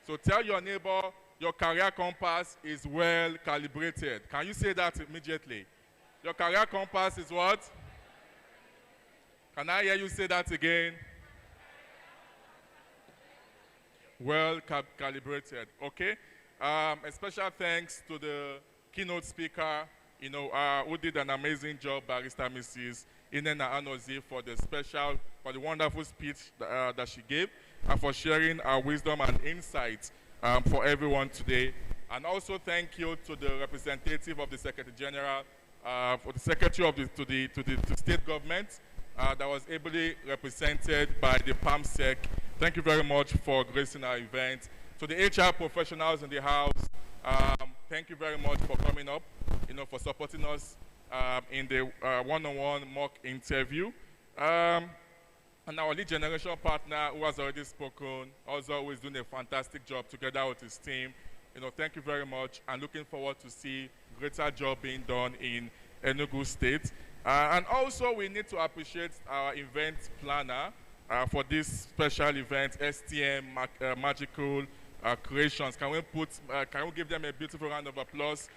S4: So tell your neighbor, your career compass is well calibrated. Can you say that immediately? Your career compass is what? Can I hear you say that again? Well calibrated, okay? A special thanks to the keynote speaker, who did an amazing job, Barrister Mrs. Inena Anozi for the wonderful speech that she gave, and for sharing our wisdom and insights for everyone today. And also thank you to the representative of the Secretary General, for the Secretary of the State Government that was ably represented by the PAMSEC. Thank you very much for gracing our event. To the HR professionals in the house, thank you very much for coming up, for supporting us in the one-on-one mock interview. And our lead generation partner, who has already spoken, also always doing a fantastic job together with his team. Thank you very much, and looking forward to see greater job being done in Enugu State. And also, we need to appreciate our event planner for this special event, STM Magical Creations. Can we give them a beautiful round of applause?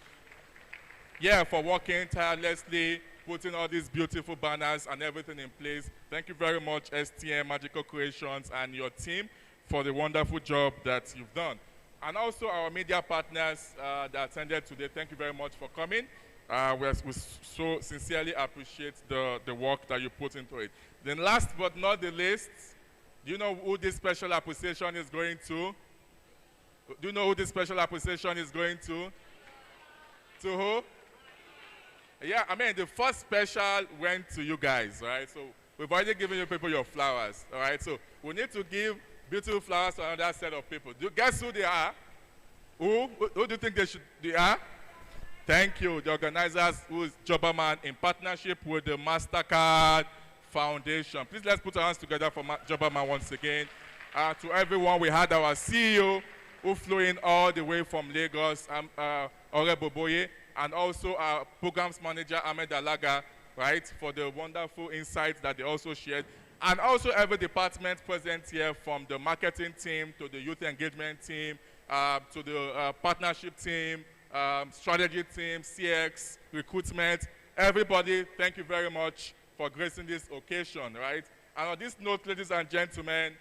S4: Yeah, for working tirelessly, putting all these beautiful banners and everything in place. Thank you very much, STM Magical Creations and your team, for the wonderful job that you've done. And also our media partners that attended today, thank you very much for coming. We so sincerely appreciate the work that you put into it. Then last but not the least, do you know who this special appreciation is going to? Do you know who this special appreciation is going to? To who? Yeah, I mean, the first special went to you guys, right? So we've already given you people your flowers, all right? So we need to give beautiful flowers to another set of people. Do you guess who they are? Who do you think they are? Thank you, the organizers, who is Jobberman, in partnership with the MasterCard Foundation. Please let's put our hands together for Jobberman once again. To everyone, we had our CEO, who flew in all the way from Lagos, Ore Boboye, and also our programs manager, Ahmed Alaga, right, for the wonderful insights that they also shared. And also every department present here, from the marketing team to the youth engagement team, to the partnership team, strategy team, CX, recruitment, everybody, thank you very much for gracing this occasion, right? And on this note, ladies and gentlemen,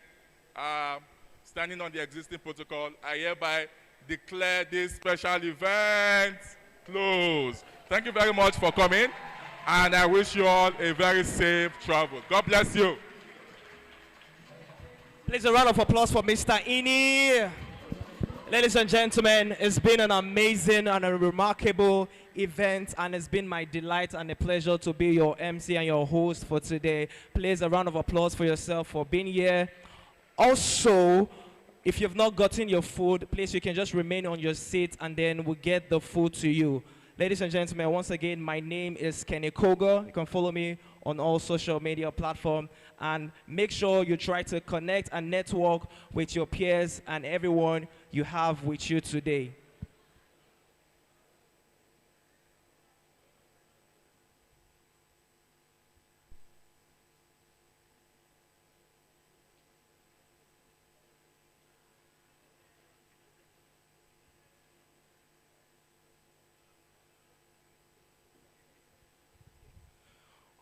S4: standing on the existing protocol, I hereby declare this special event closed. Thank you very much for coming, and I wish you all a very safe travel. God bless you.
S21: Please, a round of applause for Mr. Ini. Ladies and gentlemen, it's been an amazing and a remarkable event, and it's been my delight and a pleasure to be your MC and your host for today. Please, a round of applause for yourself for being here. Also, if you've not gotten your food, please, you can just remain on your seat, and then we'll get the food to you. Ladies and gentlemen, once again, my name is Kenny Koga. You can follow me on all social media platforms, and make sure you try to connect and network with your peers and everyone you have with you today.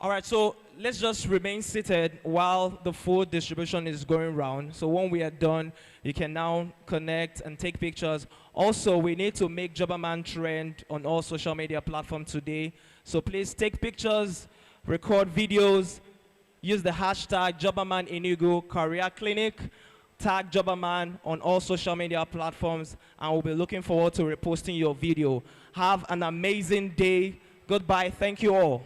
S21: All right, so let's just remain seated while the food distribution is going around. So when we are done, you can now connect and take pictures. Also, we need to make Jobberman trend on all social media platforms today. So please take pictures, record videos, use the hashtag Jobberman Enugu Career Clinic, tag Jobberman on all social media platforms, and we'll be looking forward to reposting your video. Have an amazing day. Goodbye. Thank you all.